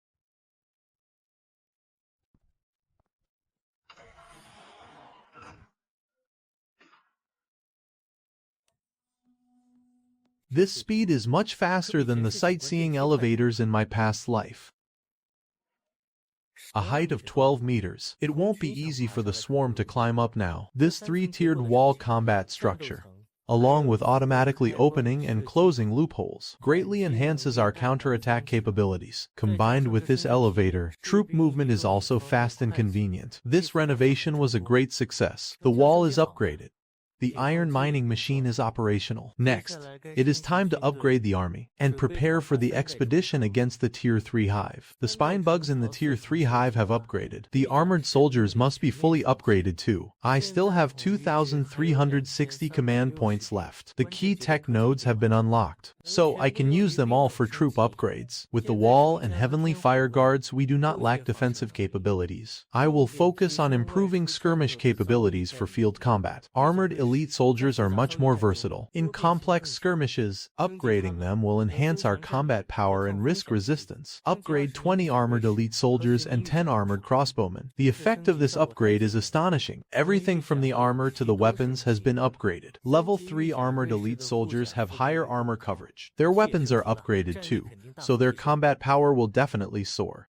This speed is much faster than the sightseeing elevators in my past life. A height of 12 meters. It won't be easy for the swarm to climb up now. This 3-tiered wall combat structure, along with automatically opening and closing loopholes, greatly enhances our counterattack capabilities. Combined with this elevator, troop movement is also fast and convenient. This renovation was a great success. The wall is upgraded. The iron mining machine is operational. Next, it is time to upgrade the army and prepare for the expedition against the Tier 3 hive. The spine bugs in the Tier 3 hive have upgraded. The armored soldiers must be fully upgraded too. I still have 2,360 command points left. The key tech nodes have been unlocked, so I can use them all for troop upgrades. With the wall and Heavenly Fire Guards, we do not lack defensive capabilities. I will focus on improving skirmish capabilities for field combat. Armored elite soldiers are much more versatile. In complex skirmishes, upgrading them will enhance our combat power and risk resistance. Upgrade 20 armored elite soldiers and 10 armored crossbowmen. The effect of this upgrade is astonishing. Everything from the armor to the weapons has been upgraded. Level 3 armored elite soldiers have higher armor coverage. Their weapons are upgraded too, so their combat power will definitely soar.